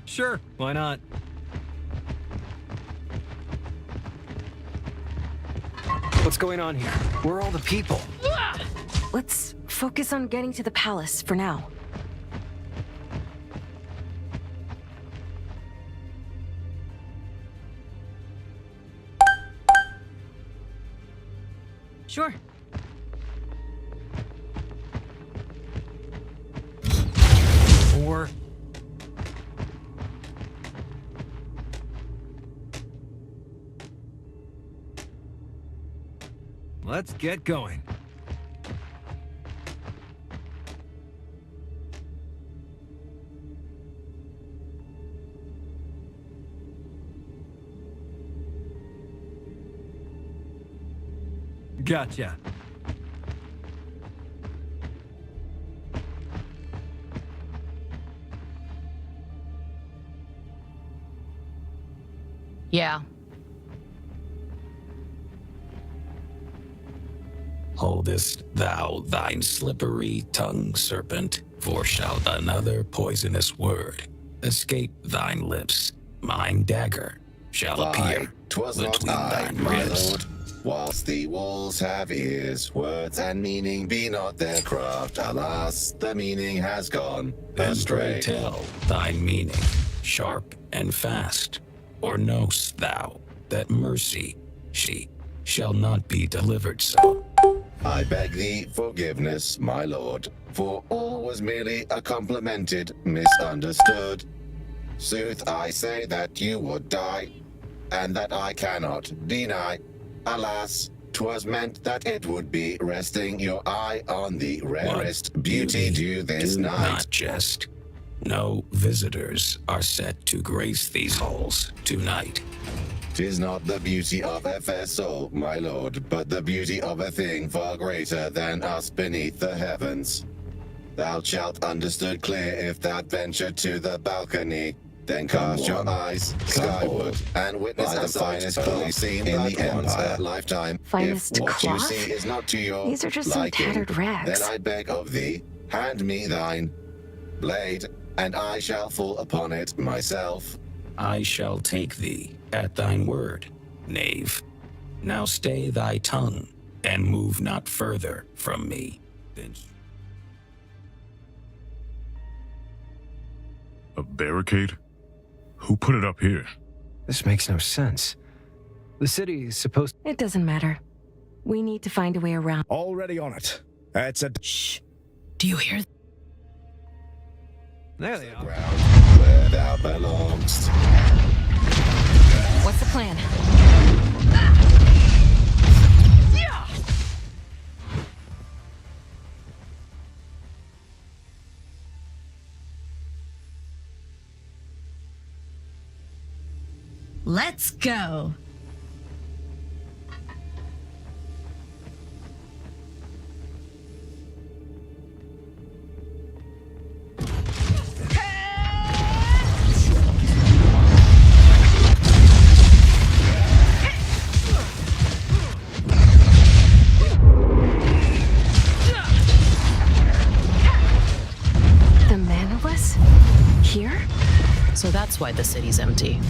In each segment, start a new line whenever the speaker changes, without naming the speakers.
Sure, why not? What's going on here? Where are all the people?
Let's focus on getting to the palace for now. Sure.
Or... Let's get going. Gotcha.
Yeah.
Holdest thou thine slippery tongue, serpent? For shall another poisonous word escape thine lips? Mine dagger shall appear
'Twas not
between
I,
thine
my
ribs.
lord. Whilst the walls have ears, words and meaning be not their craft. Alas, the meaning has gone
And
astray.
pray tell thine meaning, sharp and fast. Or knowst thou that mercy, she shall not be delivered so?
I beg thee forgiveness, my lord, for all was merely a complimented, misunderstood. Sooth, I say that you would die, and that I cannot deny. Alas, 'twas meant that it would be, resting your eye on the rarest beauty due this
do
night.
not jest. No visitors are set to grace these halls tonight.
'Tis not the beauty of a fair soul, my lord, but the beauty of a thing far greater than us beneath the heavens. Thou shalt understood clear if thou venture to the balcony. Then cast your eyes skyward and witness the finest cloth seen in the empire lifetime.
Finest
If what you
cloth?
see is not to your
These are just some
liking,
tattered rags.
then I beg of thee, hand me thine blade, and I shall fall upon it myself.
I shall take thee at thine word, knave. Now stay thy tongue, and move not further from me. Then
A barricade? Who put it up here?
This makes no sense. The city is supposed...
It doesn't matter. We need to find a way around.
Already on it. It's a...
Shh. Do you hear?
There they are.
Ground where thou belongst.
What's the plan?
Let's go.
The Manoless? Here?
So that's why the city's empty.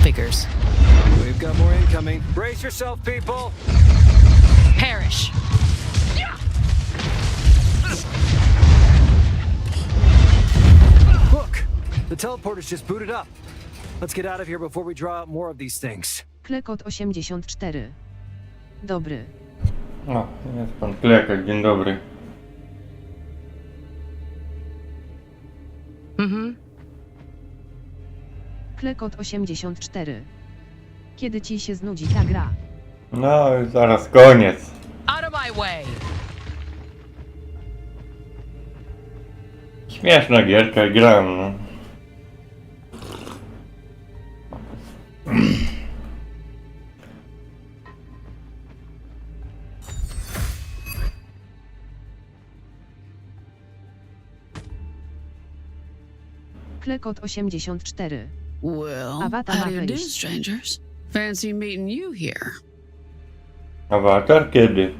Figures.
We've got more incoming. Brace yourself, people!
Perish!
Look! The teleporter's just booted up. Let's get out of here before we draw out more of these things.
Klekot 84. Dobry.
O, jest pan Klekot, dzień dobry.
Mhm.
Klekot 84. Kiedy ci się znudzi ta gra?
No, już zaraz koniec.
Out of my way!
Śmieszna gierka, gram, no.
Klekot 84.
Well,
Avatar
how do you do,
Mafelish.
strangers? Fancy meeting you here.
Awatar kiedy?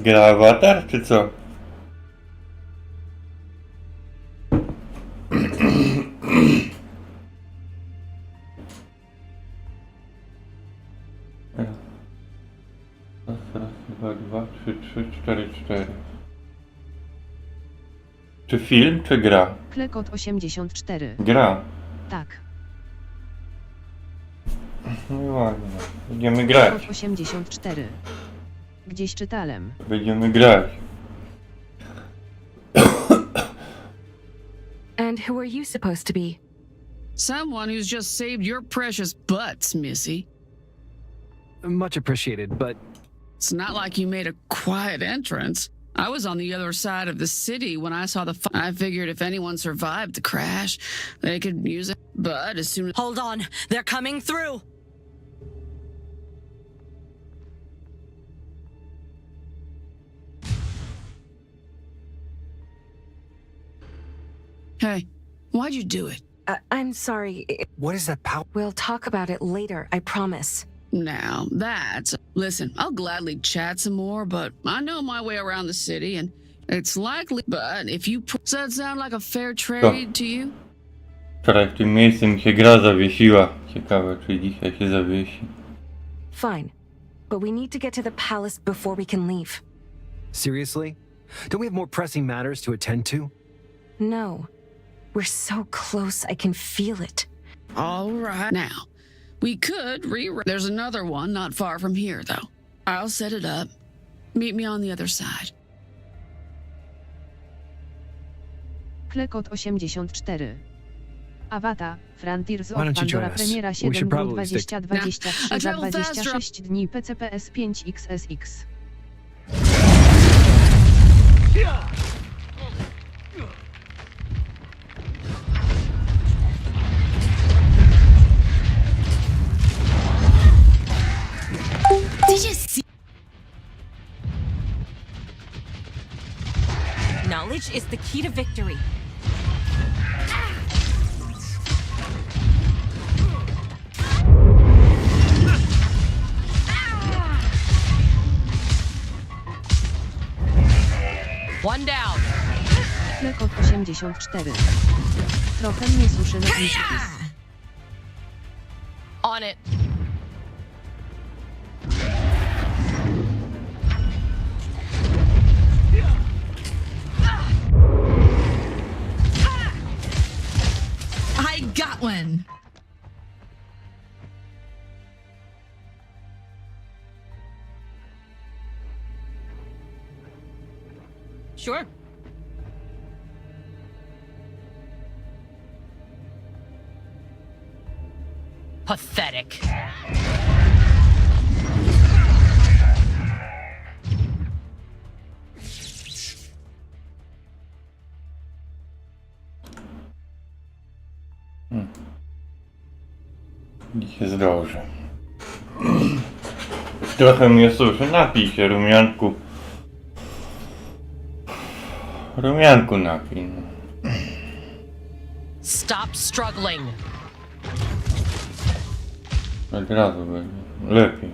Gra Awatar, czy co? Czy film, czy gra?
Klekot 84.
Gra.
Tak.
No i ładnie. Będziemy grać.
Klekot 84. Gdzieś czytałem.
Będziemy grać.
And who are you supposed to be?
Someone who's just saved your precious butts, Missy.
Much appreciated, but
It's not like you made a quiet entrance. I was on the other side of the city when I saw the I figured if anyone survived the crash, they could use it. But as soon as...
Hold on. They're coming through.
Hey, why'd you do it?
I'm sorry.
what is that power?
We'll talk about it later, I promise.
Now, that's... Listen, I'll gladly chat some more, but I know my way around the city, and it's likely... But if you... Does that sound like a fair trade to you?
Wczoraj w tym miejscu mi się gra zawiesiła. Ciekawe, czy dzisiaj się zawiesi.
Fine. But we need to get to the palace before we can leave.
Seriously? Don't we have more pressing matters to attend to?
No. We're so close, I can feel it.
All right. Now, we could There's another one not far from here, though. I'll set it up. Meet me on the other side.
Klekot 84. Awata, Frontiers of
Why don't you join
Pandora
us?
premiera
We should
7
probably stick-
2023
I
za
travel fast,
26 dni PCPS 5XSX.
Did you see? Knowledge is the key to victory. One down.
Klekot 84. Trochę mnie suszy na Insights.
On it. I got one. Sure. Pathetic.
Dzisiaj zdążę. Trochę mnie suszy. Napij się, rumianku. Rumianku napij. No.
Stop struggling.
Od razu będzie. Lepiej.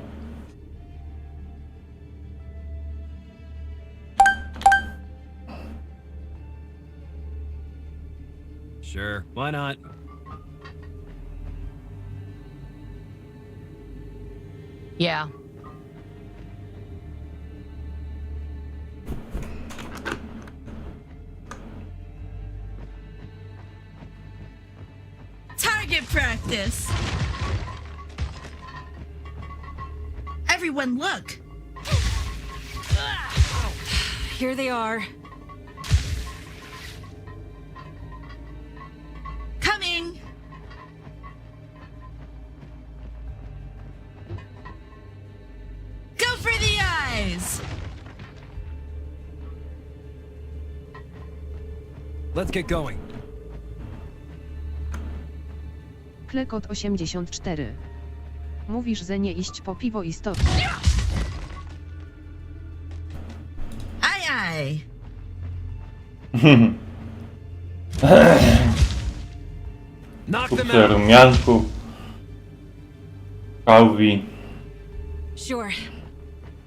Sure, why not?
Yeah.
Target practice. Everyone look.
Here they are.
Coming. Go for the eyes.
Let's get going.
Klekot 84. Mówisz, że nie iść po piwo istotnie.
Aj, aj.
Knock them
Kupcie
out.
rumianku. Kałwi.
Sure.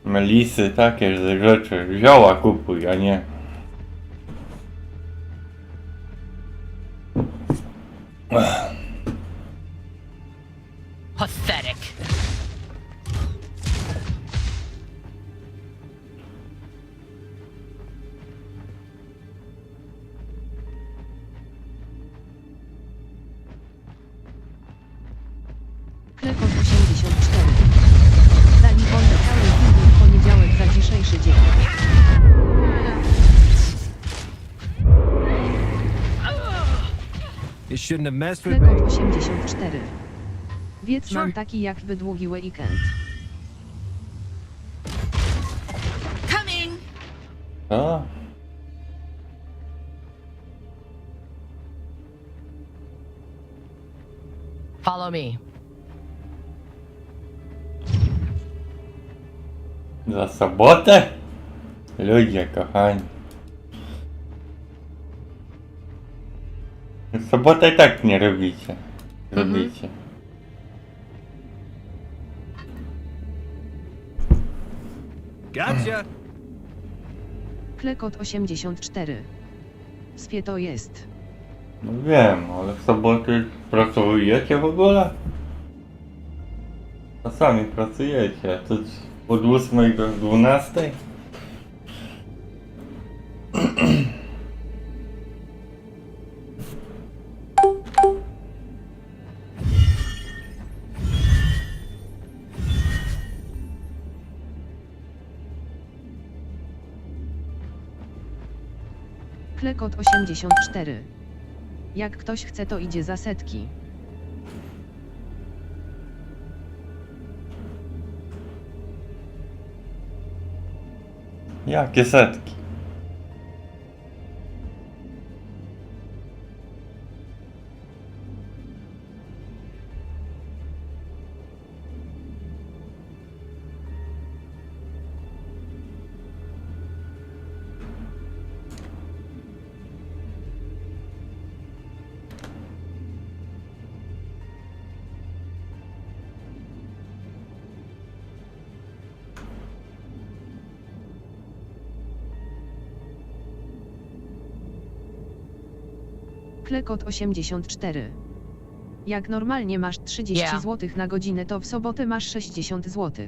Melisy, takie rzeczy. Zioła kupuj, a nie.
Pathetic.
You shouldn't have messed with
Klekot
me.
84. Wiec mam
Sure.
taki jakby długi weekend.
Coming.
A,
Follow me.
za sobotę? Ludzie kochani. W sobotę i tak nie robicie. Robicie.
Gotcha.
Klekot 84. Spie to jest.
No wiem, ale w soboty pracujecie w ogóle? Czasami pracujecie, to od 8 do 12?
Klekot 84. Jak ktoś chce, to idzie za setki.
Jakie setki?
Klekot 84. Jak normalnie masz 30
Yeah.
zł na godzinę, to w sobotę masz 60 zł.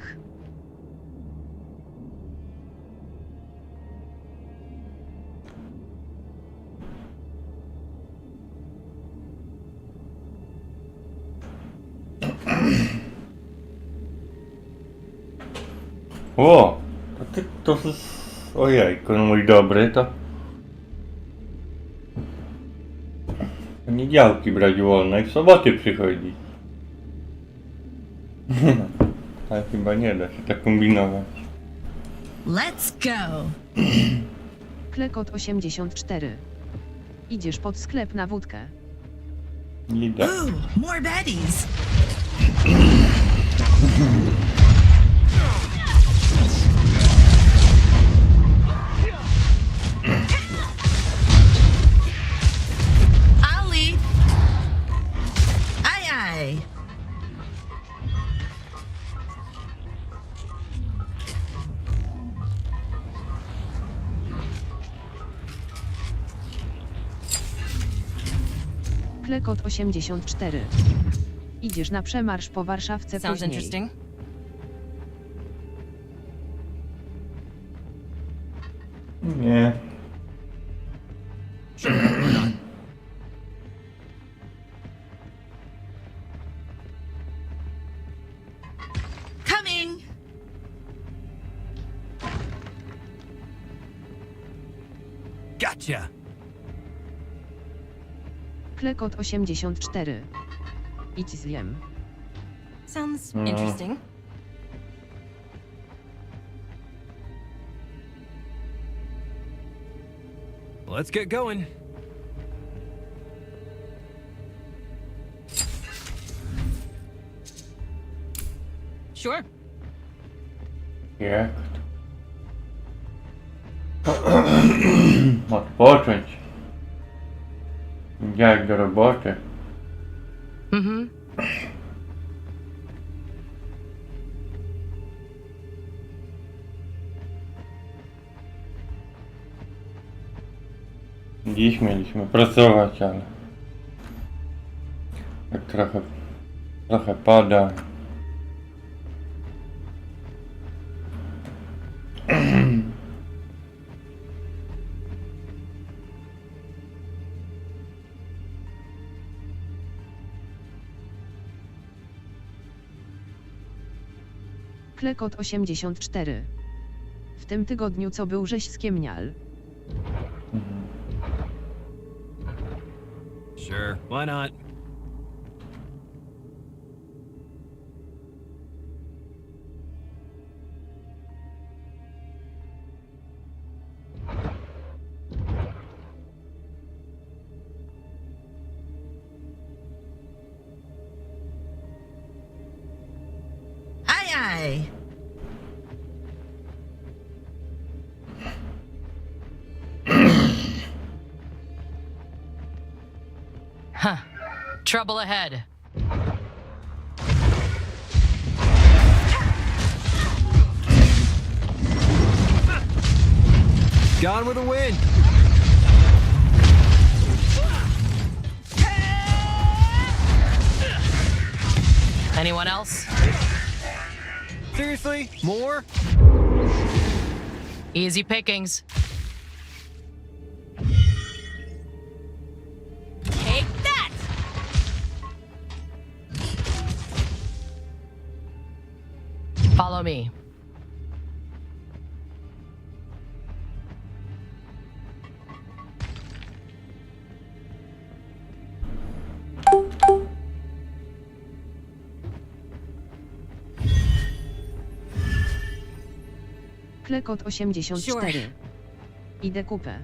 O! To jest... Ojejku, no mój dobry, to... Niedziałki brać wolne i w soboty przychodzi. Ale chyba nie da się tak kombinować.
Let's go.
Klekot 84. Idziesz pod sklep na wódkę.
Idę.
Ooh, more baddies. I'll lead. Aye, aye.
Klekot 84. Idziesz na przemarsz po Warszawce
Sounds
później.
interesting.
Nie.
Coming.
Gotcha.
Klekot 84. Idź zjem.
Sounds
Mm.
interesting.
Let's get going.
Sure.
Jak to? Odpocząć. Jak do roboty.
Mhm.
Dziś mieliśmy pracować, ale tak trochę pada.
Klekot 84. W tym tygodniu co był żeś skiemnial?
Sure. Why not?
Aye, aye.
Huh. Trouble ahead.
Gone with the wind.
Anyone else?
Seriously? More?
Easy pickings.
Take that!
Follow me.
Klekot 84.
Sure.
Idę kupę.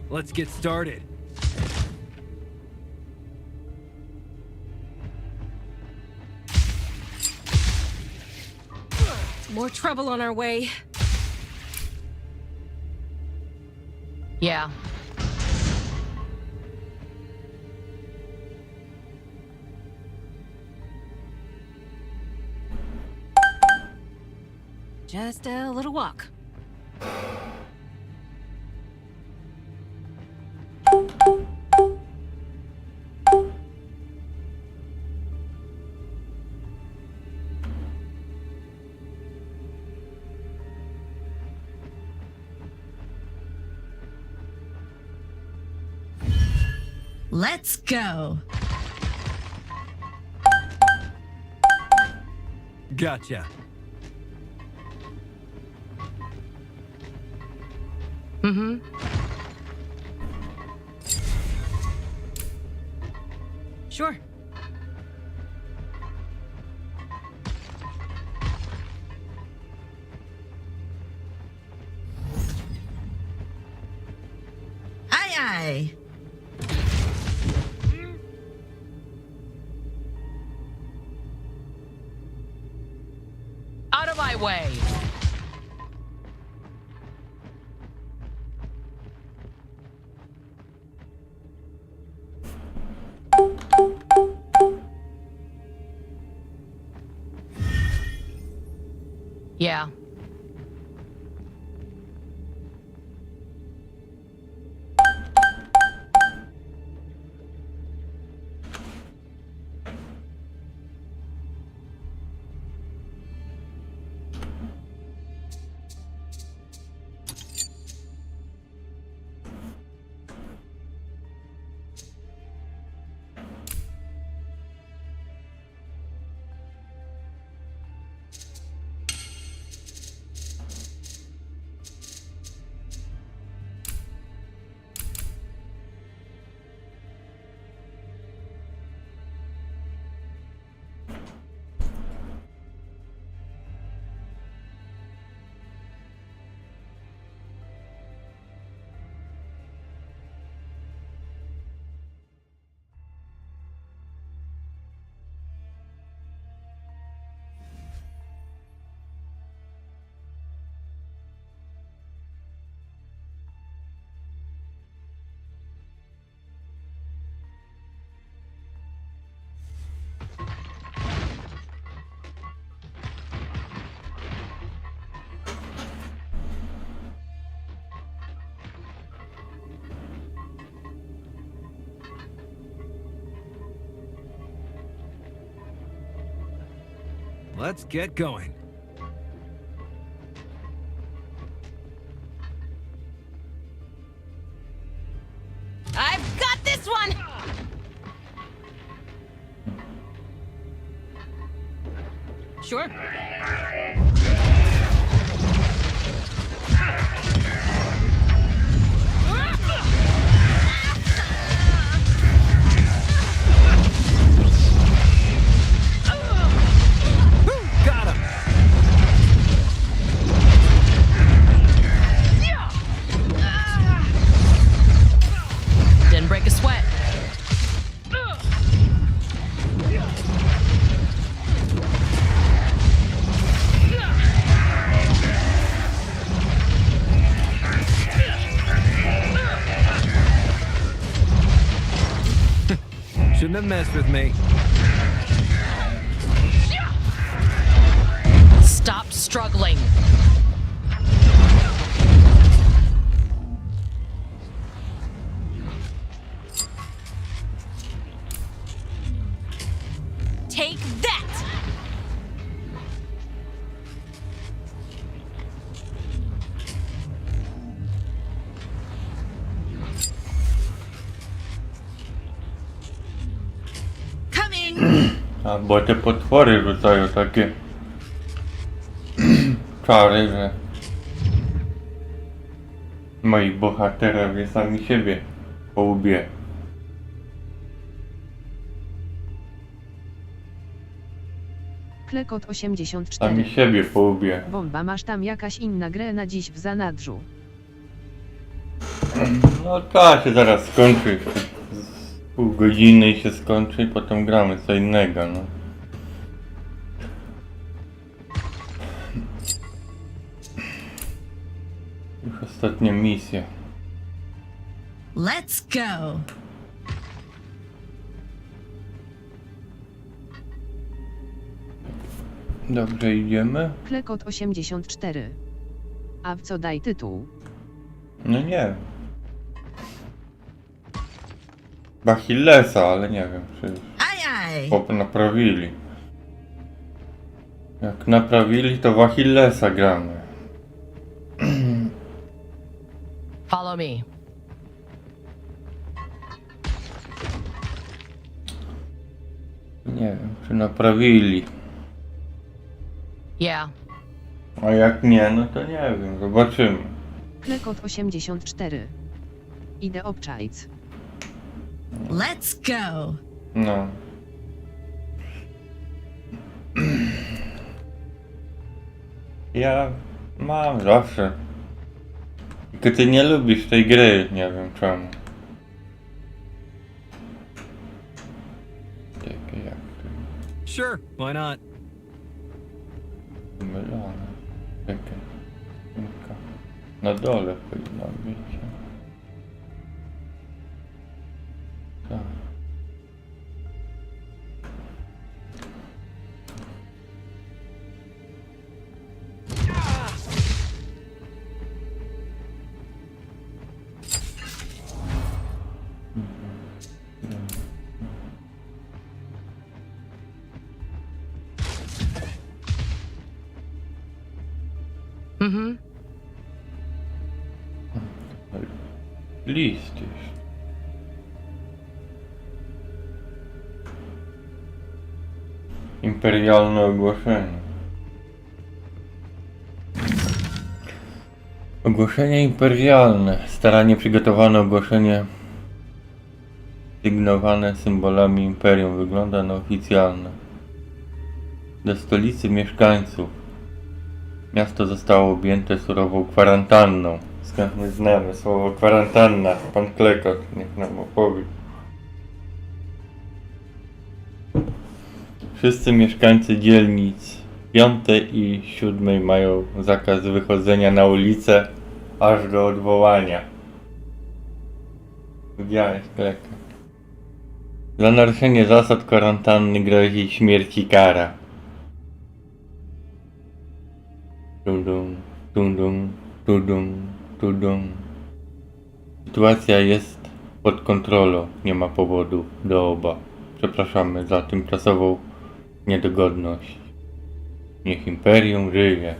Let's get started.
More trouble on our way.
Yeah.
Just a little walk.
Let's go.
Gotcha.
Mm-hmm.
Sure.
Aye, aye.
Out of my way. Yeah.
let's get going.
I've got this one!
Sure.
Got him!
Didn't break a sweat.
Shouldn't have messed with me.
Stop struggling.
Take that! Coming!
A bo te potwory rzucają takie czary, że moi bohaterowie sami siebie po łbie.
Klekot 84.
Sami siebie po łbie.
Bomba, masz tam jakaś inna grę na dziś w zanadrzu.
No to się zaraz skończy. Z pół godziny i się skończy i potem gramy co innego, no. Już ostatnia misja.
Let's go!
Dobrze idziemy?
Klekot 84. A w co daj tytuł?
No nie wiem. Achillesa, ale nie wiem czy
Aj!
naprawili. Jak naprawili to w Achillesa gramy.
Follow me.
Nie wiem czy naprawili.
Yeah.
A jak nie, no to nie wiem, zobaczymy.
Klekot 84. Idę obczajc.
Let's go!
No. Ja mam zawsze. Tylko ty nie lubisz tej gry, nie wiem czemu. Czekaj, jak to
Sure, why not?
mylone. Czekaj. Kilka. Na dole powinno być. Tak.
Mhm.
List jest. Imperialne ogłoszenie. Ogłoszenie imperialne. Staranie przygotowane ogłoszenie sygnowane symbolami imperium. Wygląda na oficjalne. Do stolicy mieszkańców. Miasto zostało objęte surową kwarantanną. Skąd my znamy słowo kwarantanna? Pan Klekot niech nam opowie. Wszyscy mieszkańcy dzielnic 5 i 7 mają zakaz wychodzenia na ulicę aż do odwołania. Widziałeś, Klekot? Za naruszenie zasad kwarantanny grozi śmierci kara. Tudum, tudum, tudum, tudum. Sytuacja jest pod kontrolą. Nie ma powodu do obaw. Przepraszamy za tymczasową niedogodność. Niech Imperium żyje.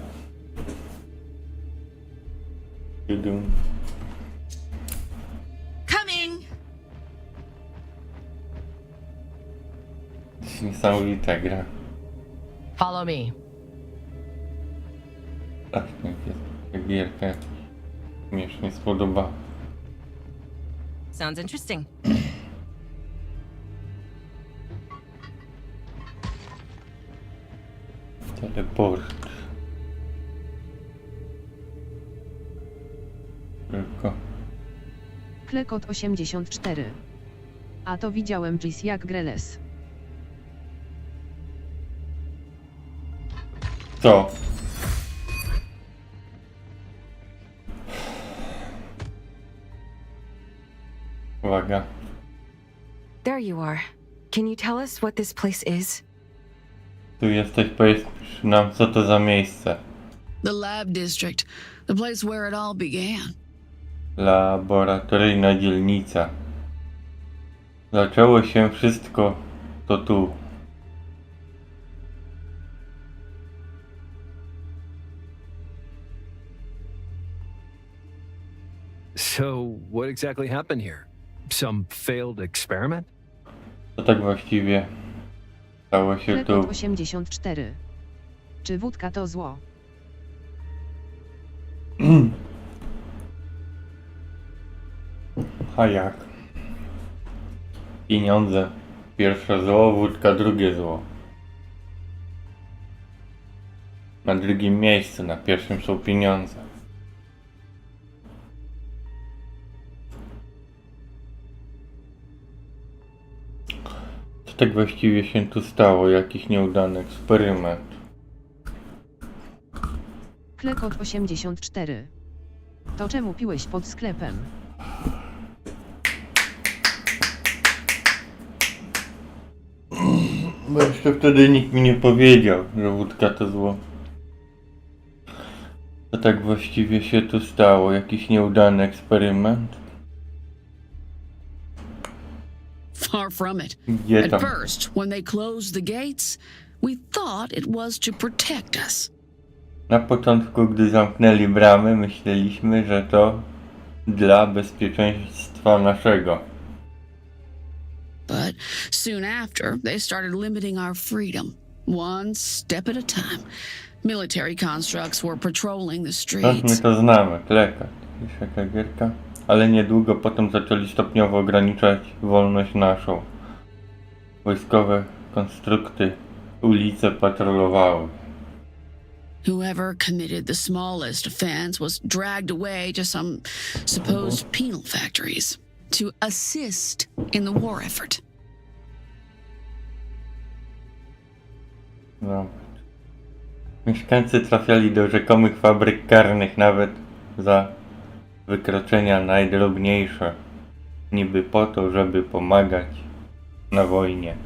Tudum.
Coming.
To jest niesamowita gra.
Follow me.
Strasznie jest ta gierka. Mnie się nie spodoba.
Sounds interesting.
Teleport. Tylko.
Klekot 84. A to widziałem Gis jak Greles.
Co? Uwaga.
There you are. Can you tell us what this place is?
Tu jesteś, powiedz nam, co to za miejsce.
The lab district, the place where it all began.
Laboratoryjna dzielnica. Zaczęło się wszystko to tu.
So, what exactly happened here? Some failed experiment?
To tak właściwie stało się tu.
Klekot 84. Czy wódka to zło?
A jak? Pieniądze. Pierwsze zło, wódka drugie zło. Na drugim miejscu, na pierwszym są pieniądze. Co tak właściwie się tu stało? Jakiś nieudany eksperyment.
Klekot 84. To czemu piłeś pod sklepem?
Bo jeszcze wtedy nikt mi nie powiedział, że wódka to zło. Co tak właściwie się tu stało? Jakiś nieudany eksperyment?
Far from it.
Gdzie
At
tam?
first, when they closed the gates, we thought it was to protect us.
Na początku, gdy zamknęli bramy, myśleliśmy, że to dla bezpieczeństwa naszego.
But soon after, they started limiting our freedom, one step at a time. Military constructs were patrolling the
Stąd my
streets.
to znamy, klekat. Jest jaka gierka? Ale niedługo potem zaczęli stopniowo ograniczać wolność naszą. Wojskowe konstrukty ulice patrolowały.
Whoever committed the smallest offense was dragged away to some supposed penal factories to assist in the war effort.
No. Mieszkańcy trafiali do rzekomych fabryk karnych nawet za wykroczenia najdrobniejsze, niby po to, żeby pomagać na wojnie.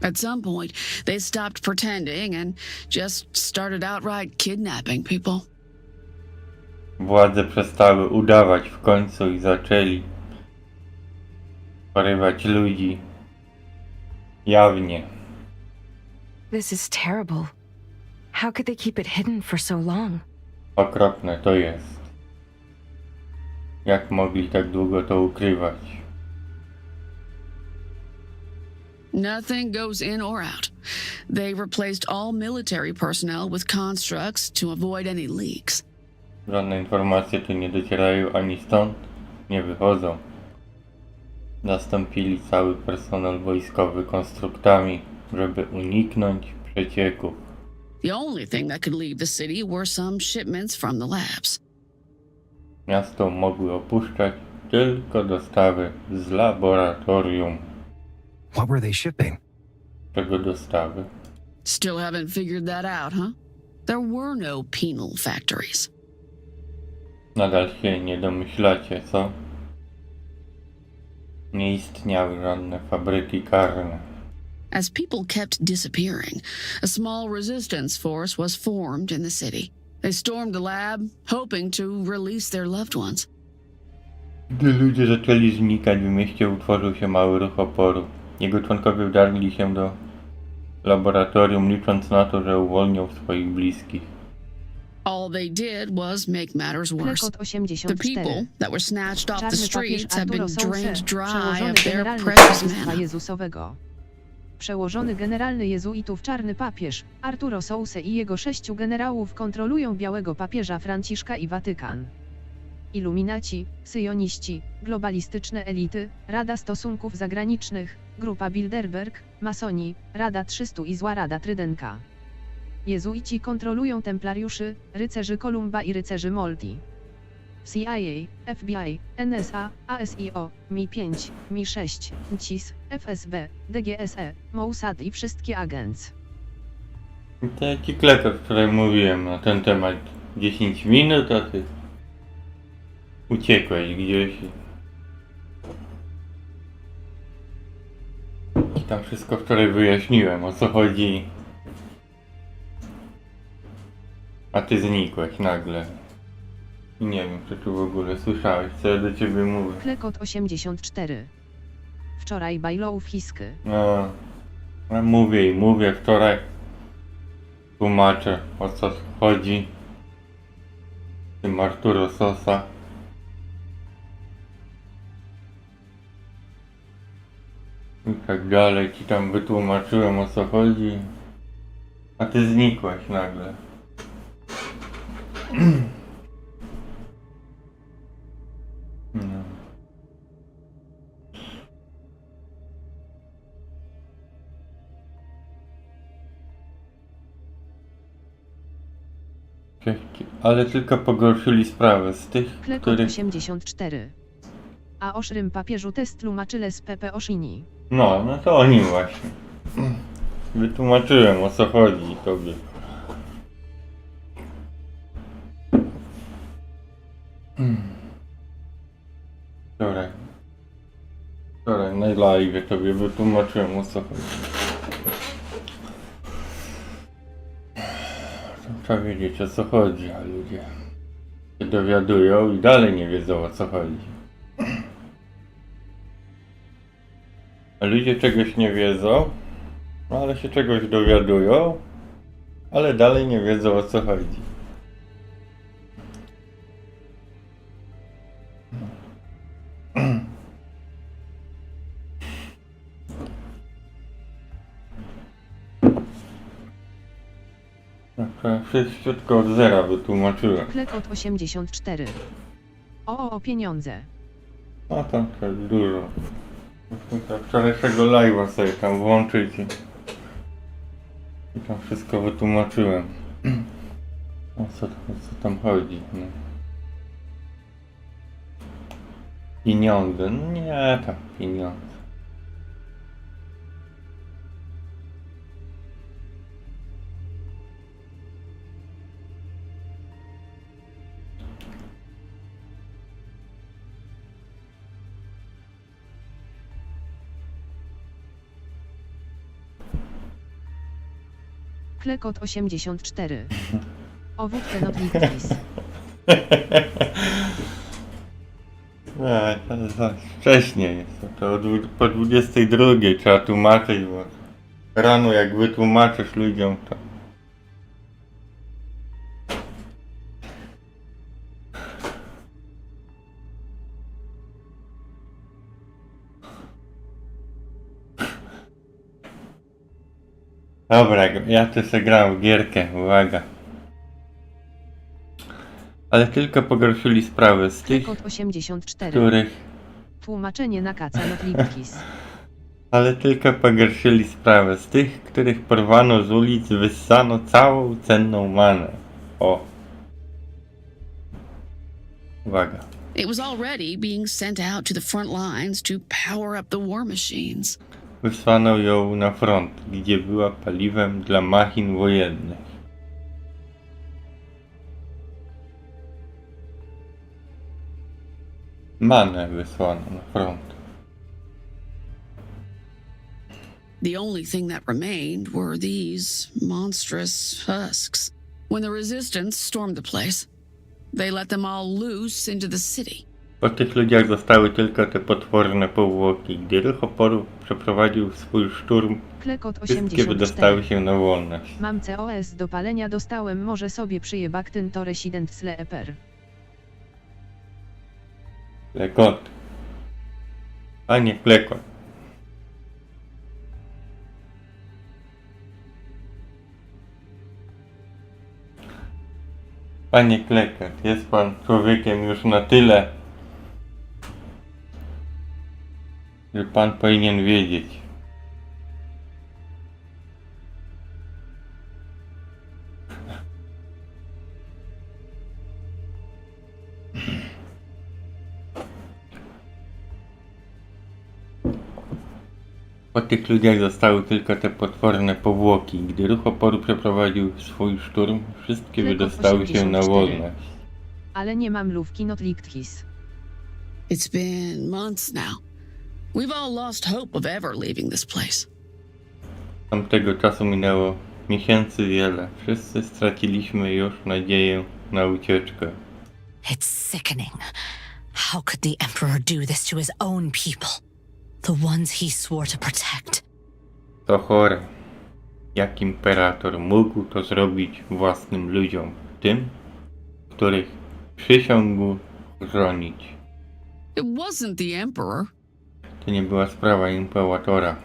At some point, they stopped pretending and just started outright kidnapping people.
Władze przestały udawać w końcu i zaczęli porywać ludzi jawnie.
This is terrible. How could they keep it hidden for so long?
Okropne to jest. Jak mogli tak długo to ukrywać?
Nothing goes in or out. They replaced all military personnel with constructs to avoid any leaks.
Żadne informacje tu nie docierają ani stąd, nie wychodzą. Zastąpili cały personel wojskowy konstruktami, żeby uniknąć przecieków.
The only thing that could leave the city were some shipments from the labs.
Miasto mogły opuszczać tylko dostawy z laboratorium.
What were they shipping?
Czego dostawy?
Still haven't figured that out, huh? There were no penal factories.
Nadal się nie domyślacie, co? Nie istniały żadne fabryki karne.
As people kept disappearing, a small resistance force was formed in the city. They stormed the lab, hoping to release their loved ones.
Gdy ludzie zaczęli znikać, w mieście utworzył się mały ruch oporu. Jego członkowie wdarli się do laboratorium, licząc na to, że uwolnią swoich bliskich.
All they did was make matters worse.
Klekot
The
84.
people that were snatched off the
Czarny papież
streets have
Arturo
been
Souse,
drained dry
przełożony
of their
generalny
precious
Towarzystwa
mana.
Jezusowego. Przełożony generalny jezuitów Czarny papież, Arturo Souse i jego 6 generałów kontrolują Białego Papieża Franciszka i Watykan. Iluminaci, syjoniści, globalistyczne elity, Rada Stosunków Zagranicznych, Grupa Bilderberg, masoni, Rada 300 i Zła Rada Trydenka. Jezuici kontrolują templariuszy, rycerzy Kolumba i rycerzy Molti. CIA, FBI, NSA, ASIO, MI5, MI6, CIS, FSB, DGSE, Mossad i wszystkie agencje.
To ja ci klepę wczoraj mówiłem na ten temat 10 minut, a ty uciekłeś gdzieś. I tam wszystko wczoraj wyjaśniłem, o co chodzi. A ty znikłeś nagle. I nie wiem, czy tu w ogóle słyszałeś, co ja do ciebie mówię.
Klekot 84. Wczoraj bajloł w Hisky.
No, ja mówię i mówię wczoraj. Tłumaczę, o co chodzi. Tym Arturo Sosa. I tak dalej, ci tam wytłumaczyłem, o co chodzi. A ty znikłeś nagle. No. Ale tylko pogorszyli sprawę z tych,
Klekot
których...
84. A oszrym papieżu test tłumaczyle z Pepe Oshini.
No to oni właśnie. Wytłumaczyłem, o co chodzi tobie. Wczoraj na live tobie wytłumaczyłem, o co chodzi. Trzeba wiedzieć, o co chodzi, a ludzie się dowiadują i dalej nie wiedzą, o co chodzi. A ludzie czegoś nie wiedzą, no ale się czegoś dowiadują, ale dalej nie wiedzą, o co chodzi. Wszystko od zera wytłumaczyłem.
Klekot 84. O pieniądze.
No tam to jest dużo. Muszę wczorajszego live'a sobie tam włączyć i tam wszystko wytłumaczyłem. O co tam chodzi? No. Pieniądze? No nie, tam pieniądze.
Klekot 84. O wódkę NanoIPS.
To wcześniej jest. To po 22 trzeba tłumaczyć, bo rano jak wytłumaczysz ludziom, to... Dobra, ja tu sobie gram w gierkę, uwaga. Ale tylko pogorszyli sprawę z tych,
Klekot 84.
których...
Tłumaczenie na kaca NanoIPS.
Ale tylko pogorszyli sprawę z tych, których porwano z ulic, wyssano całą cenną manę. O. Uwaga.
It was already being sent out to the front lines to power up the war machines.
Wysłano ją na front, gdzie była paliwem dla machin wojennych. Manę wysłano na front.
The only thing that remained were these monstrous husks. When the resistance stormed the place, they let them all loose into the city.
Po tych ludziach zostały tylko te potworne powłoki. Gdy ruch oporu przeprowadził swój szturm,
Klekot
wszystkie
84.
wydostały się na wolność.
Mam COS do palenia dostałem, może sobie przyjebak ten to resident sleeper.
Klekot. A nie klekot. Panie Klekot, jest pan człowiekiem już na tyle, że pan powinien wiedzieć. Po tych ludziach zostały tylko te potworne powłoki. Gdy ruch oporu przeprowadził swój szturm, wszystkie
Klekot
wydostały się na
84.
wolność.
Ale nie mam lówki not licht his.
It's been months now. We've all lost hope of ever leaving this place.
Od tamtego czasu minęło miesięcy wiele. Wszyscy straciliśmy już nadzieję na ucieczkę.
It's sickening. How could the Emperor do this to his own people? The ones he swore to protect.
To chore. Jak imperator mógł to zrobić własnym ludziom? Tym, których przysiągł chronić.
It wasn't the Emperor.
To nie była sprawa imperatora.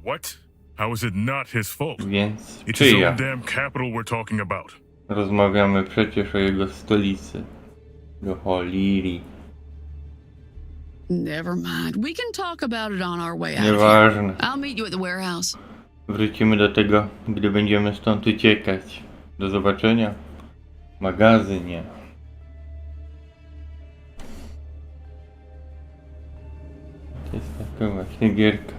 What? How is it not his fault?
Więc
It's his
czyja?
own damn capital we're talking about.
Rozmawiamy przecież o jego stolicy. Do Holiri.
Never mind. We can talk about it on our way out.
Nieważne.
I'll meet you at the warehouse.
Wrócimy do tego, gdy będziemy stąd uciekać. Do zobaczenia w magazynie. To jest taka właśnie gierka.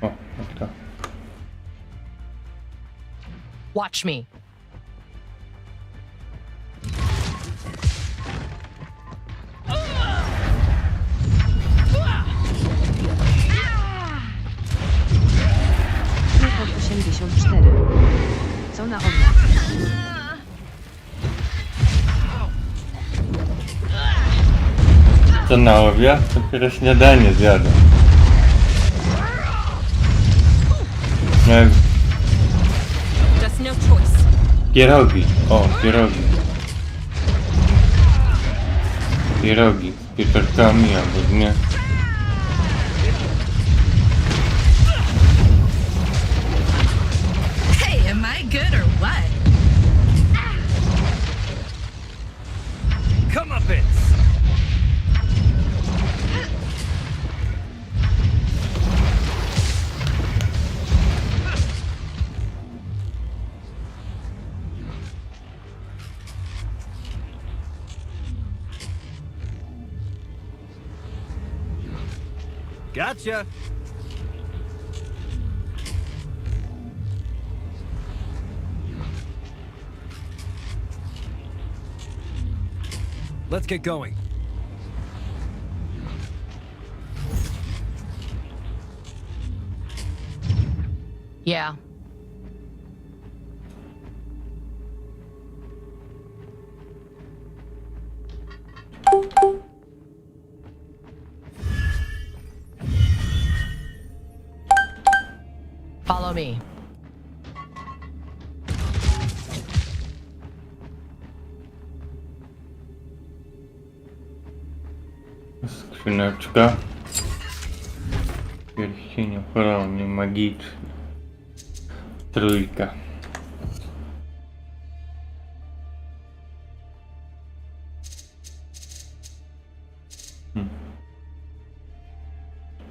O, no to.
Watch me.
Klekot 84. Co na obiad?
Co na obiad? Dopiero śniadanie zjadam.
Just no choice.
Pierogi. O, pierogi. Pierogi z pieczarkami albo z mięsem.
Hey, am I good or what?
Come up it! Gotcha! Let's get going.
Yeah. Follow me.
Skrzyneczka. Pierścień ochronny, magiczny. Trójka. Hmm.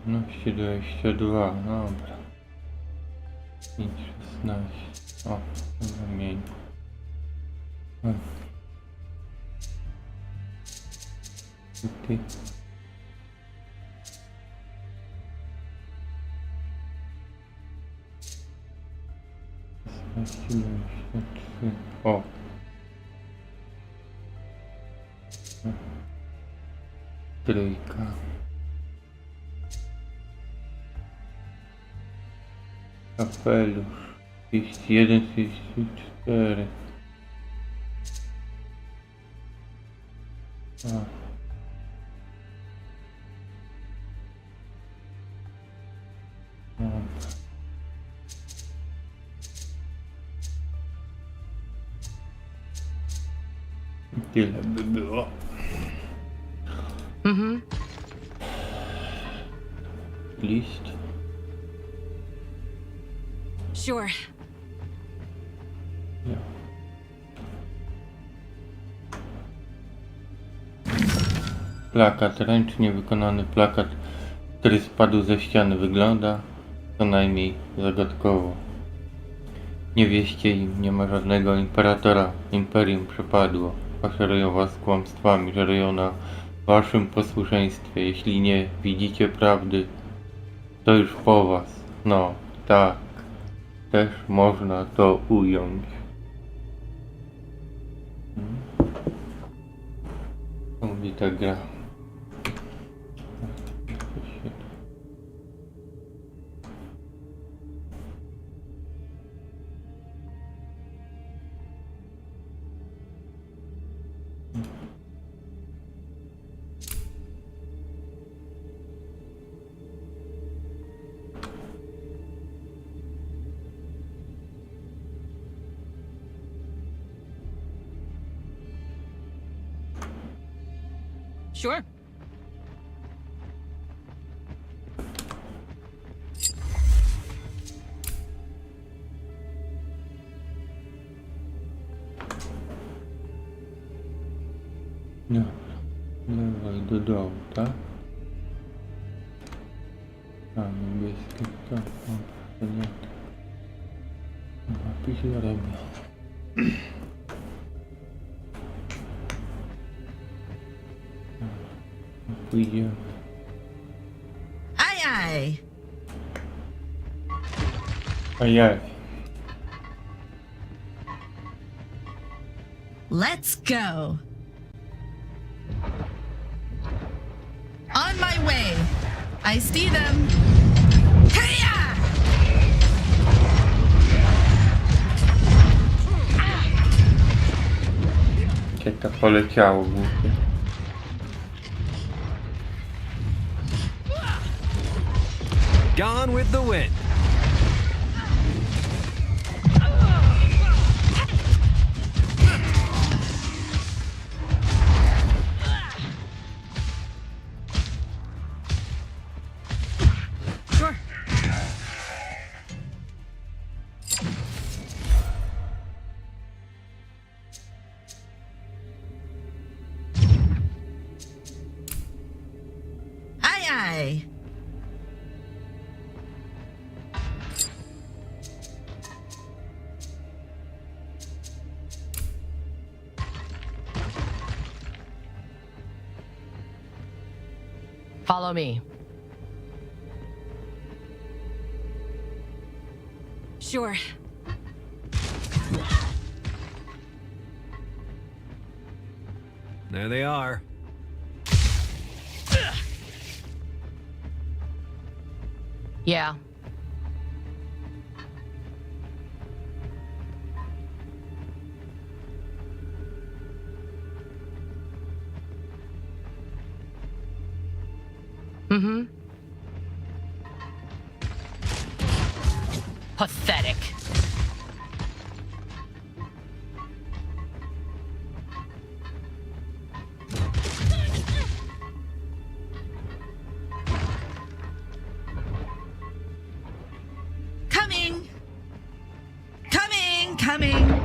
22, dobra. 5, 16. O, zamień. Ty. 23. O! Trójka. Kapelusz. 31, 34. A. Tyle by było.
Mm-hmm.
List.
Sure.
Ja. Plakat, ręcznie wykonany plakat, który spadł ze ściany, wygląda co najmniej zagadkowo. Nie wieście im, nie ma żadnego imperatora, imperium przepadło. Faszerują was kłamstwami, żerują na waszym posłuszeństwie. Jeśli nie widzicie prawdy, to już po was. No, tak, też można to ująć. Co mówi ta gra?
Sure.
No, lewaj do dołu, tak? A, niebieskie, tak, to nie. Chyba źle robię. Pójdziemy.
Aye,
Ajaj.
let's go. On my way. I see them. Hey-ya!
Jak to poleciało głupie.
Gone with the wind.
Sure.
Aye, aye.
Follow me.
Sure.
There they are.
Yeah. Mm-hmm. Pathetic.
Coming. Coming, coming.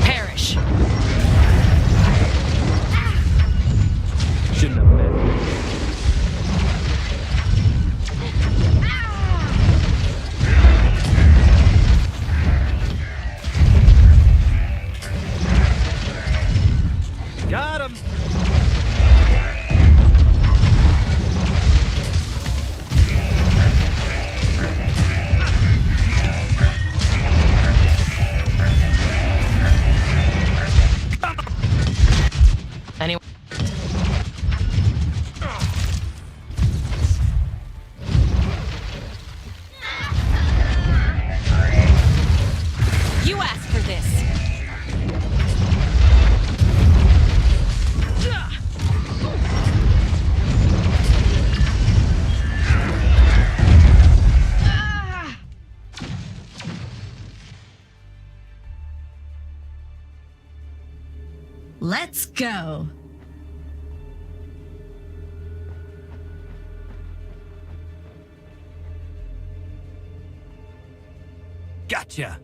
Perish.
Let's go.
Gotcha.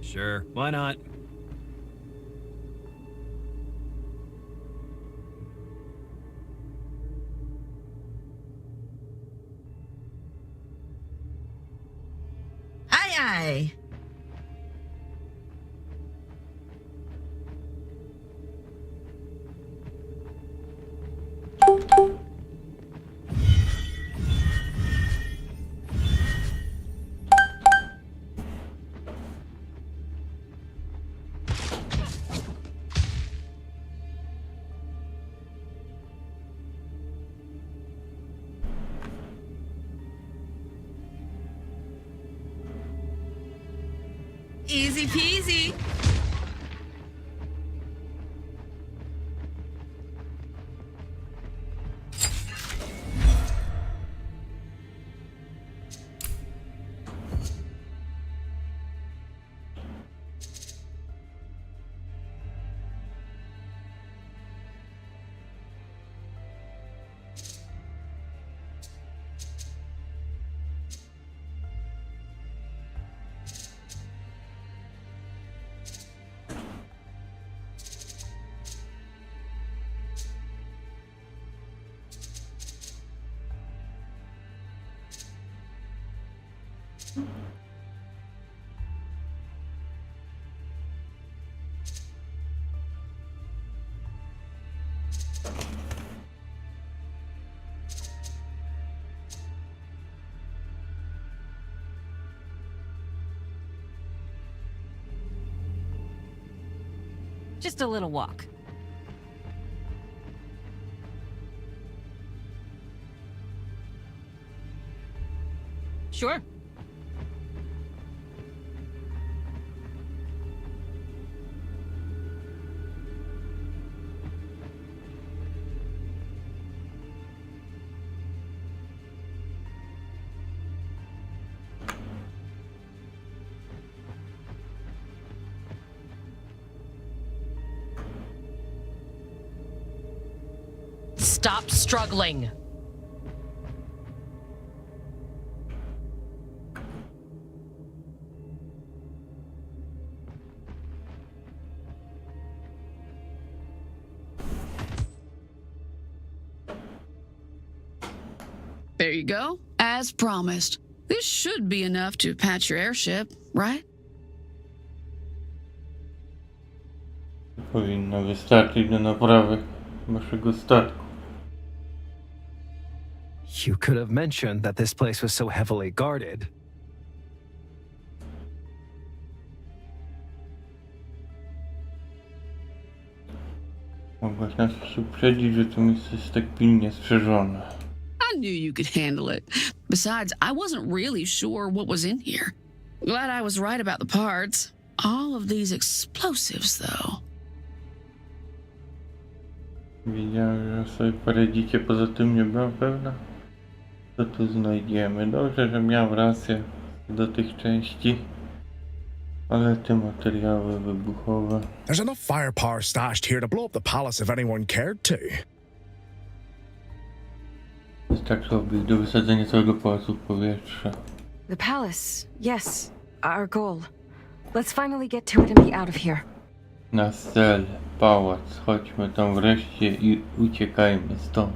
Sure, why not?
Aye, aye. Easy peasy.
Just a little walk. Sure.
Stop struggling.
There you go. As promised. This should be enough to patch your airship, right?
Powinno wystarczyć do naprawy waszego statku.
You could have mentioned that this place was so heavily guarded.
Mogłaś nas uprzedzić, że to miejsce jest tak pilnie strzeżone.
I knew you could handle it. Besides, I wasn't really sure what was in here. Glad I was right about the parts. All of these explosives, though.
Wiedziałem, że sobie poradzicie, poza tym nie byłam pewna, co tu znajdziemy. Dobrze, że miałem rację do tych części, ale te materiały wybuchowe.
There's enough firepower stashed here to blow up the palace if anyone cared to.
Wystarczyłoby ich do wysadzenia całego pałacu w powietrze.
The palace. Yes, our goal. Let's finally get to it and be out of here.
Na cel, pałac, chodźmy tam wreszcie i uciekajmy stąd.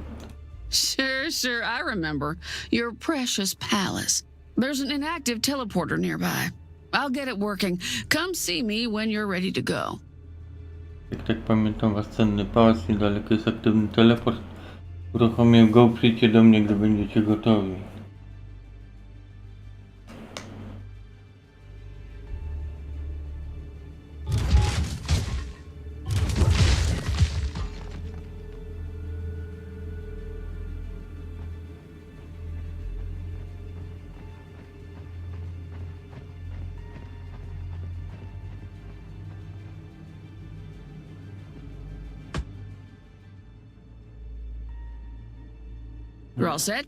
Sure, I remember. Your precious palace. There's an inactive teleporter nearby. I'll get it working. Come see me when you're ready to go.
Jak tak pamiętam, wasz cenny pałac, niedaleko jest aktywny teleport. Uruchomię go, przyjdźcie do mnie, gdy będziecie gotowi.
You're all set?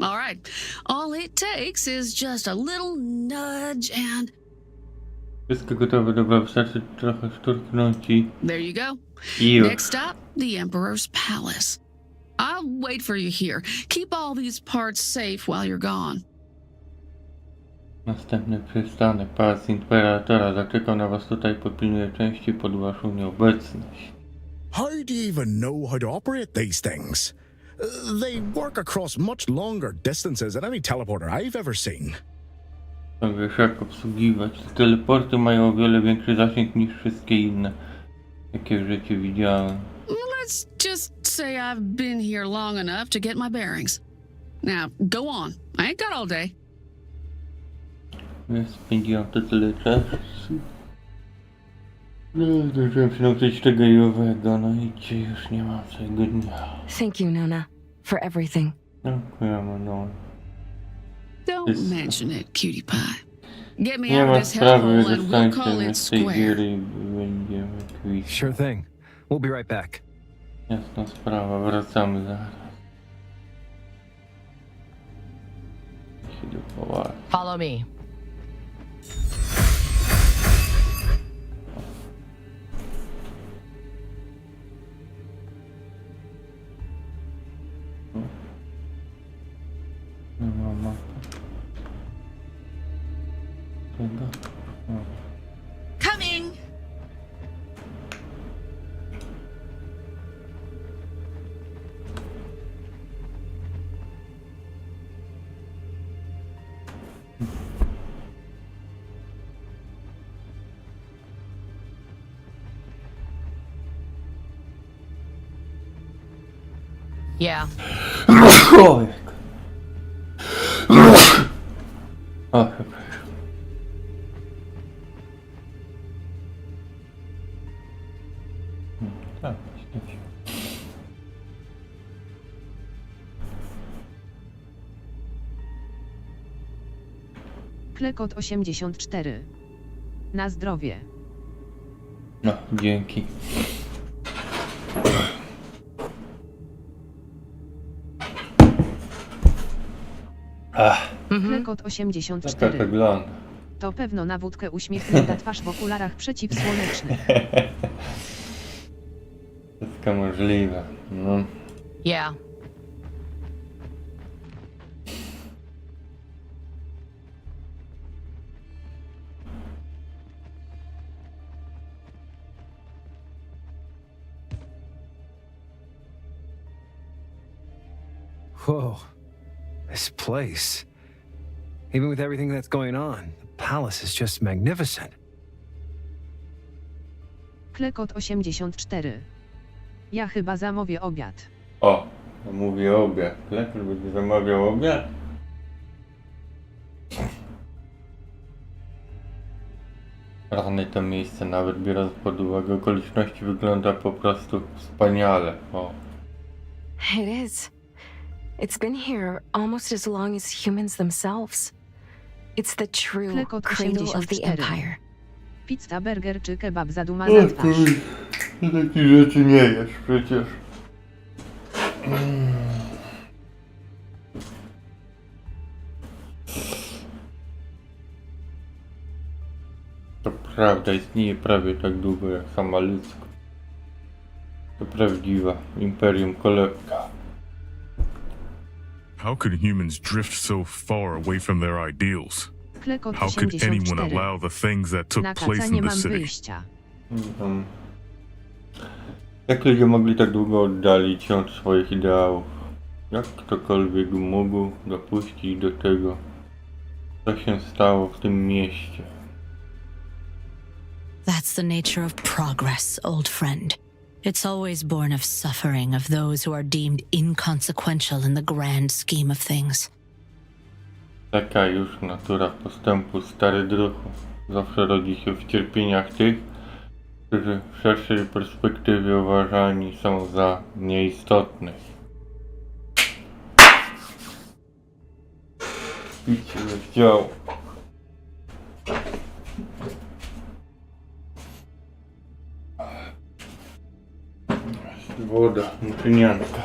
All right. All it takes is just a little nudge and...
Wszystko gotowe, dobra, wystarczy trochę szturknąć i...
There you go.
już.
Next stop, the Emperor's Palace. I'll wait for you here. Keep all these parts safe while you're gone.
Następny przystanek, Pałac Imperatora. Zaczekam na was tutaj, popilnuję części pod waszą nieobecność.
How do you even know how to operate these things? They work across much longer distances than any teleporter I've ever seen.
Wiesz jak obsługiwać. Te teleporty mają o wiele większy zasięg niż wszystkie inne, jakie w życiu widziałem.
Let's just say I've been here long enough to get my bearings. Now, go on. I ain't got all day.
Ja spędziłam to tyle czasu. No, zdążyłem się nauczyć tego i owego, no i cię już nie mam całego dnia.
Thank you, Nona, for everything.
Dziękujemy, no.
Don't mention it, cutie pie. Get me
Nie
out of
ma
this
sprawy,
hellhole and we'll
zostańcie
call it
z tej
square.
giery i będziemy kwit.
Sure thing. We'll be right back.
Jasna sprawa, wracamy zaraz. Się dopołać.
Follow me.
Nie ma mapy. Tego? O.
Coming!
Yeah.
Oj. O, przepraszam. Tak, właśnie.
Klekot 84. Na zdrowie.
No, dzięki.
Klekot
Tak
84.
wygląda.
To pewno na wódkę uśmiechnięta twarz w okularach przeciwsłonecznych.
Wszystko możliwe. No.
Yeah.
Whoa. This place. Even with everything that's going on, the palace is just magnificent.
Klekot 84. Ja chyba zamówię obiad.
O, mówię obiad. Lepiej będzie zamawiał obiad. Rany to miejsce, nawet biorąc pod uwagę okoliczności, wygląda po prostu wspaniale. O.
It is. It's been here almost as long as humans themselves. It's the true
Klekot
cradle of the
84.
Empire.
Pizza, burger czy kebab zadumaza twarz.
Ty takich rzeczy nie jesz przecież. To prawda, istnieje prawie tak długo jak sama ludzkość. To prawdziwa imperium kolebka.
How could humans drift so far away from their ideals?
Klekot
How could anyone
84.
allow the things that took
Na
place
kaca
in
nie
the
mam
city?
wyjścia.
Jak ludzie mogli tak długo oddalić się od swoich ideałów? Jak ktokolwiek mógł dopuścić do tego, co się stało w tym mieście?
That's the nature of progress, old friend. It's always born of suffering of those who are deemed inconsequential in the grand scheme of things.
Taka już natura postępu, stary druhu. Zawsze rodzi się w cierpieniach tych, którzy w szerszej perspektywie uważani są za nieistotnych. Picie rozdziału. Woda, uczynianka.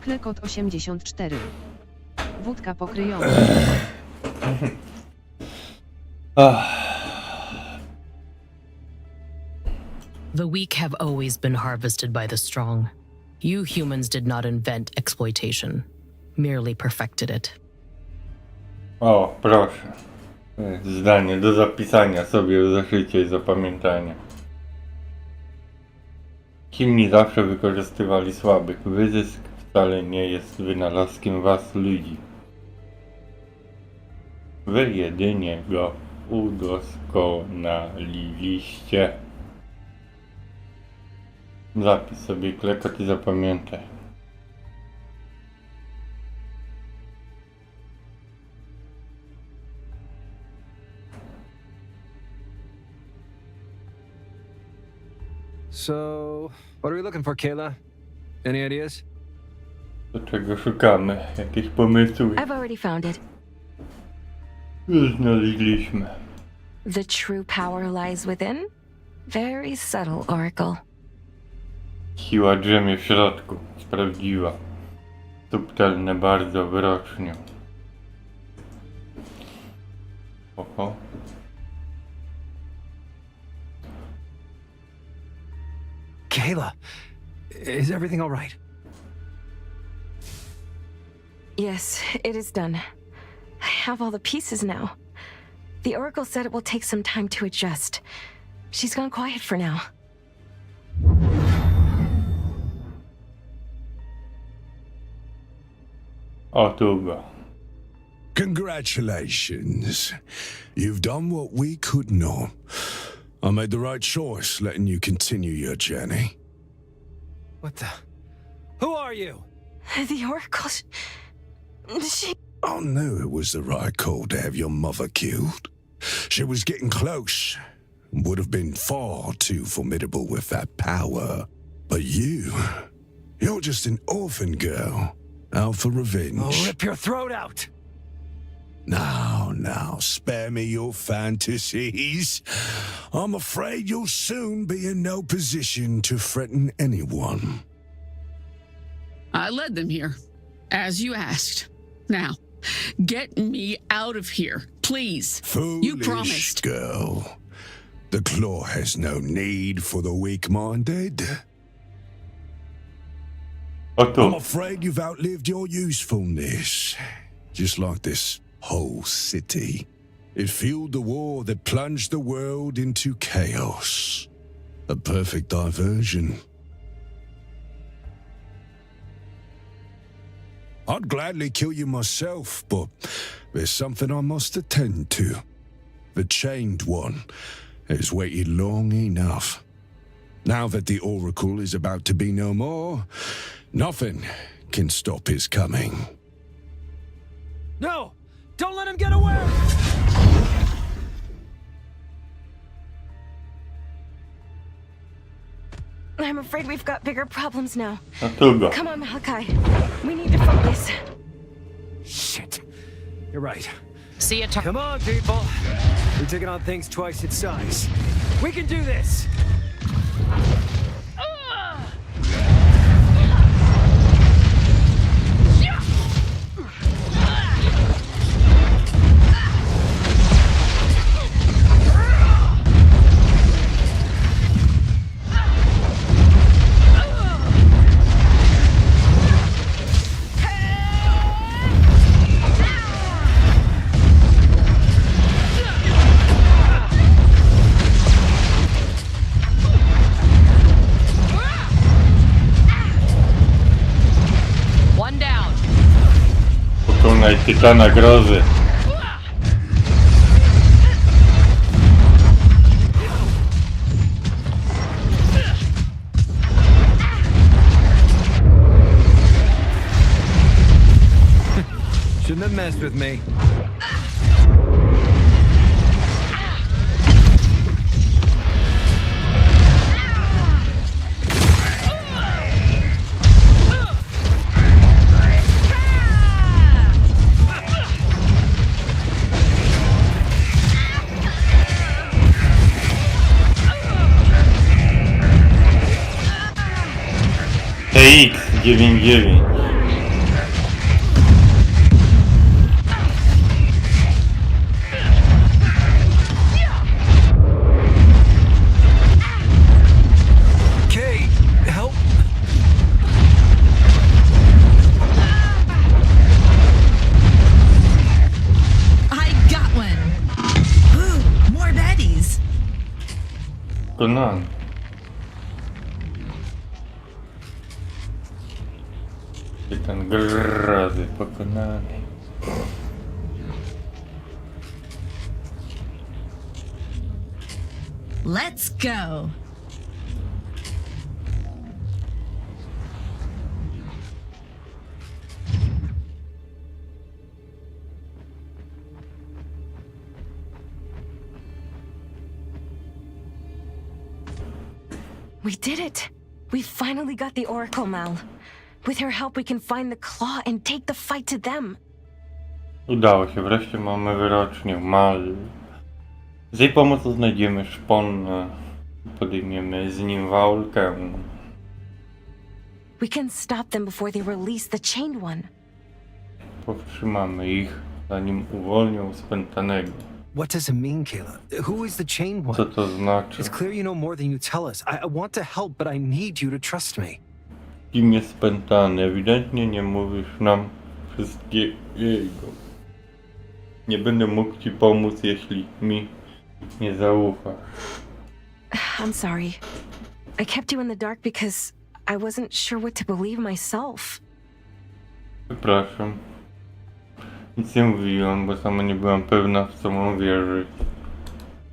Klekot 84. Wódka pokryjona.
The weak have always been harvested by the strong. You humans did not invent exploitation, merely perfected it.
O, proszę. Zdanie do zapisania sobie w zeszycie i zapamiętania. Silni zawsze wykorzystywali słabych. Wyzysk wcale nie jest wynalazkiem was, ludzi. Wy jedynie go udoskonaliliście. Zapisz sobie klekot i zapamiętaj.
So, what are we looking for, Kayla? Any ideas?
Do czego szukamy? Jakieś pomysły?
I've already found it.
Już znaleźliśmy.
The true power lies within. Very subtle, Oracle.
Siła drzemie w środku. Sprawdziła. Subtelne bardzo wyrocznią. Oho.
Kayla, is everything all right?
Yes, it is done. I have all the pieces now. The Oracle said it will take some time to adjust. She's gone quiet for now.
O, tu go.
Congratulations. You've done what we could not. I made the right choice letting you continue your journey.
What the? Who are you?
The Oracle... She...
I knew it was the right call to have your mother killed. She was getting close. Would have been far too formidable with that power. But you're just an orphan girl, out for revenge.
I'll rip your throat out!
Now, spare me your fantasies. I'm afraid you'll soon be in no position to threaten anyone.
I led them here, as you asked. Now, get me out of here, please.
Foolish
You promised.
girl. The claw has no need for the weak-minded.
O tu.
I'm afraid you've outlived your usefulness. Just like this whole city. It fueled the war that plunged the world into chaos. A perfect diversion. I'd gladly kill you myself, but there's something I must attend to. The Chained One has waited long enough. Now that the Oracle is about to be no more, nothing can stop his coming.
No! Don't let him get away!
I'm afraid we've got bigger problems now.
O tu go.
Come on, Malachi. We need to focus.
Shit. You're right.
See ya,
Come on, people. We're taking on things twice its size. We can do this!
One down.
Pokonaj Tytana Grozy.
Shouldn't have messed with me.
TX-99. pokonany. I ten grozy pokonany.
Let's go.
We did it! We finally got the Oracle, Mal. With her help, we can find the Claw and take the fight to them.
Udało się, wreszcie mamy wyrocznię Mal. Z jej pomocą znajdziemy szpon, podejmiemy z nim walkę.
We can stop them before they release the Chained One.
Powstrzymamy ich, zanim uwolnią spętanego.
What does it mean, Kayla? Who is the Chained One?
Co to znaczy?
It's clear you know more than you tell us. I want to help, but I need you to trust me.
Kim jest spętany? Ewidentnie nie mówisz nam wszystkiego. Nie będę mógł ci pomóc, jeśli mi nie zaufasz.
I'm sorry. I kept you in the dark because I wasn't sure what to believe myself.
Przepraszam. Nic nie mówiłam, bo sama nie byłam pewna, w co mam wierzyć.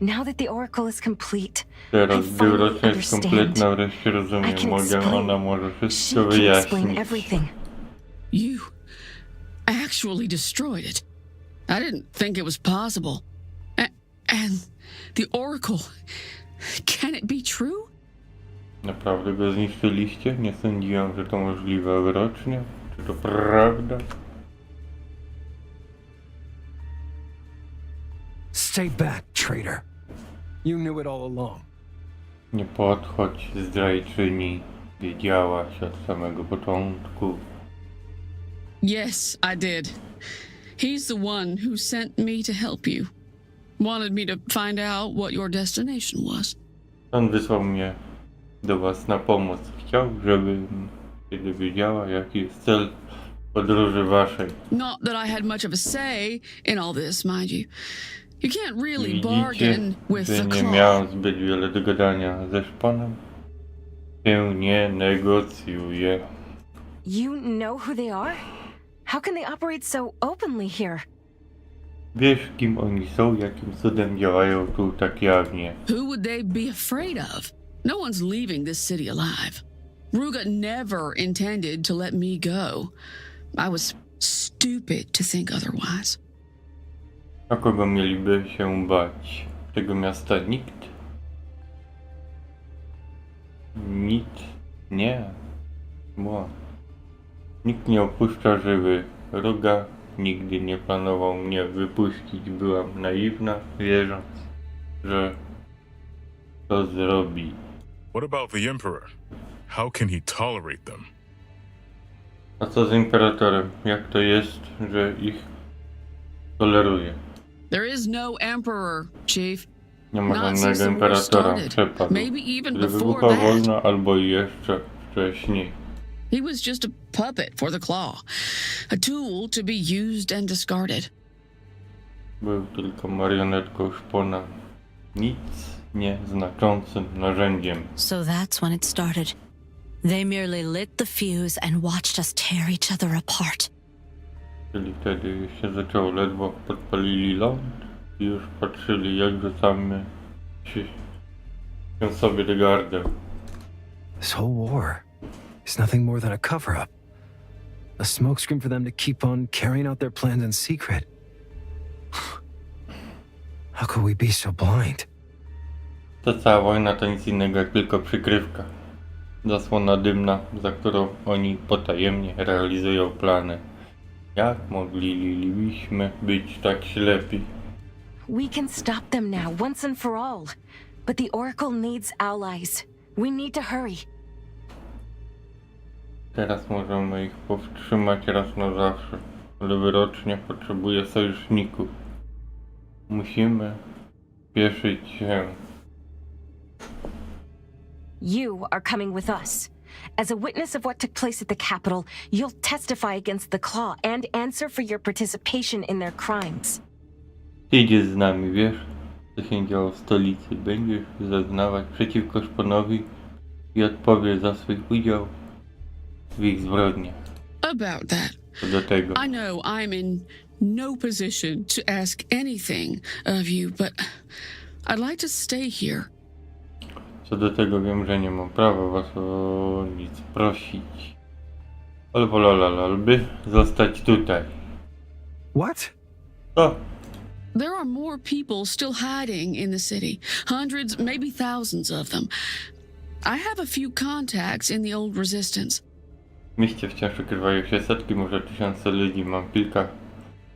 Now that the Oracle is complete,
Teraz,
I
gdy
finally
uroczystość jest
understand.
kompletna, wreszcie
I
rozumiem.
can explain.
Ona może
She
wszystko
can explain
wyjaśnić.
everything.
You actually destroyed it. I didn't think it was possible. And the Oracle. Can it be true?
Naprawdę go zniszczyliście? Nie sądziłam, że to możliwe wyrocznie. Czy to prawda?
Stay back, traitor. You knew it all along.
Nie podchodź, zdrajczyni. Wiedziałaś od samego początku.
Yes, I did. He's the one who sent me to help you. Wanted me to find out what your destination was.
On wysłał mnie do was na pomoc. Chciał, żebym kiedy wiedziała, jaki jest cel podróży waszej.
Not that I had much of a say in all this, mind you. You can't really
Widzicie,
bargain with
że
the
nie
Claw.
miałem zbyt wiele do gadania ze szponem. Się nie negocjuje.
You know who they are? How can they operate so openly here?
Wiesz, kim oni są, jakim cudem działają tu tak jawnie.
Who would they be afraid of? No one's leaving this city alive. Ruga never intended to let me go. I was stupid to think otherwise.
A kogo mieliby się bać? Tego miasta nikt? Nikt? Nie. Błąd. Nikt nie opuszcza żywy. Ruga nigdy nie planował mnie wypuścić. Byłam naiwna, wierząc, że to zrobi.
What about the Emperor? How can he tolerate them?
A co z imperatorem? Jak to jest, że ich toleruje?
There is no emperor, Chief.
Nie ma
Not since
żadnego
the war
imperatora.
started.
Przepadł.
Maybe even
Gdy
before
wybuchła
that.
wojna, albo jeszcze wcześniej.
He was just a puppet for the Claw. A tool to be used and discarded.
Był tylko marionetką szpona. Nic nieznaczącym narzędziem.
So that's when it started. They merely lit the fuse and watched us tear each other apart.
Czyli wtedy się zaczęło, ledwo podpalili ląd i już patrzyli, jak rzucamy się sobie do gardeł.
This whole war is nothing more than a cover-up. A smokescreen for them to keep on carrying out their plans in secret. How could we be so blind?
Ta cała wojna to nic innego jak tylko przykrywka. Zasłona dymna, za którą oni potajemnie realizują plany. Jak moglibyśmy być tak ślepi?
We can stop them now, once and for all. But the Oracle needs allies. We need to hurry.
Teraz możemy ich powstrzymać raz na zawsze, ale wyrocznie potrzebuje sojuszników. Musimy spieszyć się.
You are coming with us. As a witness of what took place at the Capitol, you'll testify against the Claw and answer for your participation in their crimes.
Ty idziesz z nami, wiesz? co się działo w stolicy. Będziesz zeznawać przeciwko szponowi i odpowiesz za swój udział w ich zbrodniach.
About that,
Co do tego.
I know I'm in no position to ask anything of you, but I'd like to stay here.
Co do tego wiem, że nie mam prawa was o nic prosić. Ale wolałby zostać tutaj.
What?
O!
There are more people still hiding in the city. Hundreds, maybe thousands of them. I have a few contacts in the old resistance.
W mieście wciąż ukrywają się setki, może tysiące ludzi. Mam kilka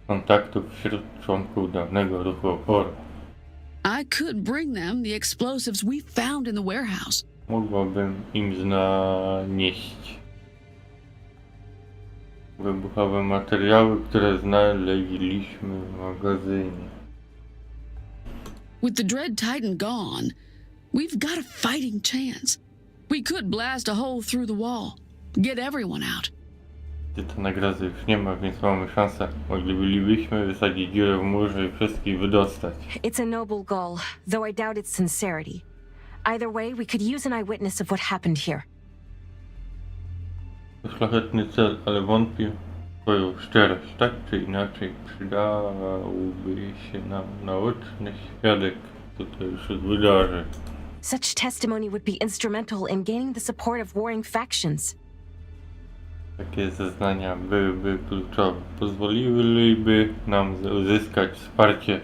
kontaktów wśród członków dawnego ruchu oporu.
I could bring them the explosives we found in the warehouse.
Mógłbym im zanieść wybuchowe materiały, które znaleźliśmy w magazynie.
With the Dread Titan gone, we've got a fighting chance. We could blast a hole through the wall, get everyone out.
Gdy to nagrozy już nie ma, więc mamy szansę. Moglibyśmy wysadzić dziurę w murze i wszystkich wydostać.
It's a noble goal, though I doubt its sincerity. Either way, we could use an eyewitness of what happened here.
To szlachetny cel, ale wątpię w twoją szczerość. Tak czy inaczej przydałby się nam naoczny świadek tutejszych wydarzeń.
Such testimony would be instrumental in gaining the support of warring factions.
Takie zeznania byłyby kluczowe. Pozwoliłyby nam uzyskać wsparcie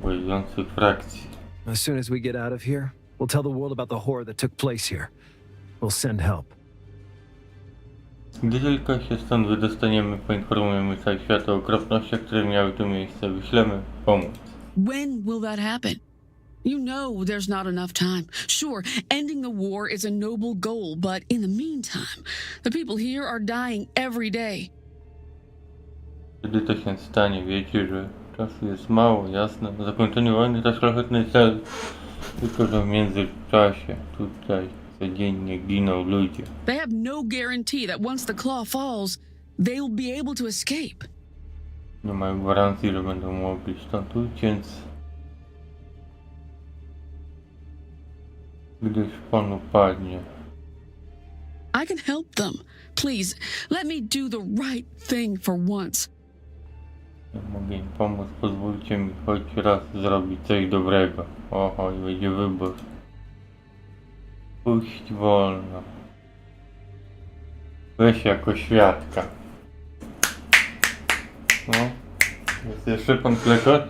wojujących frakcji.
As soon as we get out of here, we'll tell the world about the horror that took place here. We'll send help.
Gdy tylko się stąd wydostaniemy, poinformujemy cały świat o okropnościach, które miały tu miejsce. Wyślemy pomóc.
When will that happen? You know there's not enough time. Sure, ending the war is a noble goal, but in the meantime, the people here are dying every day.
Kiedy to się stanie, wiecie, że czasu jest mało, jasne. Zakończenie wojny to szlachetny cel. Tylko że w międzyczasie tutaj codziennie giną ludzie.
They have no guarantee that once the claw falls, they'll be able to escape.
Nie mają gwarancji, że będą mogli stąd uciec. Gdy szpon upadnie.
I can help them. Please, let me do the right thing for once.
Ja mogę im pomóc, pozwólcie mi choć raz zrobić coś dobrego. Oho, i będzie wybór. Puść wolno. Weź jako świadka. No. Jest jeszcze pan Klekot?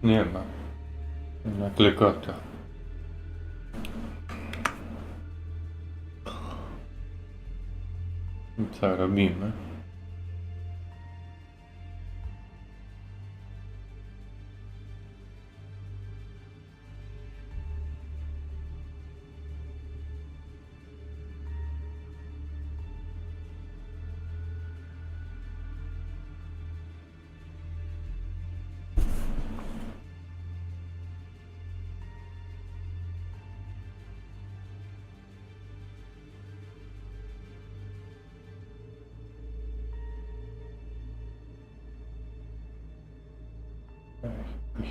Nie ma. Na Klekota. I co robimy?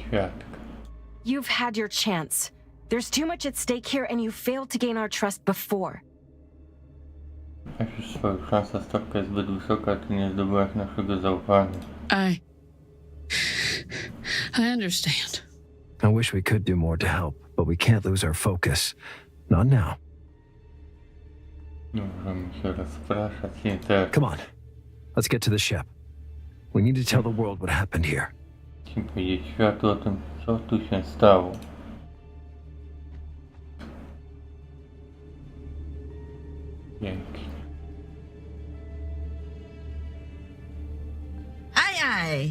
Świadka.
You've had your chance. There's too much at stake here, and you failed to gain our trust before.
Masz już swoją szansę, stawka jest zbyt wysoka, ty nie zdobyłaś naszego zaufania.
I understand.
I wish we could do more to help, but we can't lose our focus. Not now.
Nie możemy się rozpraszać, nie teraz.
Come on. Let's get to the ship. We need to tell the world what happened here.
Musimy powiedzieć światu o tym, co tu się stało. Dzięki.
Aye, aye.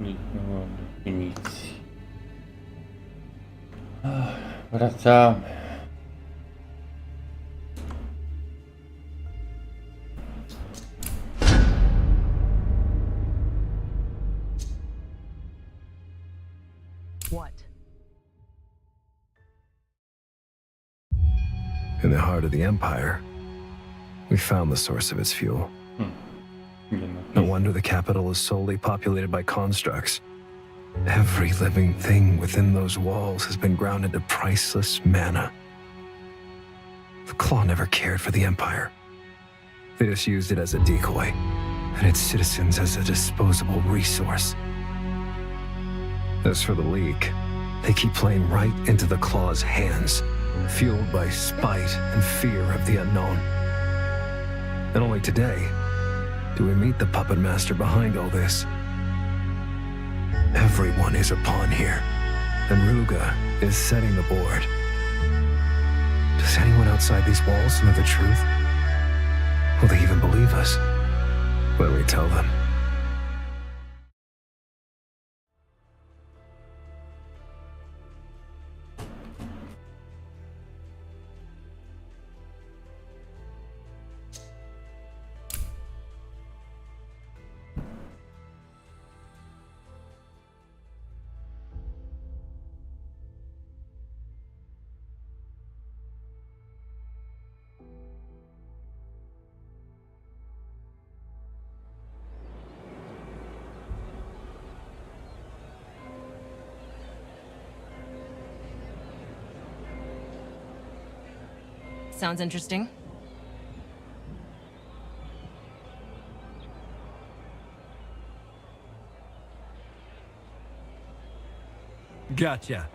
Kliknąłem definicji. Wracamy.
What?
In the heart of the Empire, we found the source of its fuel. No wonder the capital is solely populated by constructs. Every living thing within those walls has been ground into priceless mana. The Claw never cared for the Empire. They just used it as a decoy, and its citizens as a disposable resource. As for the leak, they keep playing right into the Claw's hands, fueled by spite and fear of the unknown. And only today do we meet the puppet master behind all this. Everyone is a pawn here, and Ruga is setting the board. Does anyone outside these walls know the truth? Will they even believe us when we tell them?
Sounds interesting.
Gotcha.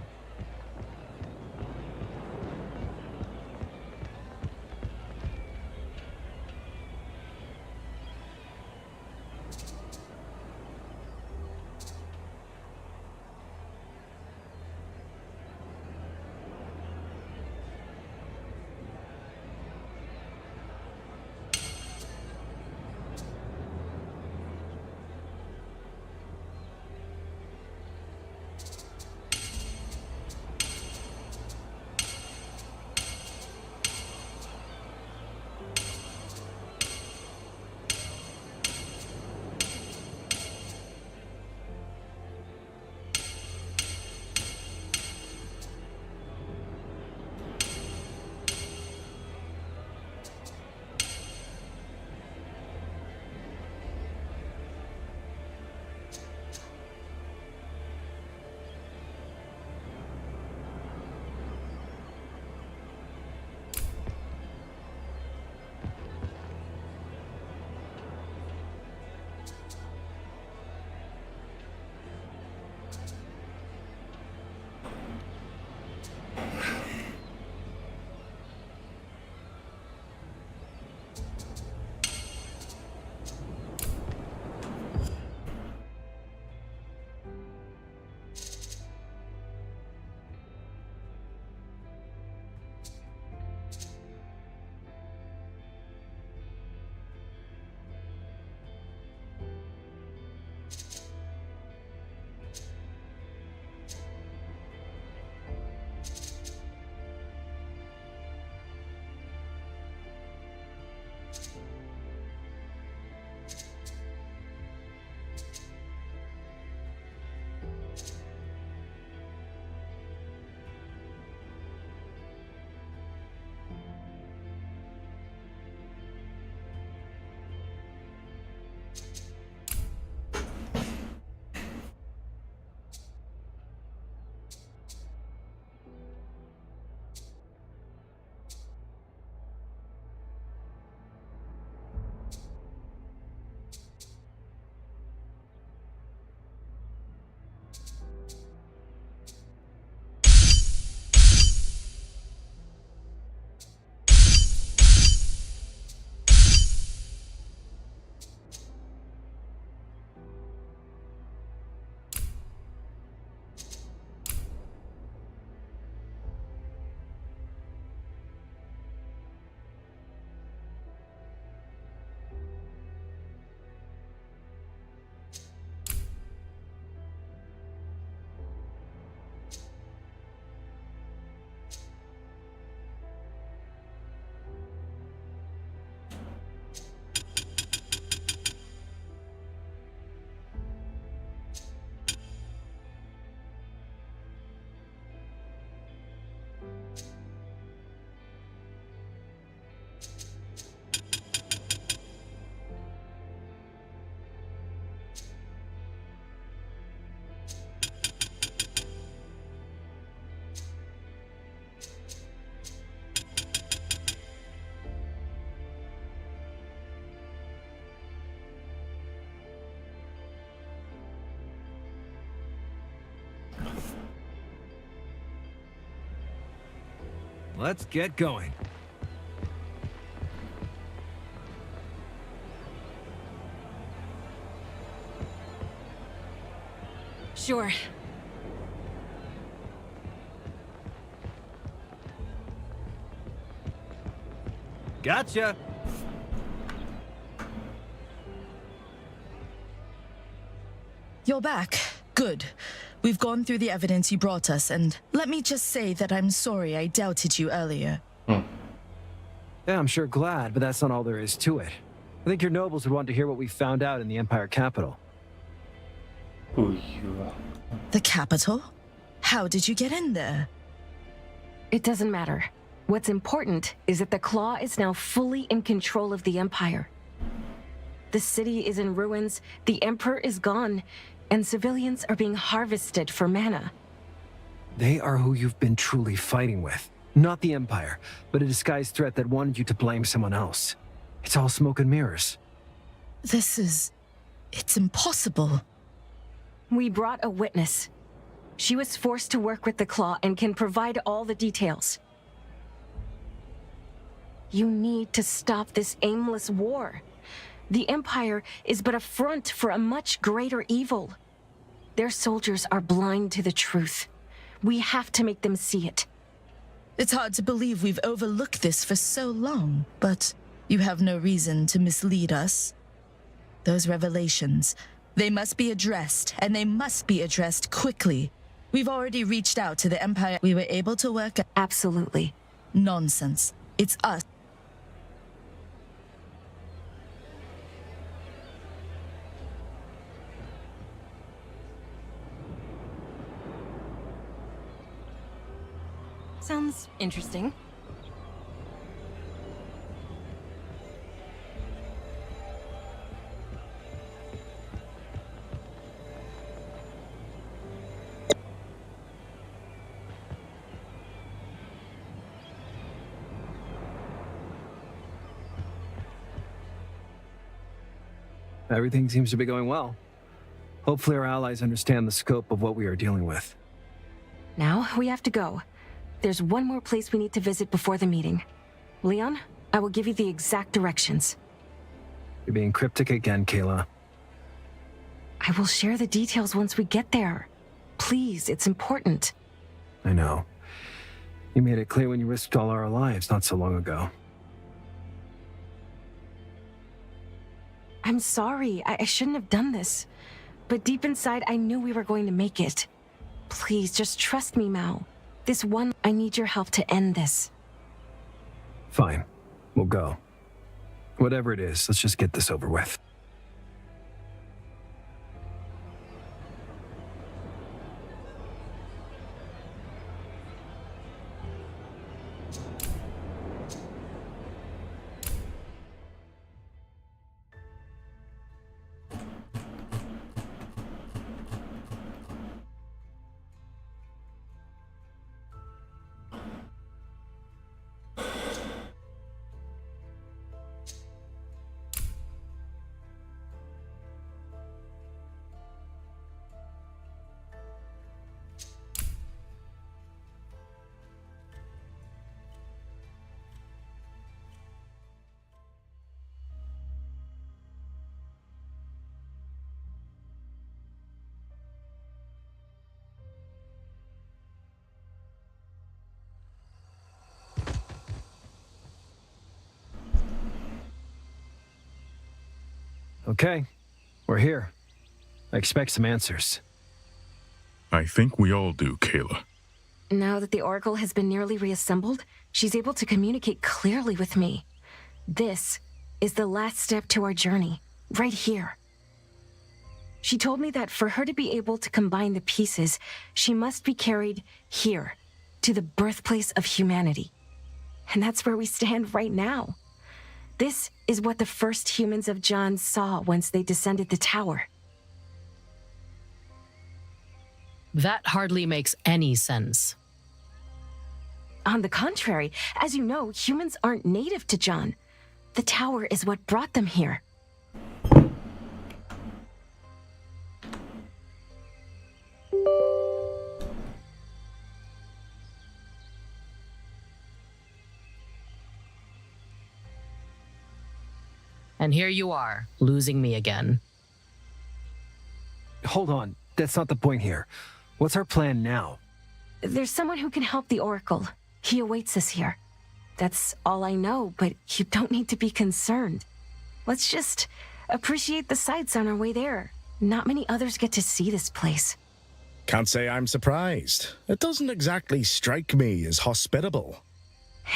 let's get going.
Sure.
Gotcha.
You're back. Good. We've gone through the evidence you brought us, and let me just say that I'm sorry I doubted you earlier.
Yeah, I'm sure glad, but that's not all there is to it. I think your nobles would want to hear what we found out in the Empire capital.
The capital? How did you get in there?
It doesn't matter. What's important is that the Claw is now fully in control of the Empire. The city is in ruins, the Emperor is gone, and civilians are being harvested for mana.
They are who you've been truly fighting with. Not the Empire, but a disguised threat that wanted you to blame someone else. It's all smoke and mirrors.
It's impossible.
We brought a witness. She was forced to work with the Claw and can provide all the details. You need to stop this aimless war. The Empire is but a front for a much greater evil. Their soldiers are blind to the truth. We have to make them see it.
It's hard to believe we've overlooked this for so long, but you have no reason to mislead us. Those revelations, they must be addressed, and they must be addressed quickly. We've already reached out to the Empire. We were able to work...
Absolutely.
Nonsense. It's us.
Sounds interesting.
Everything seems to be going well. Hopefully our allies understand the scope of what we are dealing with.
Now we have to go. There's one more place we need to visit before the meeting. Leon, I will give you the exact directions.
You're being cryptic again, Kayla.
I will share the details once we get there. Please, it's important.
I know. You made it clear when you risked all our lives not so long ago.
I'm sorry. I shouldn't have done this. But deep inside, I knew we were going to make it. Please, just trust me, Mao. I need your help to end this.
Fine. We'll go. Whatever it is, let's just get this over with. Okay, we're here. I expect some answers.
I think we all do, Kayla.
Now that the Oracle has been nearly reassembled, she's able to communicate clearly with me. This is the last step to our journey, right here. She told me that for her to be able to combine the pieces, she must be carried here, to the birthplace of humanity. And that's where we stand right now. This is what the first humans of John saw once they descended the tower.
That hardly makes any sense.
On the contrary, as you know, humans aren't native to John. The tower is what brought them here.
And here you are, losing me again.
Hold on, that's not the point here. What's our plan now?
There's someone who can help the Oracle. He awaits us here. That's all I know, but you don't need to be concerned. Let's just appreciate the sights on our way there. Not many others get to see this place.
Can't say I'm surprised. It doesn't exactly strike me as hospitable.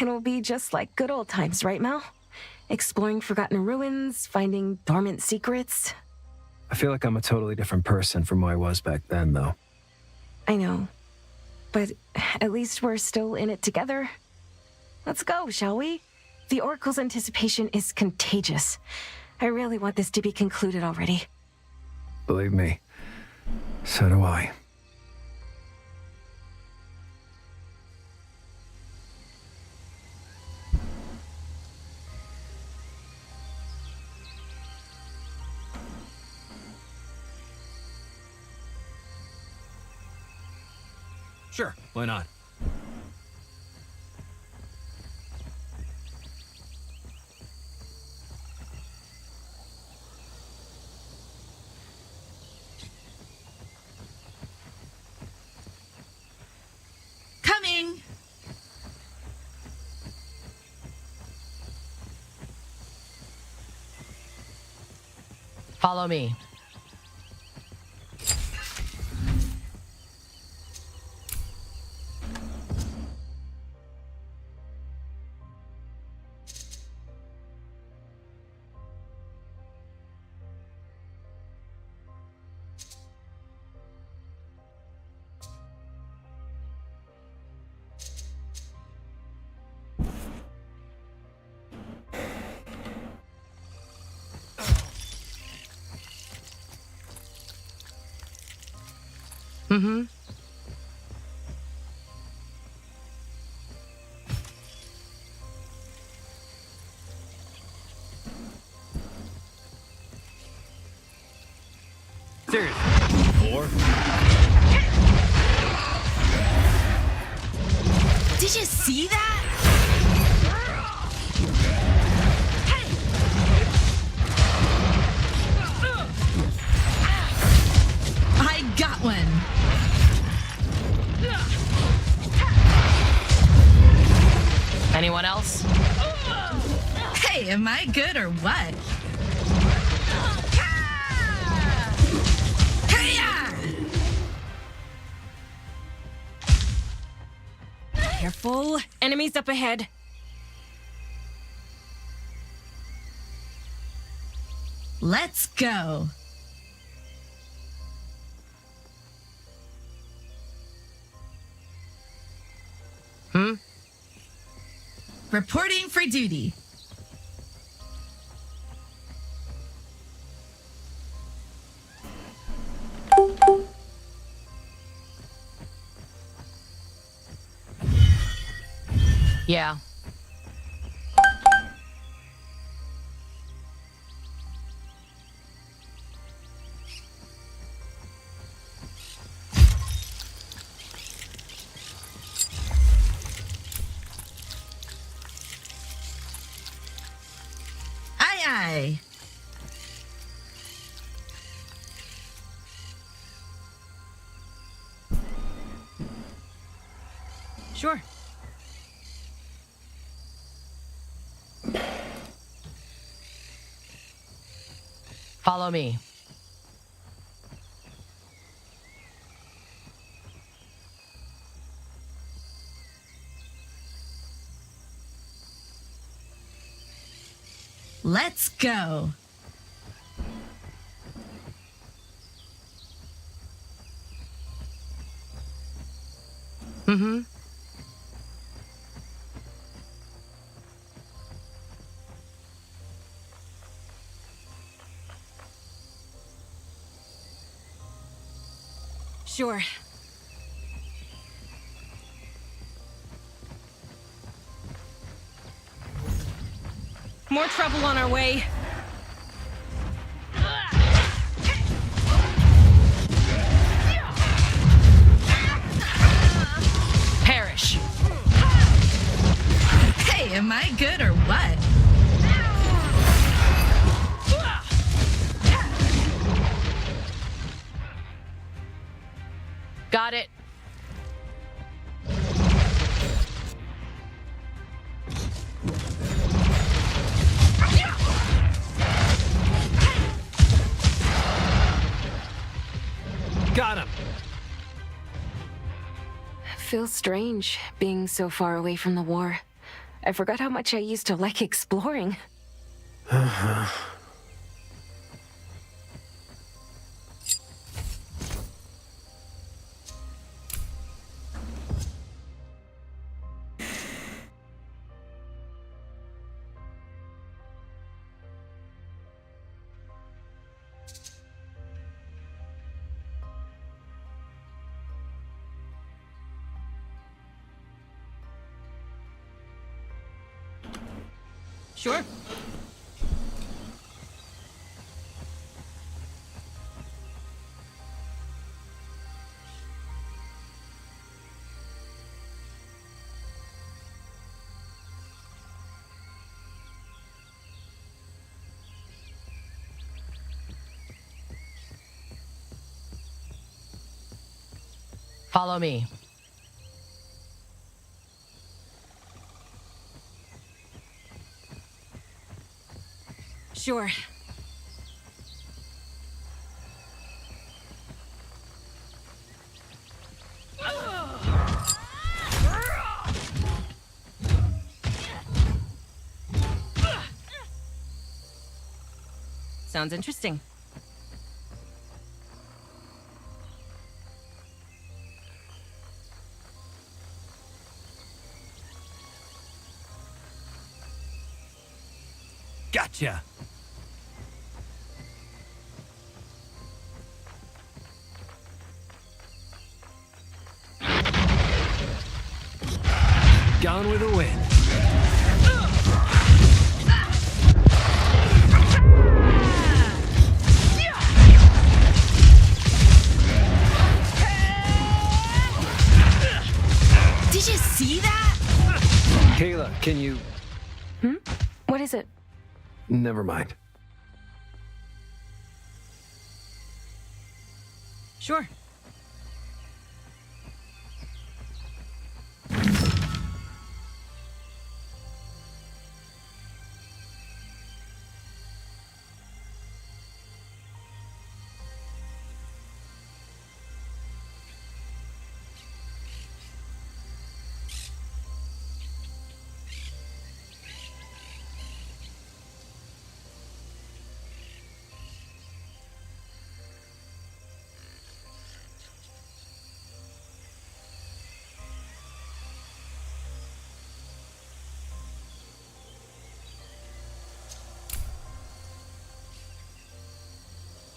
It'll be just like good old times, right, Mel? Exploring forgotten ruins, finding dormant secrets.
I feel like I'm a totally different person from who I was back then, though.
I know. But at least we're still in it together. Let's go, shall we? The Oracle's anticipation is contagious. I really want this to be concluded already.
Believe me, so do I.
Sure, why not?
Coming!
Follow me. Mm-hmm.
Seriously. Or?
Did you see that? I got one.
Anyone else?
Hey, am I good or what?
Careful. Enemies up ahead.
Let's go. Reporting for duty.
Yeah.
Aye, aye.
Sure.
Follow me.
Let's go.
Mm-hmm.
Sure. More trouble on our way.
Perish.
Hey, am I good or what?
Got it.
Got him.
Feels strange being so far away from the war. I forgot how much I used to like exploring.
Sure. Follow me.
Sure.
Sounds interesting.
Gotcha. Gone with the wind.
Did you see that?
Kayla, can you...
What is it?
Never mind.
Sure.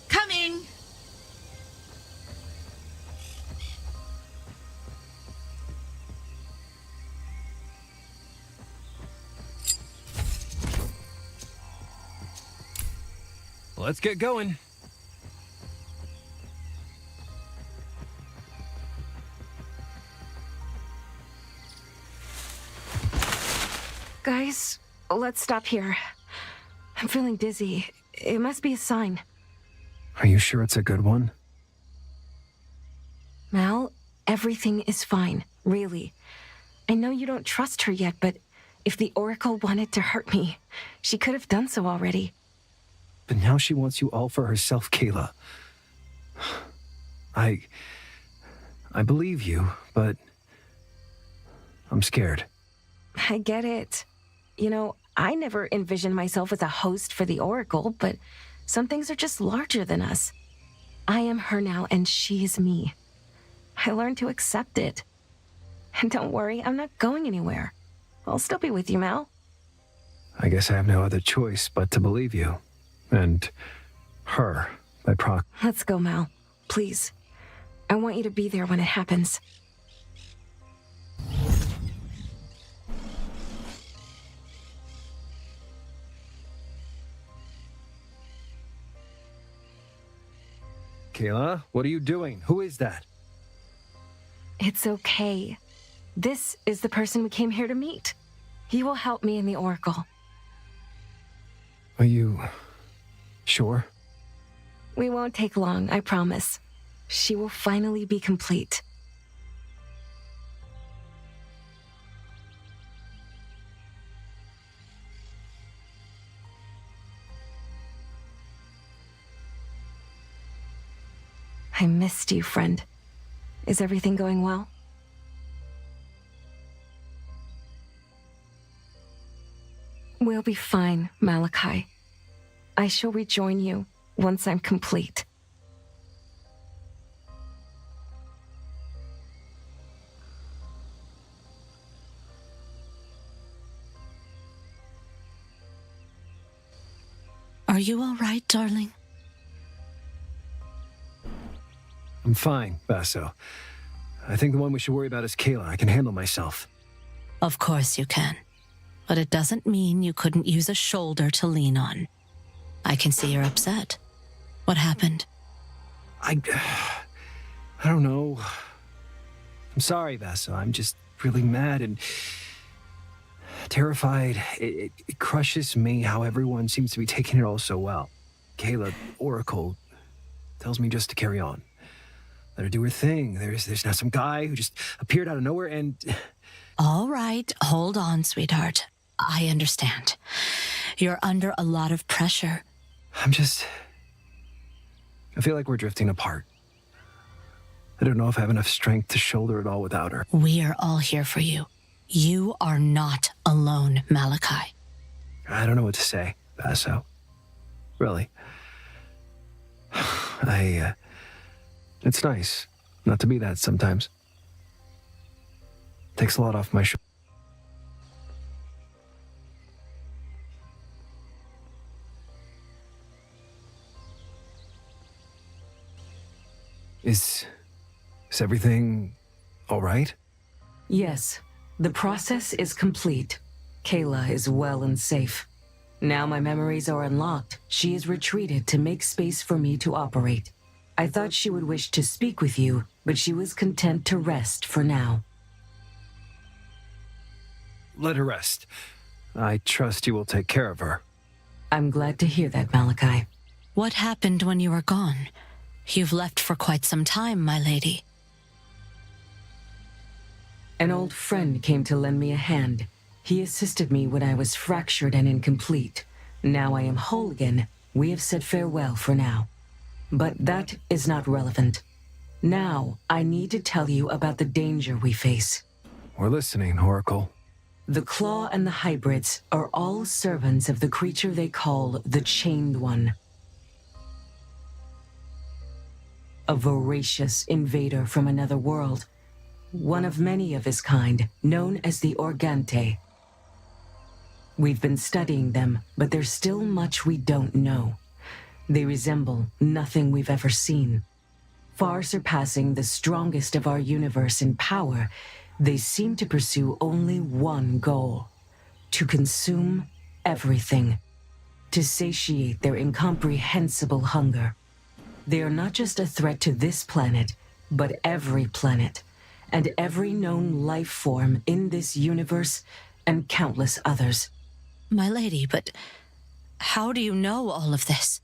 Coming!
Let's get going.
Guys, let's stop here. I'm feeling dizzy. It must be a sign.
Are you sure it's a good one?
Mal, everything is fine, really. I know you don't trust her yet, but if the Oracle wanted to hurt me, she could have done so already.
But now she wants you all for herself, Kayla. I believe you, but I'm scared.
I get it. You know, I never envisioned myself as a host for the Oracle, but some things are just larger than us. I am her now, and she is me. I learned to accept it. And don't worry, I'm not going anywhere. I'll still be with you, Mal.
I guess I have no other choice but to believe you. And her, by proxy.
Let's go, Mal. Please. I want you to be there when it happens.
Kayla, what are you doing? Who is that?
It's okay. This is the person we came here to meet. He will help me in the Oracle.
Are you sure?
We won't take long, I promise. she will finally be complete. I missed you, friend. Is everything going well? We'll be fine, Malachi. I shall rejoin you once I'm complete.
Are you all right, darling?
I'm fine, Basso. I think the one we should worry about is Kayla. I can handle myself.
Of course you can. But it doesn't mean you couldn't use a shoulder to lean on. I can see you're upset. What happened?
I don't know. I'm sorry, Basso. I'm just really mad and terrified. It crushes me how everyone seems to be taking it all so well. Kayla, Oracle, tells me just to carry on. Let her do her thing. There's now some guy who just appeared out of nowhere and...
All right, hold on, sweetheart. I understand. You're under a lot of pressure.
I feel like we're drifting apart. I don't know if I have enough strength to shoulder it all without her.
We are all here for you. You are not alone, Malachi.
I don't know what to say, Basso. Really. It's nice not to be that sometimes. Takes a lot off my shoulders. Is everything all right?
Yes, the process is complete. Kayla is well and safe. Now my memories are unlocked. She is retreated to make space for me to operate. I thought she would wish to speak with you, but she was content to rest for now.
Let her rest. I trust you will take care of her.
I'm glad to hear that, Malachi.
What happened when you were gone? You've left for quite some time, my lady.
An old friend came to lend me a hand. He assisted me when I was fractured and incomplete. Now I am whole again. We have said farewell for now. But that is not relevant. Now, I need to tell you about the danger we face.
We're listening, Oracle.
The Claw and the hybrids are all servants of the creature they call the Chained One. A voracious invader from another world. One of many of his kind, known as the Organte. We've been studying them, but there's still much we don't know. They resemble nothing we've ever seen. Far surpassing the strongest of our universe in power, they seem to pursue only one goal: to consume everything, to satiate their incomprehensible hunger. They are not just a threat to this planet, but every planet, and every known life form in this universe, and countless others.
My lady, but how do you know all of this?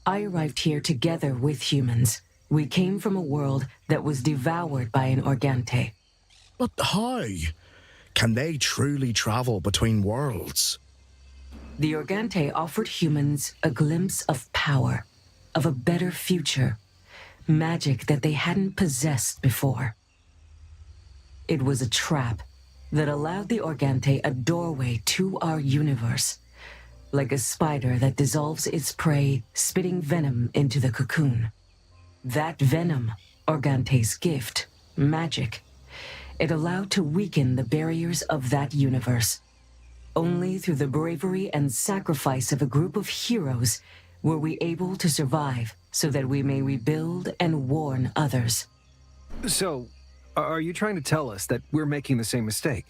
I arrived here together with humans. We came from a world that was devoured by an Organte.
But how? Can they truly travel between worlds?
The Organte offered humans a glimpse of power, of a better future, magic that they hadn't possessed before. It was a trap that allowed the Organte a doorway to our universe, like a spider that dissolves its prey, spitting venom into the cocoon. That venom, Organte's gift, magic, it allowed to weaken the barriers of that universe. Only through the bravery and sacrifice of a group of heroes were we able to survive so that we may rebuild and warn others.
So, are you trying to tell us that we're making the same mistake?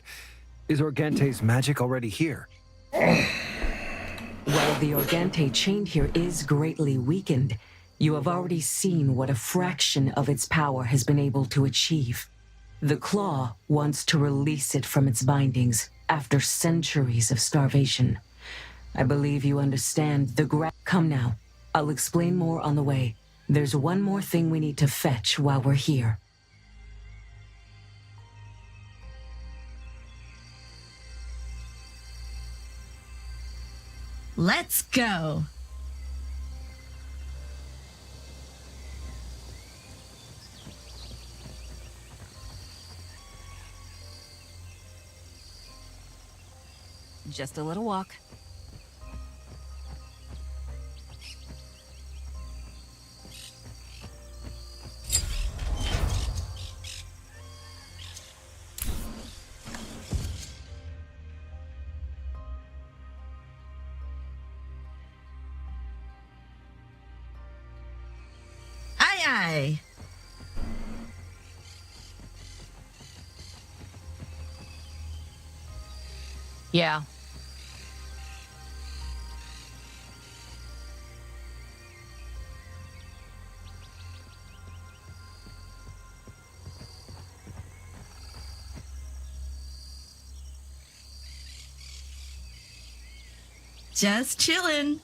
Is Organte's magic already here?
While the Organte chained here is greatly weakened, you have already seen what a fraction of its power has been able to achieve. The Claw wants to release it from its bindings after centuries of starvation. I believe you understand the Come now, I'll explain more on the way. There's one more thing we need to fetch while we're here.
Let's go.
Just a little walk.
Aye, aye.
Yeah.
Just chillin'.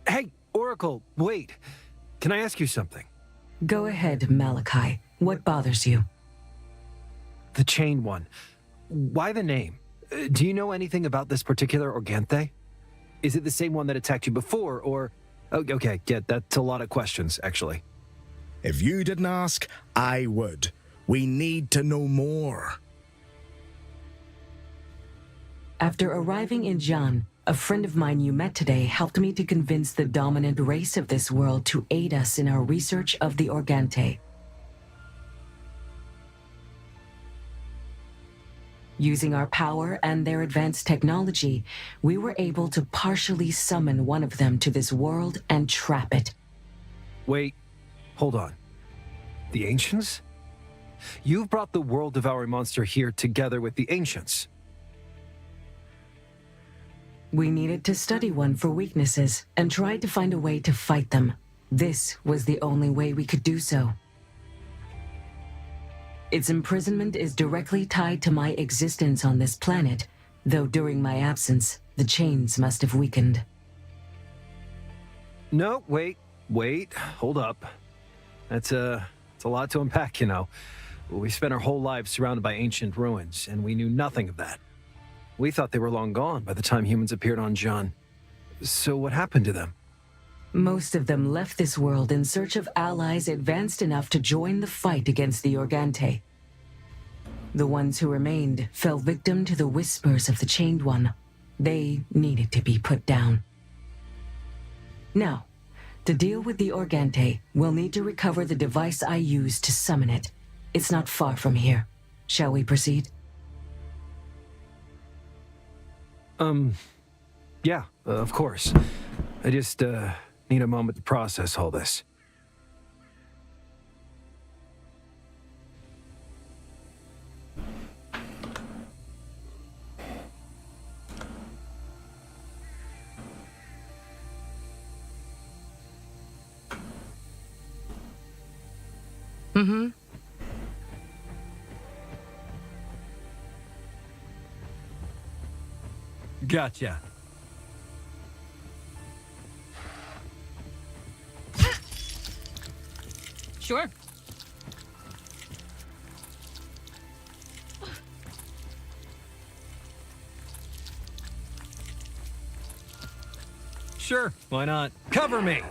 Hey, Oracle, wait. Can I ask you something?
Go ahead, Malachi. What bothers you?
The chain one. Why the name? Do you know anything about this particular Organthe? Is it the same one that attacked you before, or... Oh, okay, yeah, that's a lot of questions, actually.
If you didn't ask, I would. We need to know more.
After arriving in Jan, a friend of mine you met today helped me to convince the dominant race of this world to aid us in our research of the Organthe. Using our power and their advanced technology, we were able to partially summon one of them to this world and trap it.
Wait, hold on. The Ancients? You've brought the world-devouring monster here together with the Ancients.
We needed to study one for weaknesses and tried to find a way to fight them. This was the only way we could do so. Its imprisonment is directly tied to my existence on this planet, though during my absence, the chains must have weakened.
No, wait, hold up. It's a lot to unpack, you know. We spent our whole lives surrounded by ancient ruins, and we knew nothing of that. We thought they were long gone by the time humans appeared on Jan. So what happened to them?
Most of them left this world in search of allies advanced enough to join the fight against the Organthe. The ones who remained fell victim to the whispers of the Chained One. They needed to be put down. Now, to deal with the Organthe, we'll need to recover the device I used to summon it. It's not far from here. Shall we proceed?
Yeah, of course. I just, need a moment to process all this.
Mm-hmm.
Gotcha.
Sure.
Sure, why not? Cover me!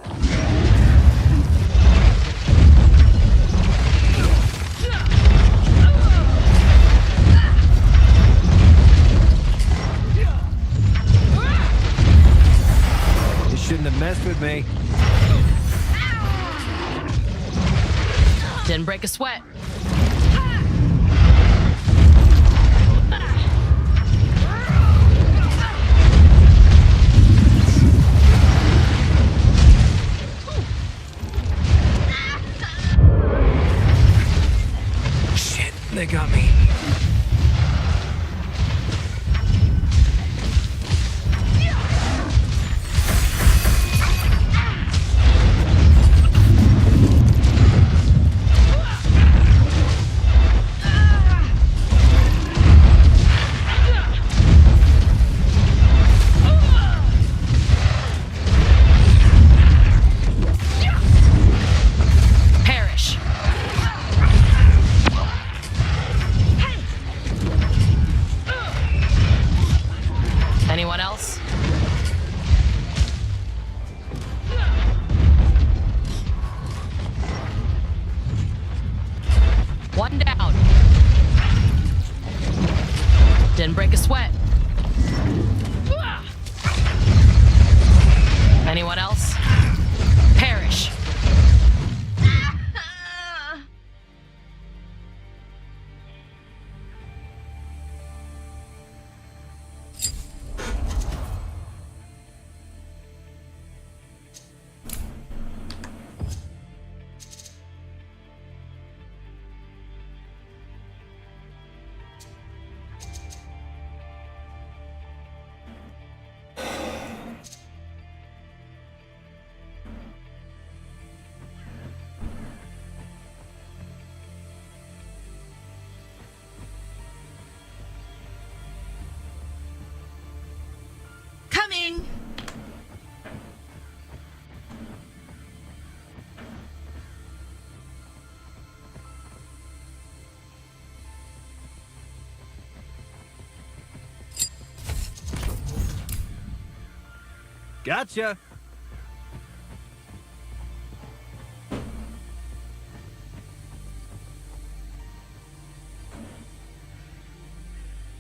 You shouldn't have messed with me.
Didn't break a sweat.
Shit, they got me.
Anyone else? Perish.
Coming!
Gotcha.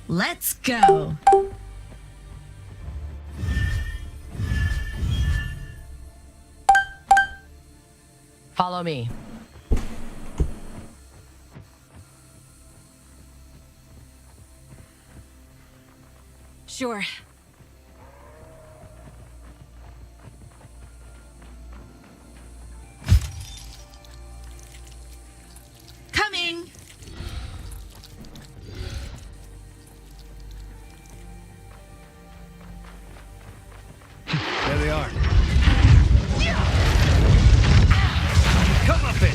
Let's go!
Follow me.
Sure.
Coming!
There they are. Come up it.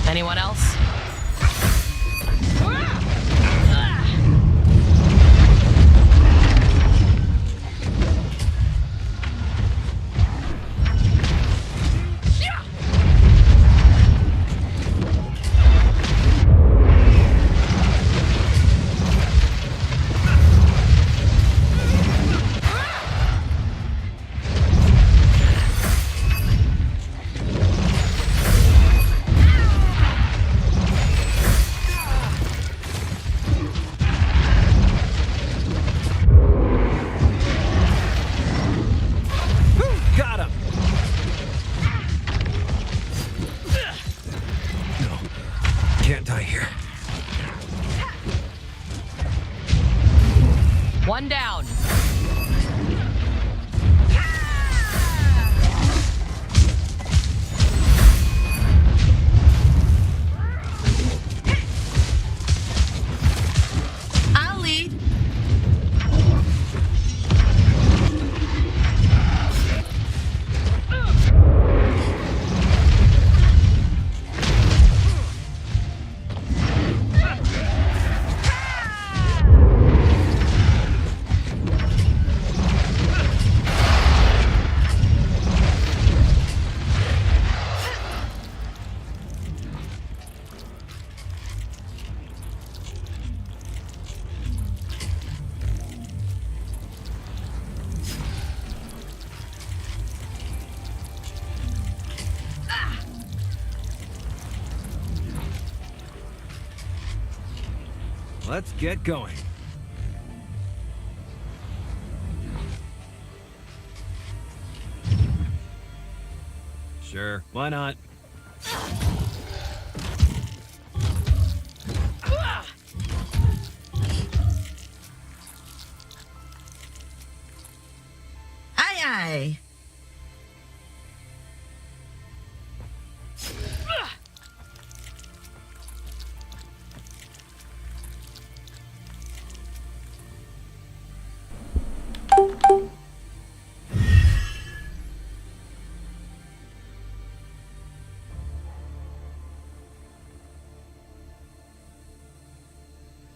Anyone else?
Got him. No, can't die here.
One down.
I'll lead.
Let's get going. Sure, why not?
Aye, aye.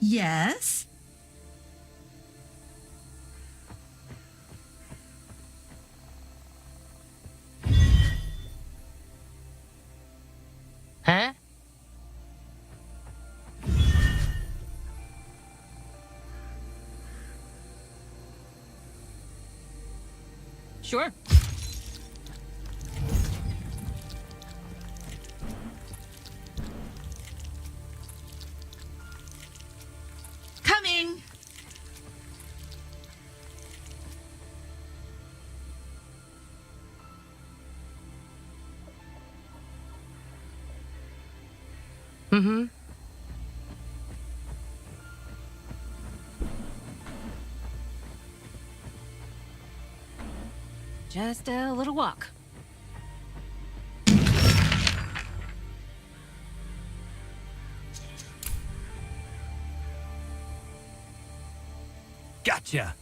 Yes?
Huh?
Sure.
Mm-hmm.
Just a little walk.
Gotcha.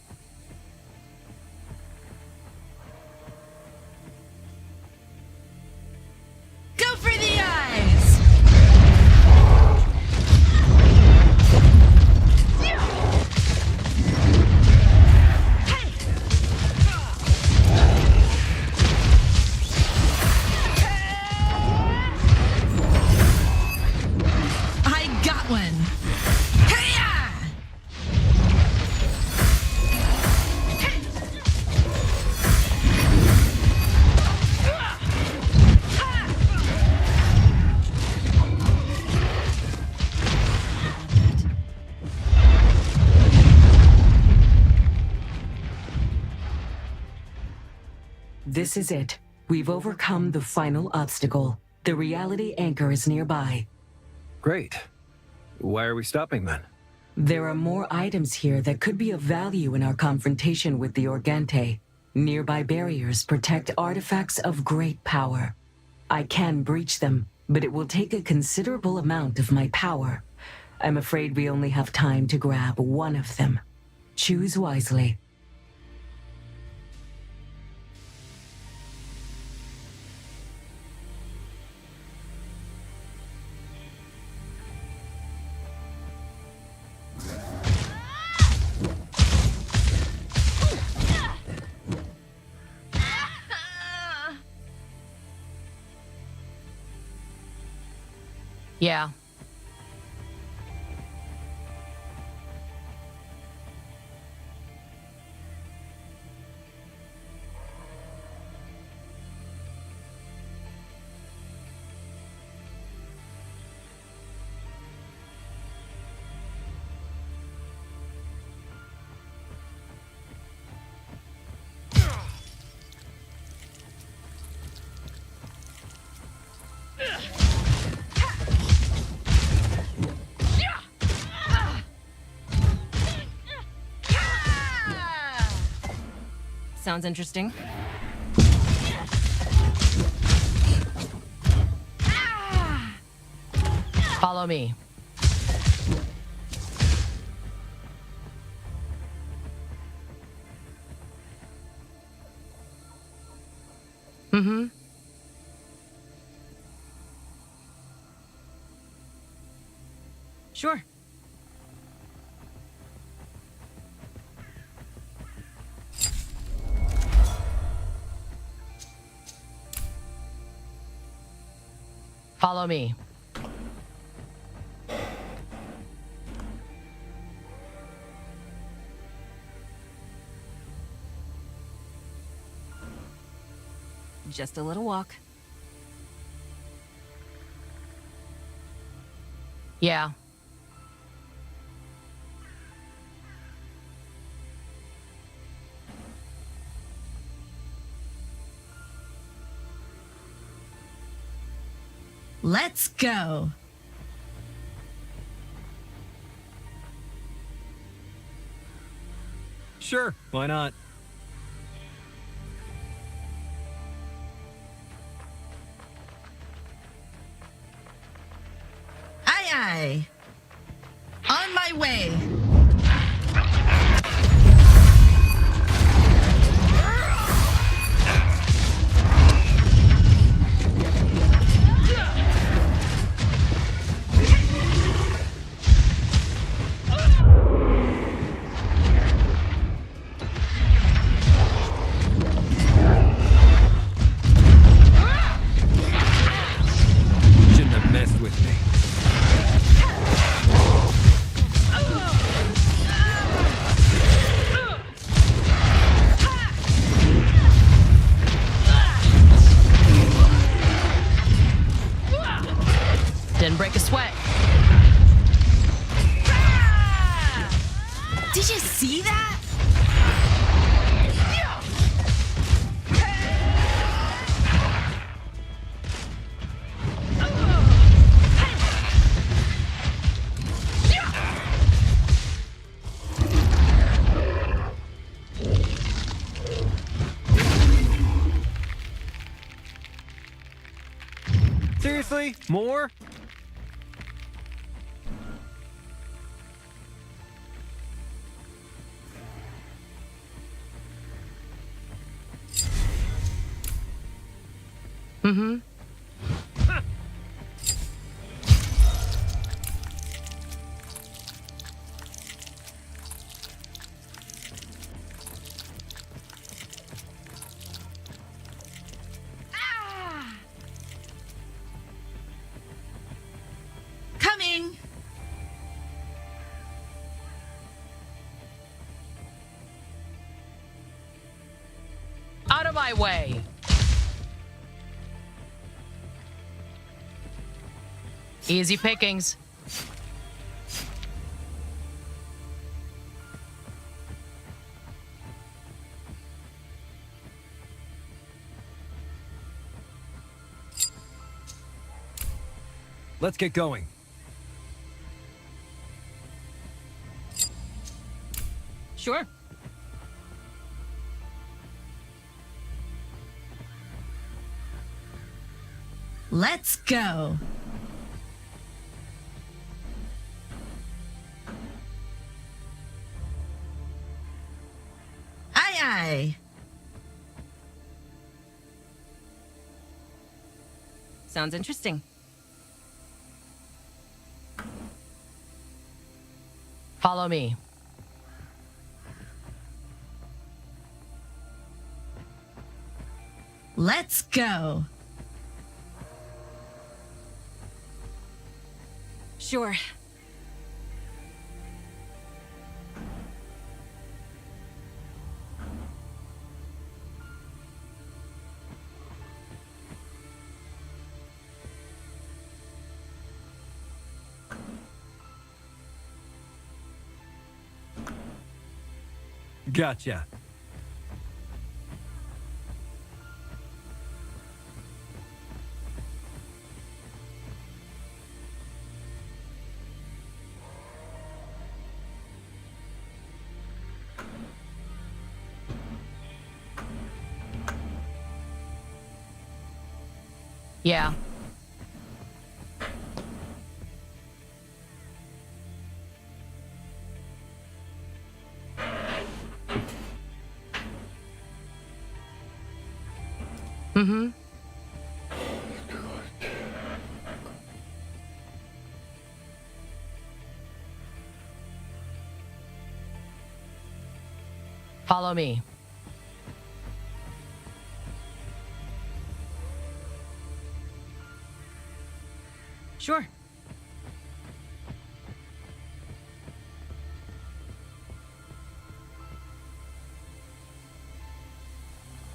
Go for the eyes! I got one! Hey-ya!
This is it. We've overcome the final obstacle. The reality anchor is nearby.
Great. Why are we stopping then?
There are more items here that could be of value in our confrontation with the Organte. Nearby barriers protect artifacts of great power. I can breach them, but it will take a considerable amount of my power. I'm afraid we only have time to grab one of them. Choose wisely.
Yeah.
Sounds interesting.
Follow me. Mm-hmm.
Sure.
Follow me.
Just a little walk.
Yeah.
Let's go!
Sure, why not?
Aye aye! On my way!
Shouldn't have messed with me. Seriously? More?
Mm-hmm.
Coming!
Out of my way! Easy pickings.
Let's get going.
Sure.
Let's go. Aye, aye.
Sounds interesting.
Follow me.
Let's go.
Sure.
Gotcha.
Yeah. Mm-hmm. Follow me.
Sure.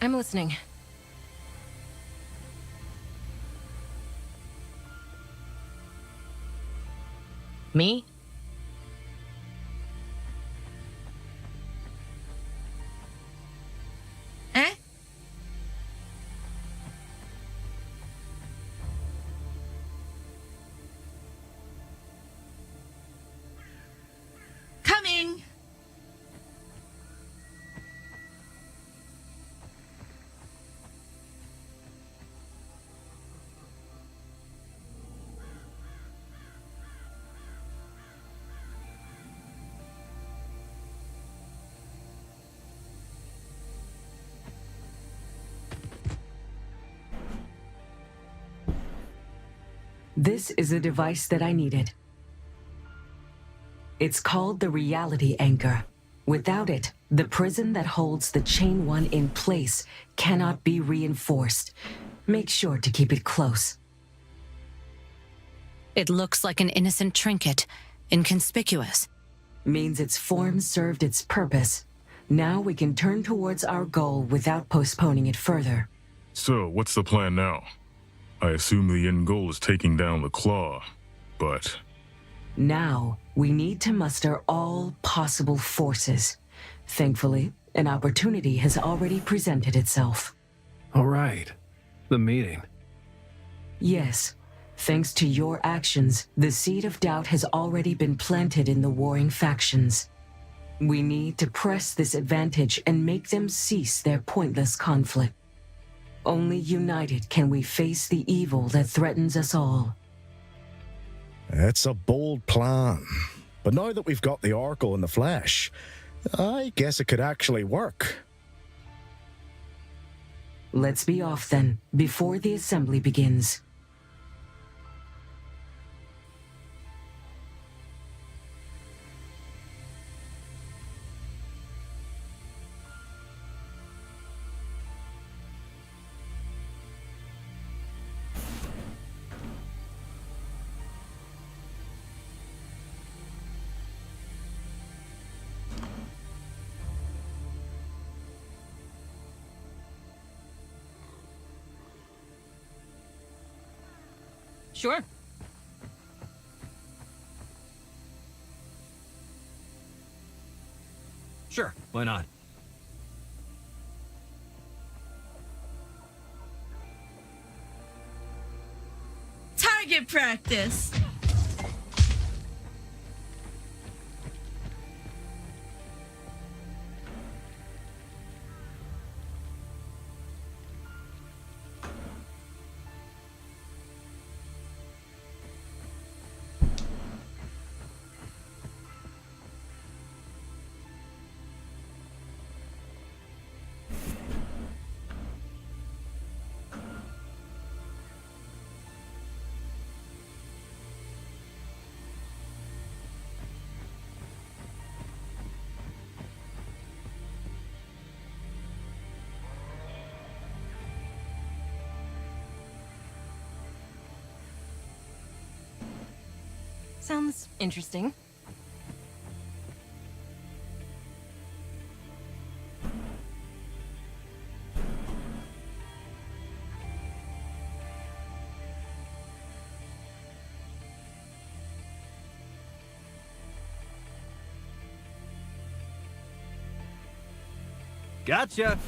I'm listening.
Me?
Eh? Coming.
This is a device that I needed. It's called the Reality Anchor. Without it, the prison that holds the Chain One in place cannot be reinforced. Make sure to keep it close.
It looks like an innocent trinket, inconspicuous.
Means its form served its purpose. Now we can turn towards our goal without postponing it further.
So, what's the plan now? I assume the end goal is taking down the Claw, but...
Now, we need to muster all possible forces. Thankfully, an opportunity has already presented itself.
All right. The meeting.
Yes. Thanks to your actions, the seed of doubt has already been planted in the warring factions. We need to press this advantage and make them cease their pointless conflict. Only united can we face the evil that threatens us all.
It's a bold plan. But now that we've got the Oracle in the flesh, I guess it could actually work.
Let's be off then, before the assembly begins.
Sure.
Sure, why not?
Target practice.
Sounds interesting.
Gotcha!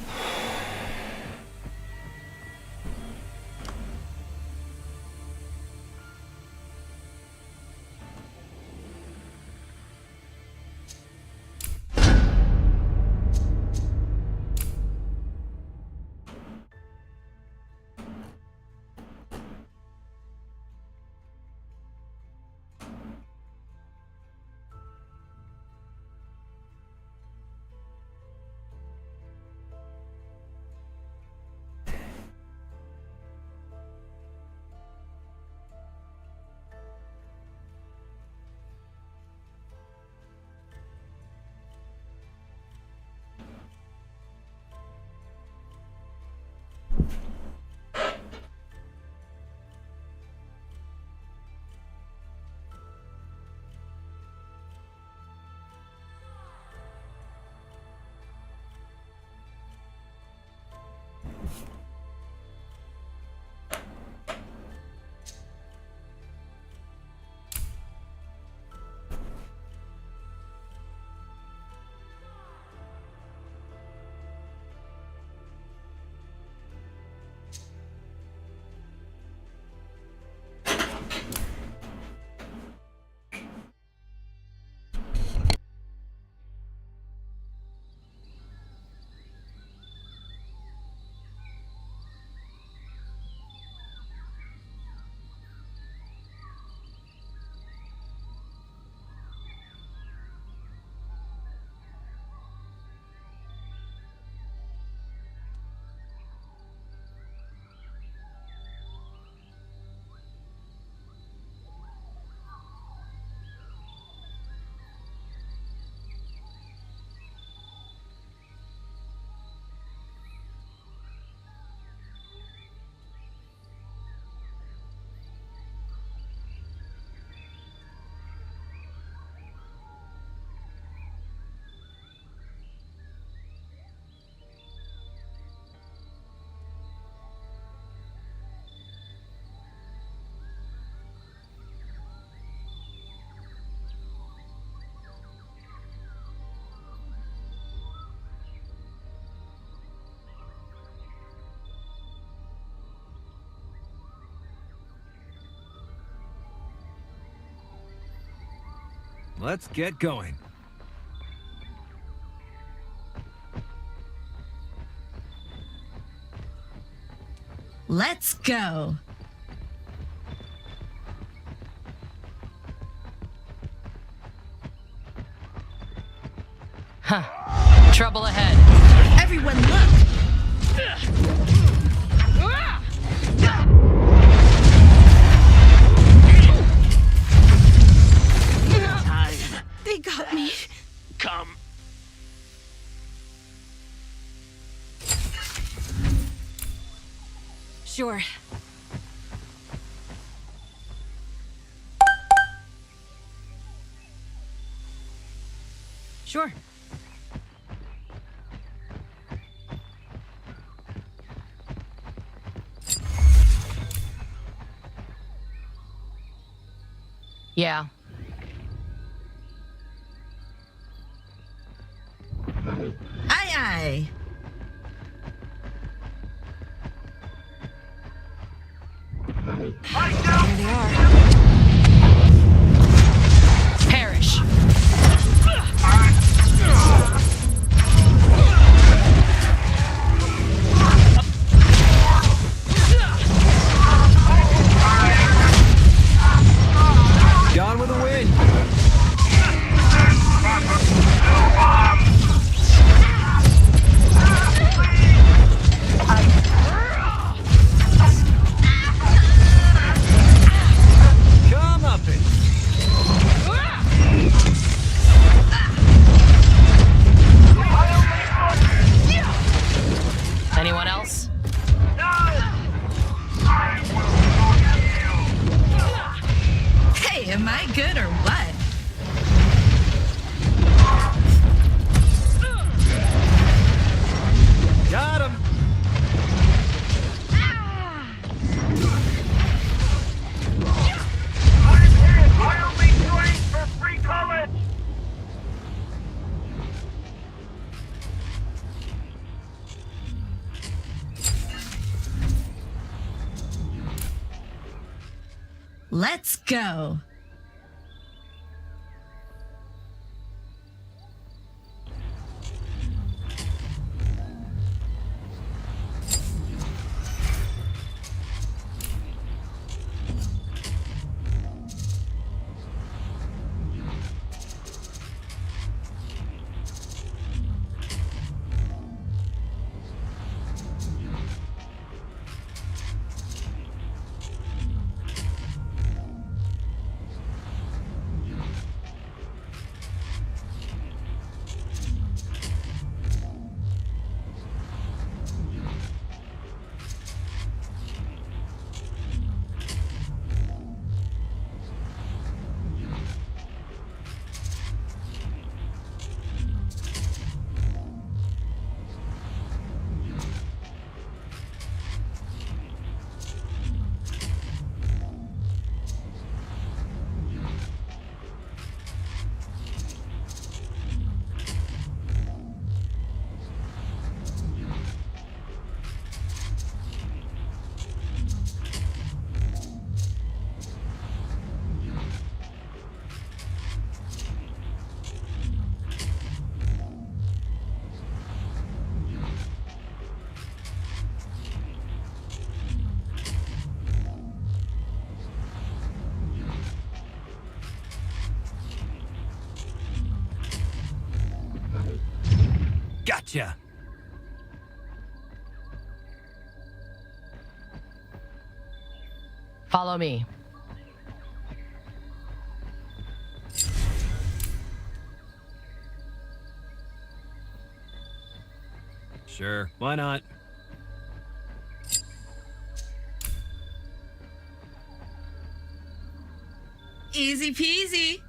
Let's get going.
Let's go.
Huh. Trouble ahead.
Everyone look!
Time.
They got me.
Come.
Sure. Sure.
Yeah.
Aye, aye.
There they are.
Perish.
Gone with the wind. Come up it.
Anyone else?
Hey, am I good or what?
Got him.
Let's go.
Gotcha.
Follow me.
Sure, why not?
Easy peasy.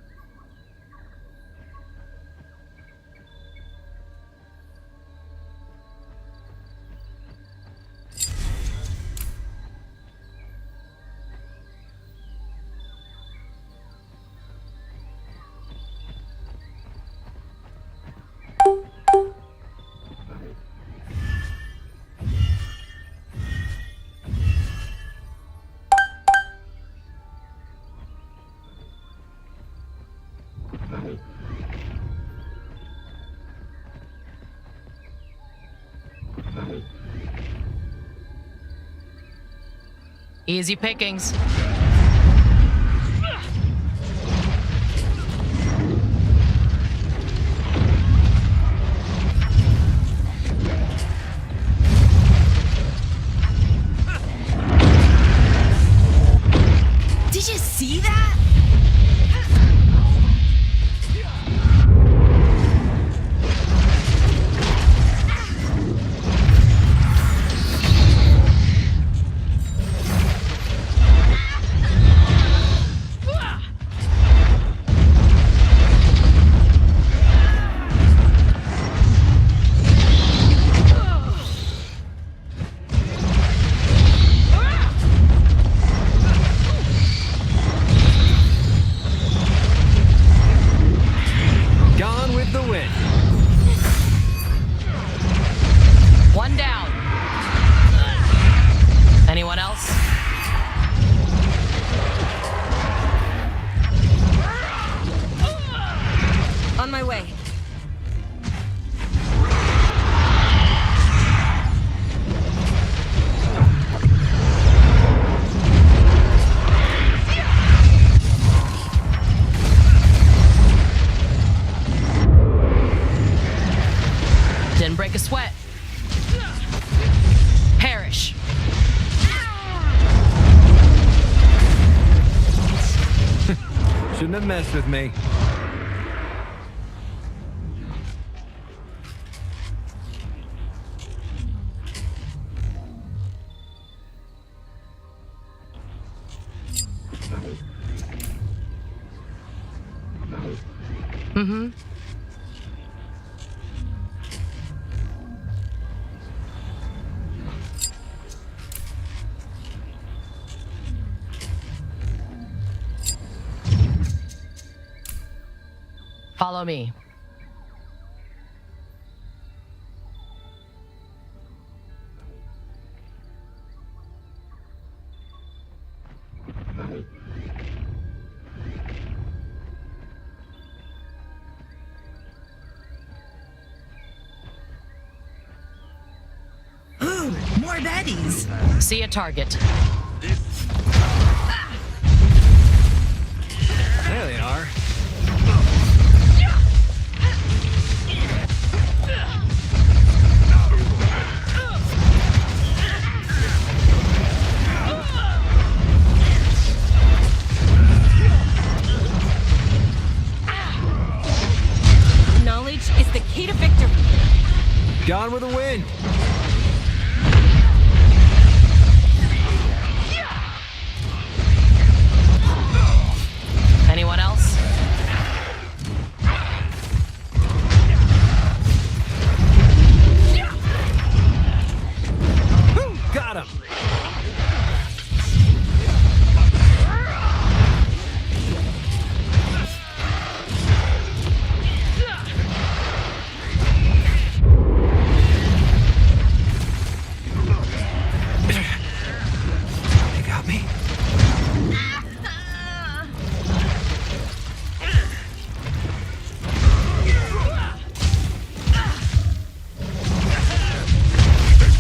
Easy pickings.
Did you see that?
Gone with the wind.
One down. Anyone else?
On my way.
Didn't break a sweat. Perish.
Shouldn't have messed with me.
Mm-hmm. Follow me.
Ooh, more baddies.
See a target.
There they are.
Knowledge is the key to victory.
Gone with the wind.
Anyone else?
Got him. They got me.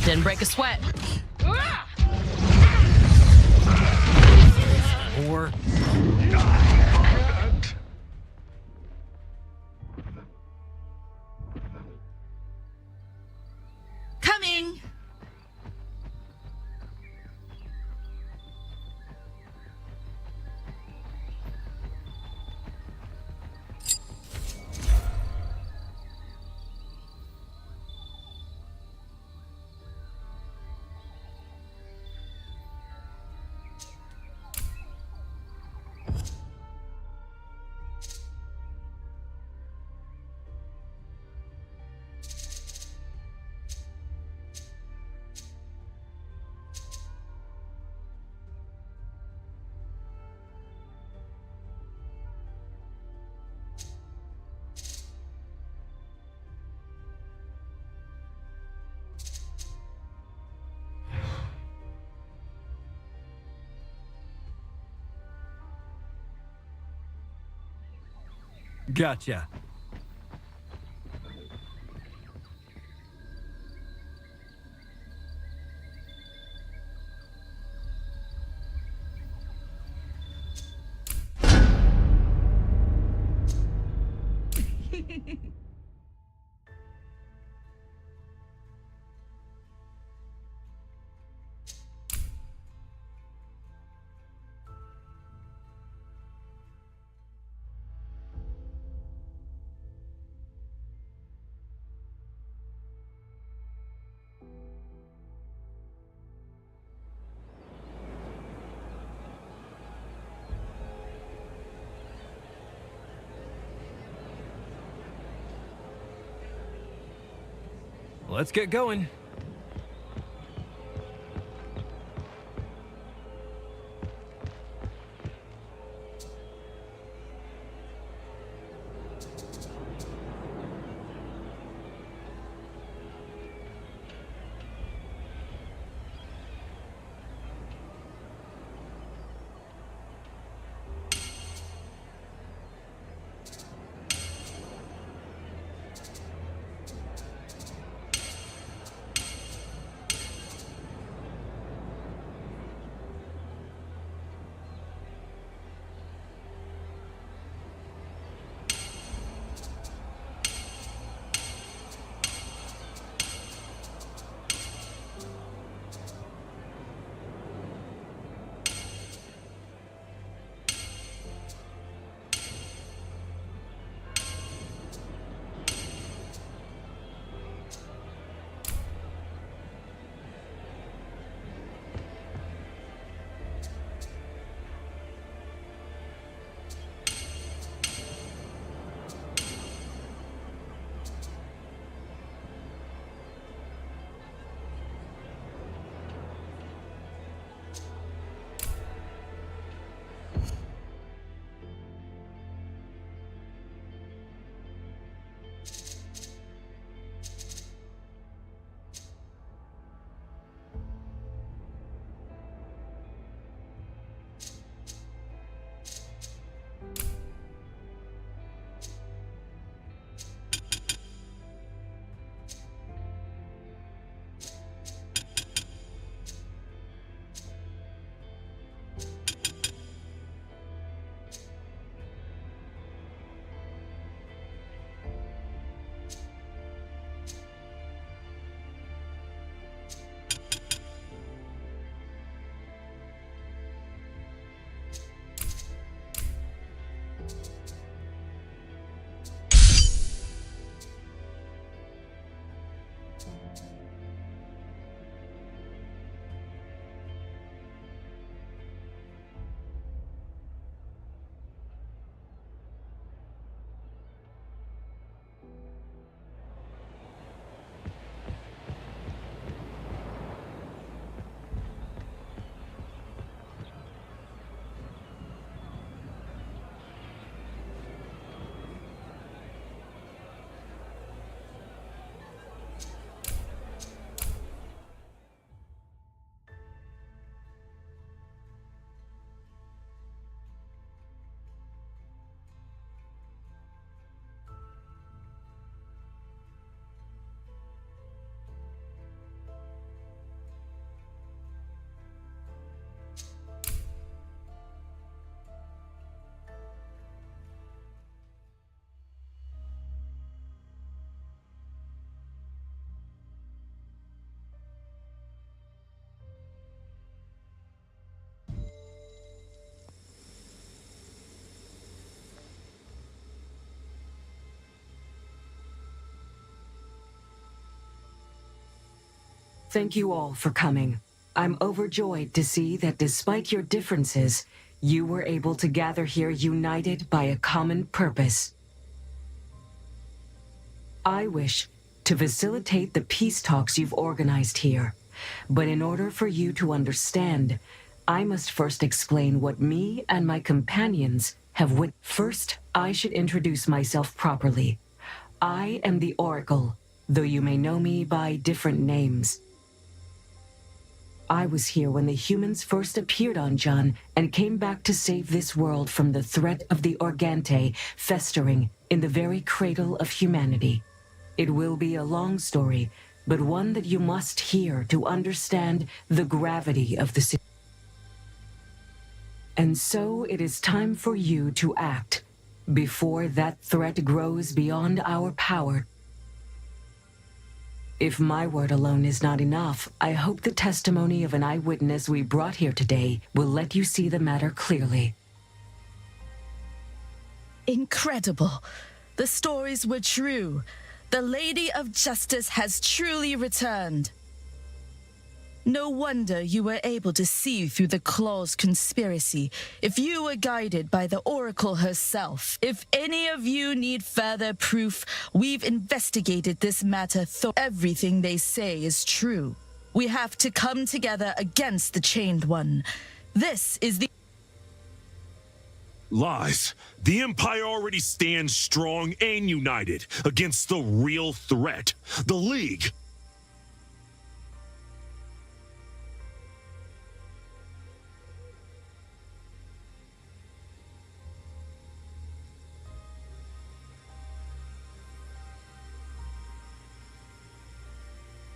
Didn't break a sweat.
Or
Coming.
gotcha. let's get going.
Thank you all for coming. I'm overjoyed to see that despite your differences, you were able to gather here united by a common purpose. I wish to facilitate the peace talks you've organized here, but in order for you to understand, I must first explain what me and my companions have witnessed. First, I should introduce myself properly. I am the Oracle, though you may know me by different names. I was here when the humans first appeared on Jun and came back to save this world from the threat of the Organte festering in the very cradle of humanity. It will be a long story, but one that you must hear to understand the gravity of the situation. And so it is time for you to act before that threat grows beyond our power. If my word alone is not enough, I hope the testimony of an eyewitness we brought here today will let you see the matter clearly.
Incredible. The stories were true. The Lady of Justice has truly returned. No wonder you were able to see through the Claw's conspiracy. If you were guided by the Oracle herself, if any of you need further proof, we've investigated this matter. Everything they say is true. We have to come together against the Chained One. This is the...
Lies. The Empire already stands strong and united against the real threat, the League.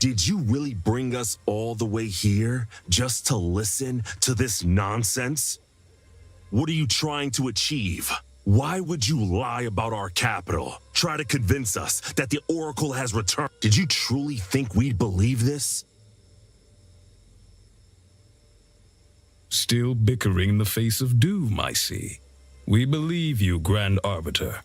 Did you really bring us all the way here just to listen to this nonsense? What are you trying to achieve? Why would you lie about our capital? Try to convince us that the Oracle has returned. Did you truly think we'd believe this?
Still bickering in the face of doom, I see. We believe you, Grand Arbiter.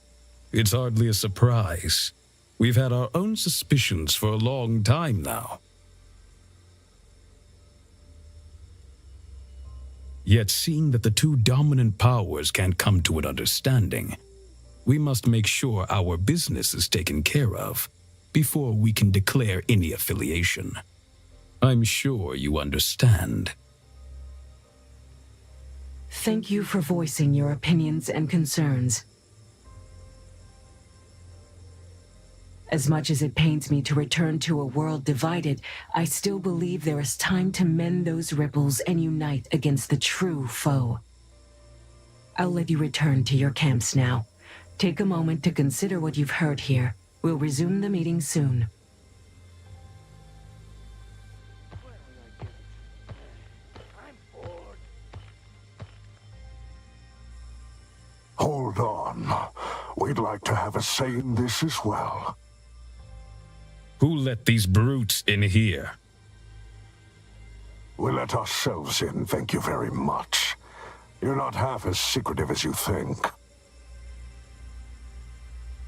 It's hardly a surprise. We've had our own suspicions for a long time now. Yet seeing that the two dominant powers can't come to an understanding, we must make sure our business is taken care of before we can declare any affiliation. I'm sure you understand.
Thank you for voicing your opinions and concerns. As much as it pains me to return to a world divided, I still believe there is time to mend those ripples and unite against the true foe. I'll let you return to your camps now. Take a moment to consider what you've heard here. We'll resume the meeting soon.
Hold on. We'd like to have a say in this as well.
Who let these brutes in here?
We let ourselves in, thank you very much. You're not half as secretive as you think.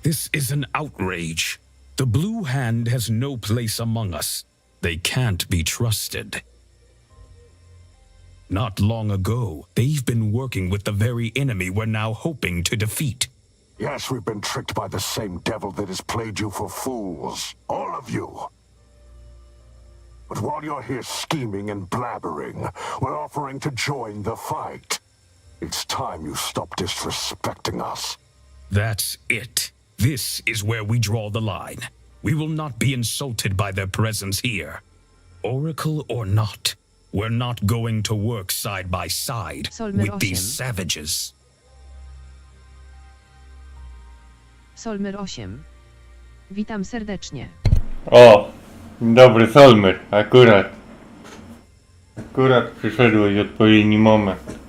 This is an outrage. The Blue Hand has no place among us. They can't be trusted. Not long ago, they've been working with the very enemy we're now hoping to defeat.
Yes, we've been tricked by the same devil that has played you for fools. All of you. But while you're here scheming and blabbering, we're offering to join the fight. It's time you stop disrespecting us.
That's it. This is where we draw the line. We will not be insulted by their presence here. Oracle or not, we're not going to work side by side with these savages.
Solmer 8. Witam serdecznie.
O, dobry Solmer, akurat przyszedłeś w odpowiedni moment.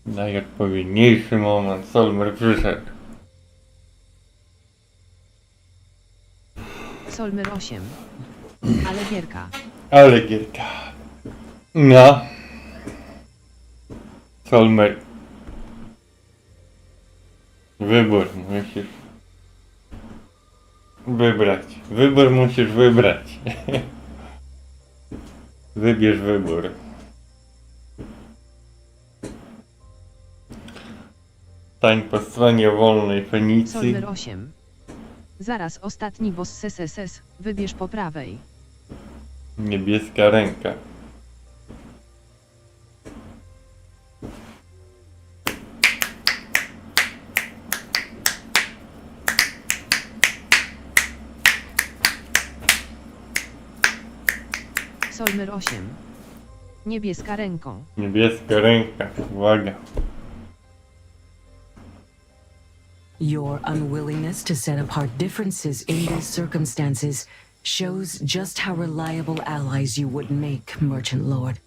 Najodpowiedniejszy moment, Solmer przyszedł.
Solmer 8. Ale gierka.
Ale gierka. No. Solmer. Wybór musisz wybrać. Wybór musisz wybrać. Wybierz wybór. Stań po stronie wolnej Fenicji.
Solmer 8. Zaraz ostatni boss SSS. Wybierz po prawej.
Niebieska ręka.
Solmer 8. Niebieska ręką.
Niebieska ręka. Uwaga.
Your unwillingness to set apart differences in these circumstances shows just how reliable allies you would make, Merchant Lord.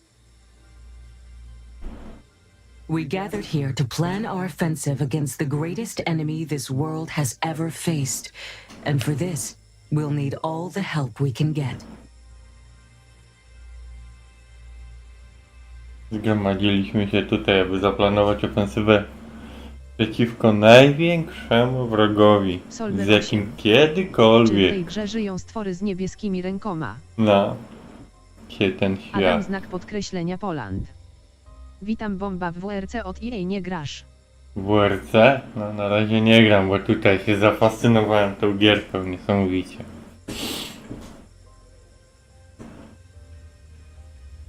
We gathered here to plan our offensive against the greatest enemy this world has ever faced, and for this, we'll need all the help we can get.
Zgromadziliśmy się tutaj, aby zaplanować ofensywę Przeciwko największemu wrogowi,
Solver
z jakim
8. Czy w
kiedykolwiek
tej grze żyją stwory z niebieskimi rękoma?
się ten
Adam
świat.
znak podkreślenia Poland. Witam, bomba w WRC od EA nie grasz.
W WRC? No na razie nie gram, bo tutaj się zafascynowałem tą gierką niesamowicie.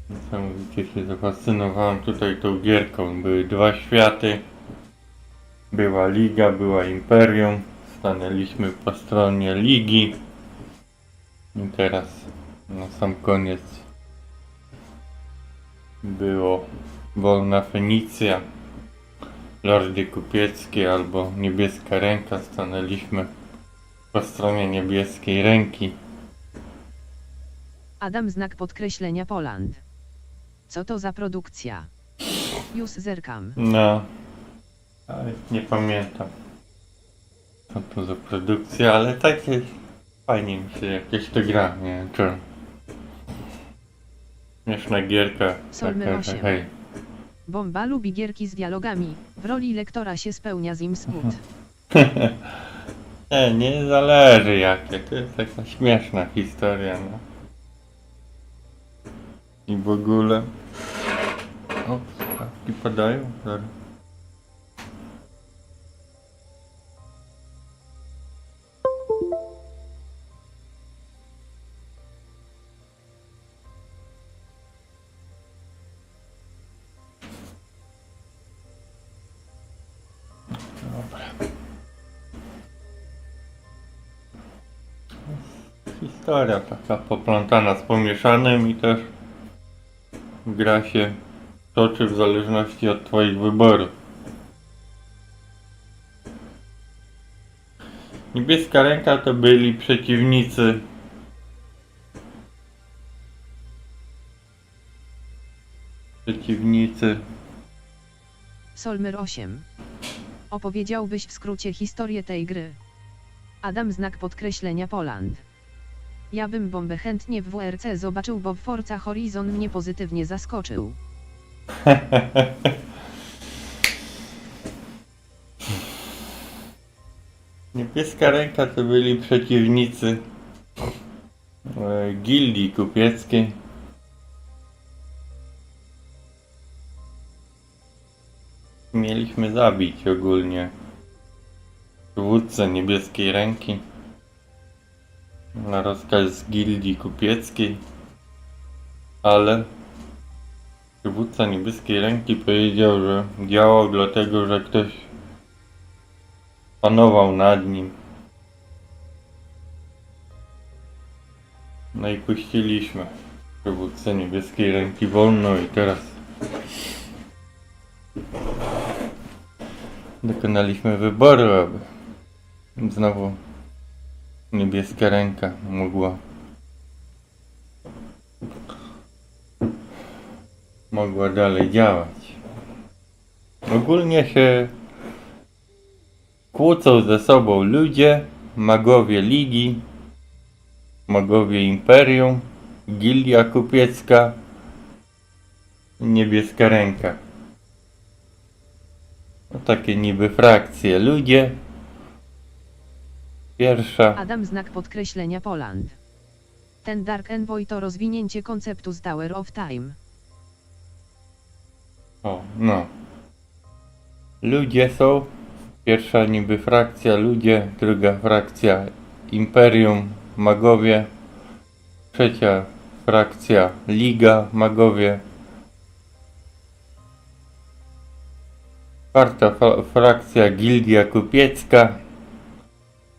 Niesamowicie się zafascynowałem tutaj tą gierką. Były dwa światy. Była Liga, była Imperium. Stanęliśmy po stronie Ligi. I teraz na sam koniec było Wolna Fenicja, Lordy Kupieckie albo Niebieska Ręka. Stanęliśmy po stronie niebieskiej ręki.
Adam znak podkreślenia Poland. Co to za produkcja? Już zerkam.
No, ale nie pamiętam co to za produkcja, ale takie fajnie mi się jakieś to gra, nie wiem czy... Śmieszna gierka,
Solmy
taka,
8.
że hej.
Bomba lubi gierki z dialogami. W roli lektora się spełnia z im smut.
Nie zależy jakie, to jest taka śmieszna historia, no. I w ogóle... O, słuchawki padają? Zaraz. Historia taka poplątana z pomieszanym i też gra się toczy w zależności od twoich wyborów. Niebieska Ręka to byli przeciwnicy
Solmer 8. Opowiedziałbyś w skrócie historię tej gry? Adam znak podkreślenia Poland. Ja bym bombę chętnie w WRC zobaczył, bo w Forza Horizon mnie pozytywnie zaskoczył.
Niebieska Ręka to byli przeciwnicy gildii kupieckiej. Mieliśmy zabić ogólnie przywódcę Niebieskiej Ręki na rozkaz gildii kupieckiej, ale przywódca Niebieskiej Ręki powiedział, że działał dlatego, że ktoś panował nad nim. No i puściliśmy przywódcę Niebieskiej Ręki wolno i teraz dokonaliśmy wyboru, aby znowu Niebieska Ręka mogła dalej działać. Ogólnie się kłócą ze sobą ludzie, magowie Ligi, magowie Imperium, Gildia Kupiecka, Niebieska Ręka. No takie niby frakcje. Ludzie. Pierwsza.
Adam znak podkreślenia Poland. Ten Dark Envoy to rozwinięcie konceptu z Tower of Time.
O, no. Ludzie są. Pierwsza niby frakcja ludzie, druga frakcja Imperium, magowie. Trzecia frakcja Liga, magowie. Czwarta frakcja Gildia Kupiecka.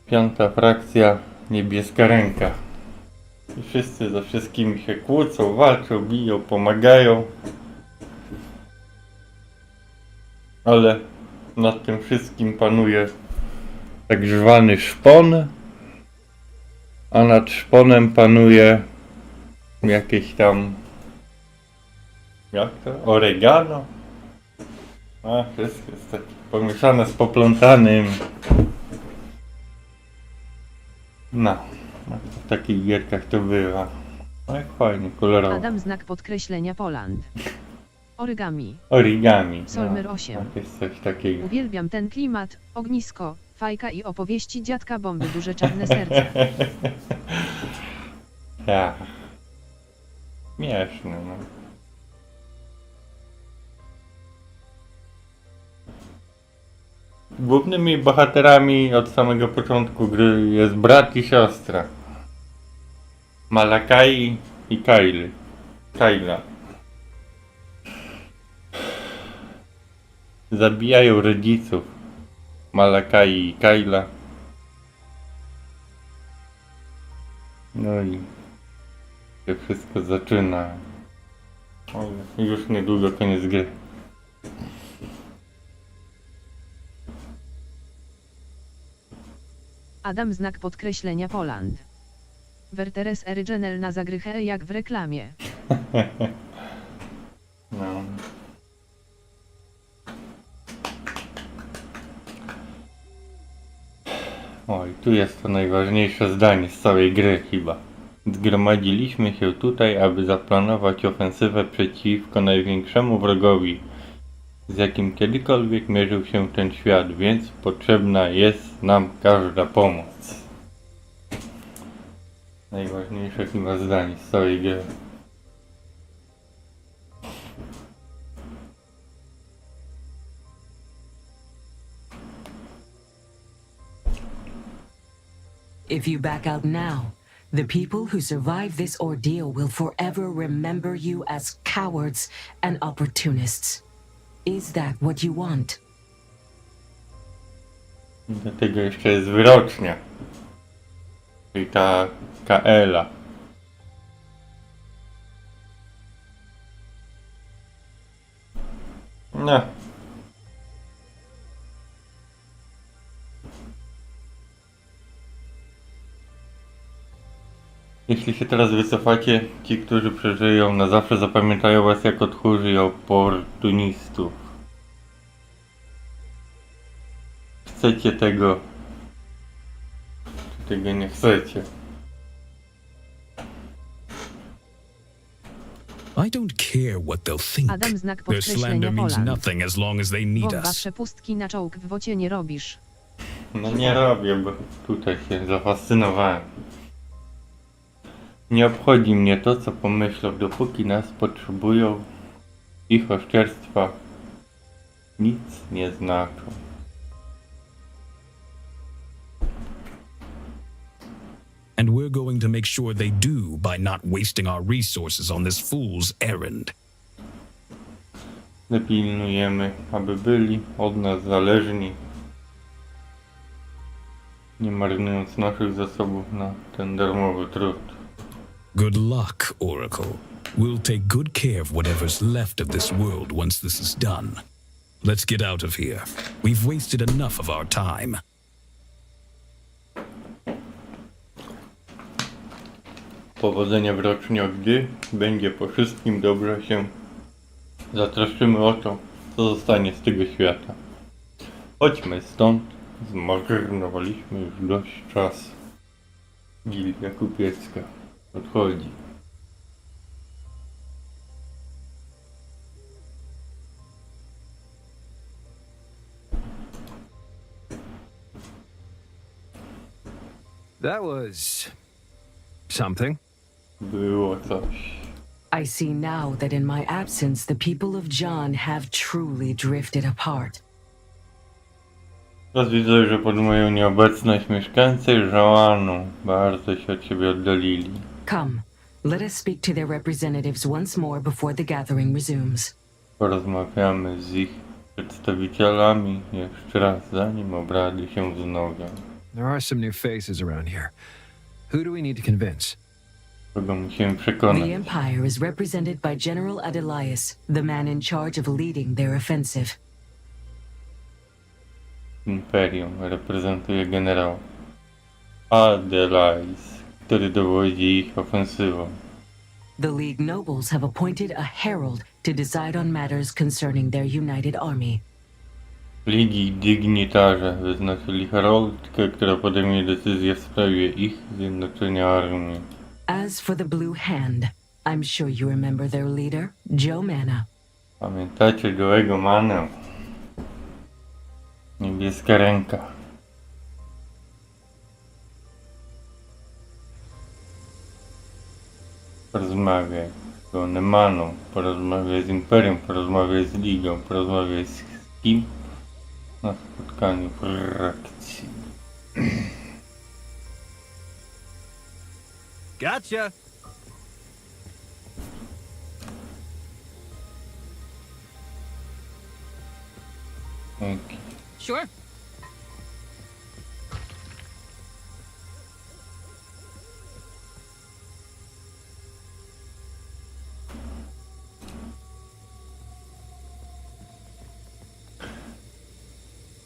Piąta frakcja Niebieska Ręka. I wszyscy ze wszystkimi się kłócą, walczą, biją, pomagają. Ale nad tym wszystkim panuje tak zwany szpon. A nad szponem panuje jakieś tam... Jak to? Oregano? A, wszystko jest takie pomieszane z poplątanym. No, w takich gierkach to bywa. No jak fajnie, kolorowo.
Adam znak podkreślenia Poland. Origami.
Origami.
Solmer
No,
8.
to jest coś takiego.
Uwielbiam ten klimat, ognisko, fajka i opowieści dziadka bomby duże czarne serce.
Ja. Śmieszne, no. Głównymi bohaterami od samego początku gry jest brat i siostra. Malakai i Kayla. Zabijają rodziców Malakai i Kayla. No i się wszystko zaczyna. Ale już niedługo koniec gry.
Adam znak podkreślenia Poland. Werteres Original na zagrychę jak w reklamie.
No. Oj, tu jest to najważniejsze zdanie z całej gry chyba. Zgromadziliśmy się tutaj, aby zaplanować ofensywę przeciwko największemu wrogowi, z jakim kiedykolwiek mierzył się ten świat, więc potrzebna jest nam każda pomoc. Najważniejsze chyba zdanie z całej gry.
If you back out now, the people who survive this ordeal will forever remember you as cowards and opportunists. Is that what you want?
Do tego jeszcze jest wyrocznia. Czyli ta Kaela. No. Jeśli się teraz wycofacie, ci, którzy przeżyją, na zawsze zapamiętają was jako tchórzy i oportunistów. Chcecie tego, czy tego nie chcecie.
I don't care what they'll think.
Adam znak
Their
podkreślenia
slander means
Poland.
nothing as long as they need
Bomba
us.
przepustki na czołg w wocie nie robisz.
No nie robię, bo tutaj się zafascynowałem. Nie obchodzi mnie to, co pomyślą, dopóki nas potrzebują. Ich oszczerstwa nic nie znaczą.
And we're going to make sure they do by not wasting our resources on this fool's errand.
Dopilnujemy, aby byli od nas zależni, nie marnując naszych zasobów na ten darmowy trud.
Good luck, Oracle. We'll take good care of whatever's left of this world once this is done. Let's get out of here. We've wasted enough of our time.
Powodzenia w rocznie gdy będzie po wszystkim dobrze się zatroszczymy o to, co zostanie z tego świata. Chodźmy stąd, zmarnowaliśmy już dość czasu. Gildia kupiecka odchodzi.
That was something.
Było coś.
I see now that in my absence, the people of John have truly drifted apart.
Teraz widzę, że pod moją nieobecność mieszkańcy Żałanu bardzo się od siebie oddalili.
Come, let us speak to their representatives once more before the gathering resumes.
Porozmawiamy z ich przedstawicielami jeszcze raz, zanim obrady się wznowią.
There are some new faces around here. Who do we need to convince?
Kogo musimy przekonać?
The Empire is represented by General Adelias, the man in charge of leading their offensive.
Imperium reprezentuje generał Adelias, który dowodzi ich ofensywą.
The League nobles have appointed a herald to decide on matters concerning their united army.
Ligi dygnitarze wyznaczyli heraldkę, która podejmie decyzję w sprawie ich zjednoczenia armii.
As for the Blue Hand, I'm sure you remember their leader, Joe Manna.
Pamiętacie gołego manę? Niebieska ręka. Porozmawiaj z gołym maną, porozmawiaj z Imperium, porozmawiaj z Ligą, porozmawiaj z kim? Na spotkaniu frakcji.
Gotcha!
Dzięki.
Sure.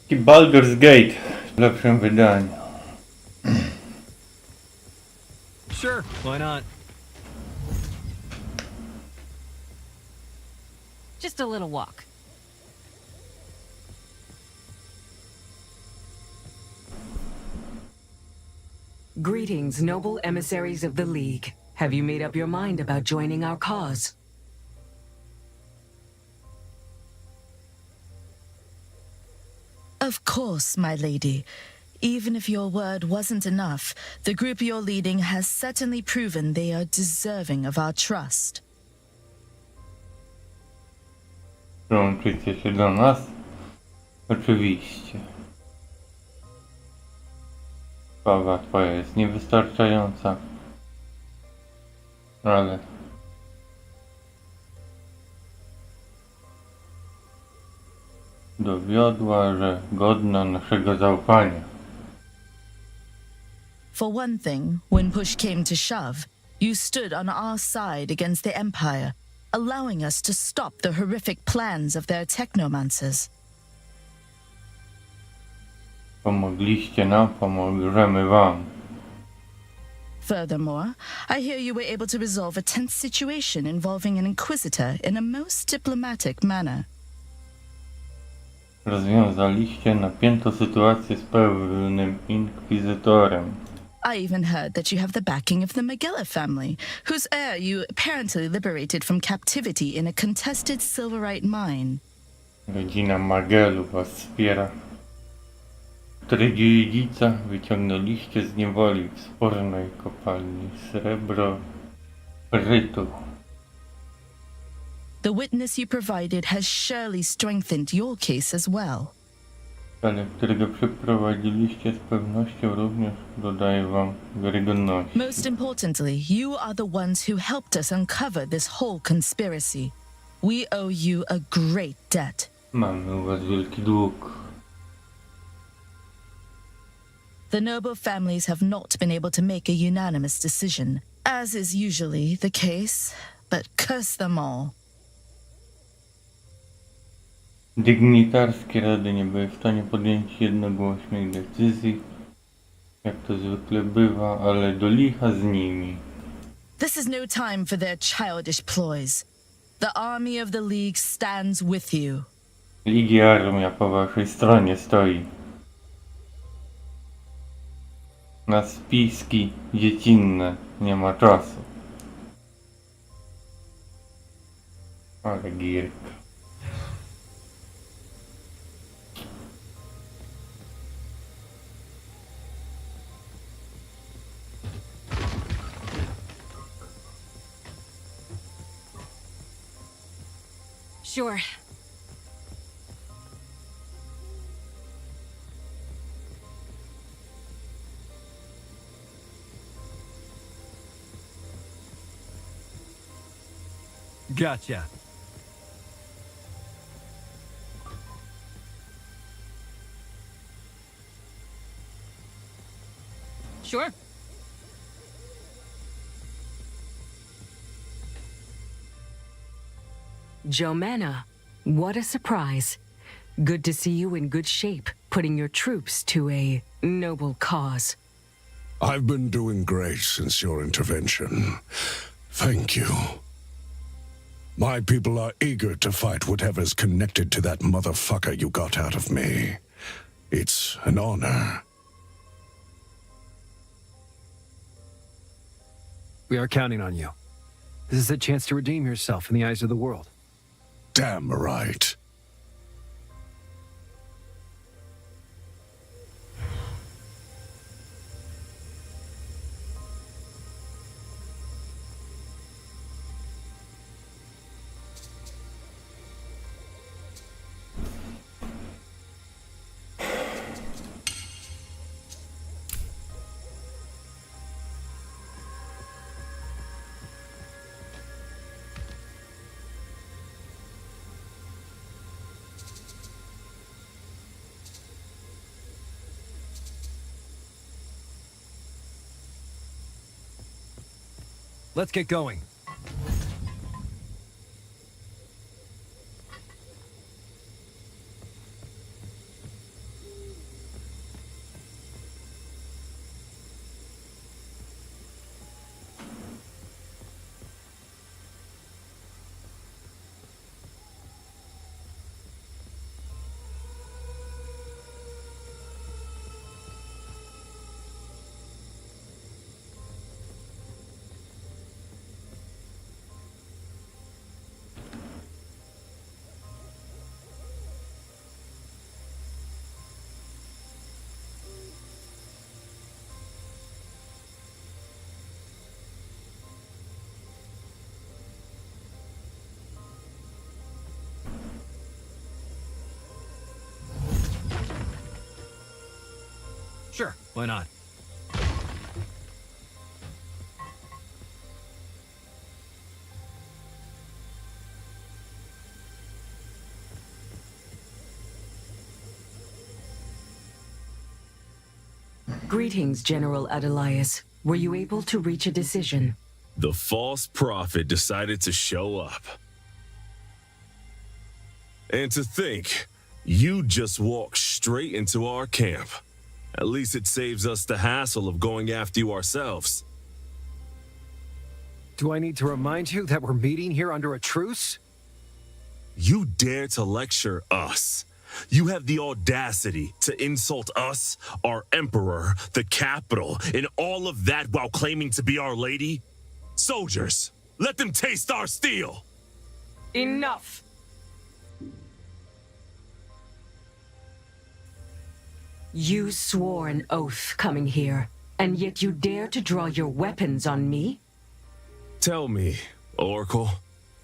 I Baldur's Gate w lepszym wydaniu.
Sure, why not?
Just a little walk.
Greetings, noble emissaries of the League. Have you made up your mind about joining our cause?
Of course, my lady. Even if your word wasn't enough, the group you're leading has certainly proven they are deserving of our trust.
Przyłączycie się do nas? Oczywiście. Sława twoja jest niewystarczająca. Ale... dowiodła, że godna naszego zaufania.
For one thing, when push came to shove, you stood on our side against the Empire, allowing us to stop the horrific plans of their technomancers.
Pomogliście nam, pomożemy wam.
Furthermore, I hear you were able to resolve a tense situation involving an Inquisitor in a most diplomatic manner.
Rozwiązaliście napiętą sytuację z pewnym inkwizytorem.
I even heard that you have the backing of the Magella family, whose heir you apparently liberated from captivity in a contested silverite mine.
Rodzina Magellów was wspiera, której dziedzica wyciągnęliście z niewoli w spornej kopalni srebrytu.
The witness you provided has surely strengthened your case as well.
Ale którego przeprowadziliście z pewnością również dodaje wam wiarygodności.
Most importantly, you are the ones who helped us uncover this whole conspiracy. We owe you a great debt.
Mamy u was wielki dług.
The noble families have not been able to make a unanimous decision, as is usually the case, but curse them all.
Dygnitarskie rady nie były w stanie podjąć jednogłośnej decyzji, jak to zwykle bywa, ale do licha z nimi.
This is no time for their childish ploys. The army of the League stands with you.
Ligi armia po waszej stronie stoi. Na spiski dziecinne nie ma czasu. Ale gierka.
Sure.
Gotcha.
Sure.
Jomana, what a surprise. Good to see you in good shape, putting your troops to a noble cause.
I've been doing great since your intervention. Thank you. My people are eager to fight whatever's connected to that motherfucker you got out of me. It's an honor.
We are counting on you. This is a chance to redeem yourself in the eyes of the world.
Damn right.
Let's get going. Sure, why not?
Greetings, General Adelias. Were you able to reach a decision?
The false prophet decided to show up. And to think, you just walked straight into our camp. At least it saves us the hassle of going after you ourselves.
Do I need to remind you that we're meeting here under a truce?
You dare to lecture us. You have the audacity to insult us, our emperor, the capital, and all of that while claiming to be our lady? Soldiers, let them taste our steel!
Enough! You swore an oath coming here, and yet you dare to draw your weapons on me?
Tell me, Oracle,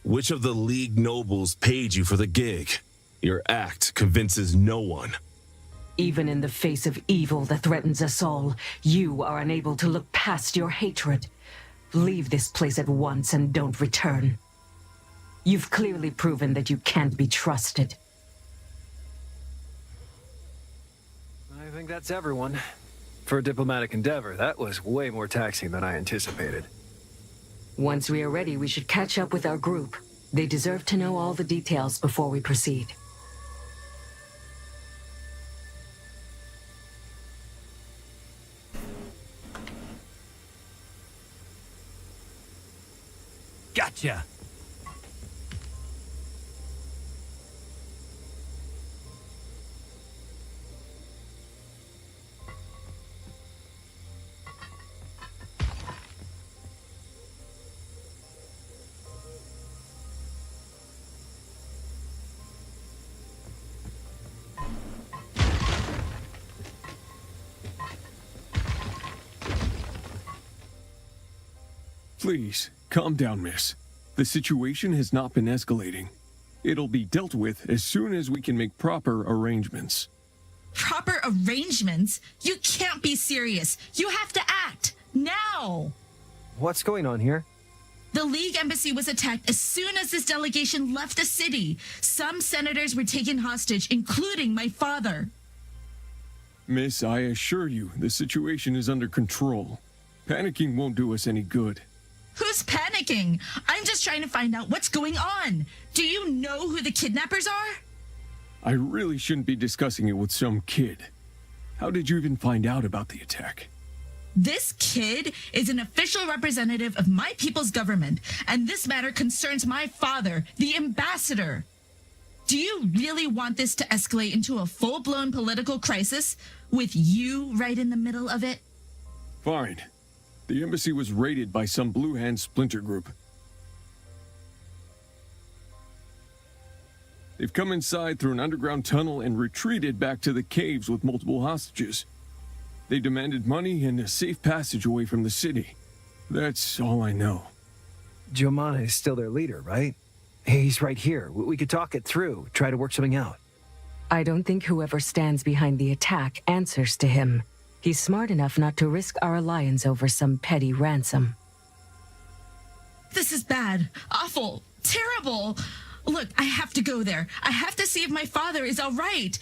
which of the League nobles paid you for the gig? Your act convinces no one.
Even in the face of evil that threatens us all, you are unable to look past your hatred. Leave this place at once and don't return. You've clearly proven that you can't be trusted.
I think that's everyone. For a diplomatic endeavor, that was way more taxing than I anticipated.
Once we are ready, we should catch up with our group. They deserve to know all the details before we proceed.
Gotcha!
Please, calm down, miss. The situation has not been escalating. It'll be dealt with as soon as we can make proper arrangements.
Proper arrangements? You can't be serious. You have to act. Now!
What's going on here?
The League embassy was attacked as soon as this delegation left the city. Some senators were taken hostage, including my father.
Miss, I assure you, the situation is under control. Panicking won't do us any good.
Who's panicking? I'm just trying to find out what's going on. Do you know who the kidnappers are?
I really shouldn't be discussing it with some kid. How did you even find out about the attack?
This kid is an official representative of my people's government, and this matter concerns my father, the ambassador. Do you really want this to escalate into a full-blown political crisis with you right in the middle of it?
Fine. The embassy was raided by some Blue Hand splinter group. They've come inside through an underground tunnel and retreated back to the caves with multiple hostages. They demanded money and a safe passage away from the city. That's all I know.
Giovanni is still their leader, right? He's right here. We could talk it through, try to work something out.
I don't think whoever stands behind the attack answers to him. He's smart enough not to risk our alliance over some petty ransom.
This is bad, awful, terrible. Look, I have to go there. I have to see if my father is all right.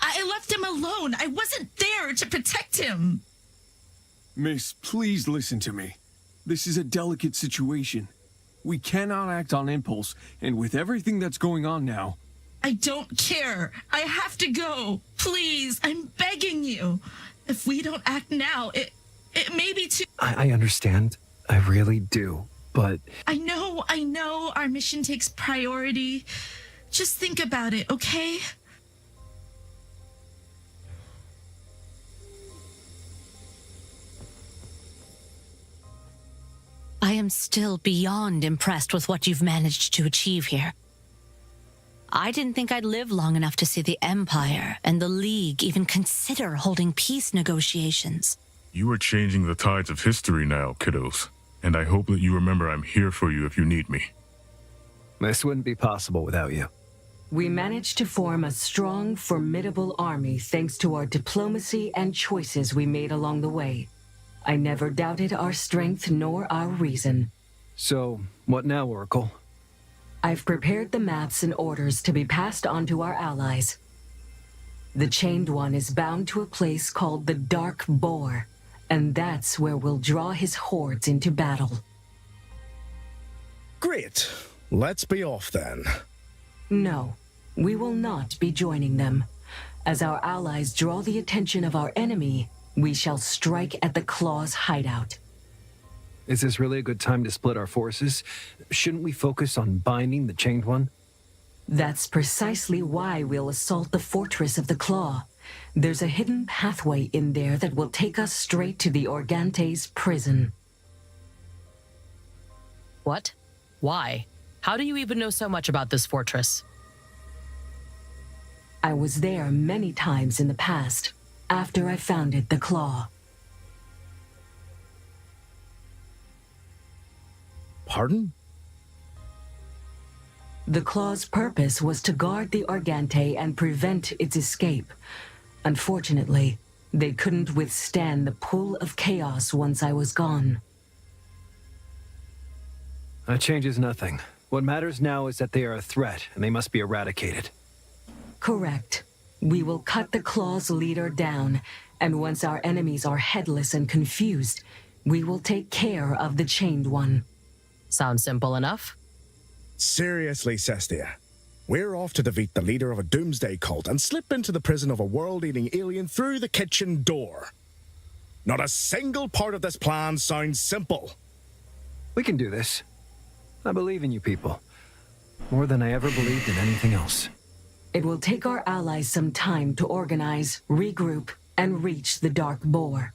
I left him alone. I wasn't there to protect him.
Miss, please listen to me. This is a delicate situation. We cannot act on impulse, and with everything that's going on now...
I don't care. I have to go. Please, I'm begging you. If we don't act now, it may be too...
I understand. I really do, but...
I know. Our mission takes priority. Just think about it, okay?
I am still beyond impressed with what you've managed to achieve here. I didn't think I'd live long enough to see the Empire and the League even consider holding peace negotiations.
You are changing the tides of history now, kiddos. And I hope that you remember I'm here for you if you need me.
This wouldn't be possible without you.
We managed to form a strong, formidable army thanks to our diplomacy and choices we made along the way. I never doubted our strength nor our reason.
So, what now, Oracle?
I've prepared the maps and orders to be passed on to our allies. The Chained One is bound to a place called the Dark Boar, and that's where we'll draw his hordes into battle.
Great. Let's be off then.
No, we will not be joining them. As our allies draw the attention of our enemy, we shall strike at the Claw's hideout.
Is this really a good time to split our forces? Shouldn't we focus on binding the Chained One?
That's precisely why we'll assault the fortress of the Claw. There's a hidden pathway in there that will take us straight to the Organte's prison.
What? Why? How do you even know so much about this fortress?
I was there many times in the past, after I founded the Claw.
Pardon?
The Claw's purpose was to guard the Organte and prevent its escape. Unfortunately, they couldn't withstand the pull of chaos once I was gone.
That changes nothing. What matters now is that they are a threat, and they must be eradicated.
Correct. We will cut the Claw's leader down, and once our enemies are headless and confused, we will take care of the Chained One.
Sounds simple enough.
Seriously, Cestia. We're off to defeat the leader of a doomsday cult and slip into the prison of a world-eating alien through the kitchen door. Not a single part of this plan sounds simple.
We can do this. I believe in you people. More than I ever believed in anything else.
It will take our allies some time to organize, regroup, and reach the Dark Boar.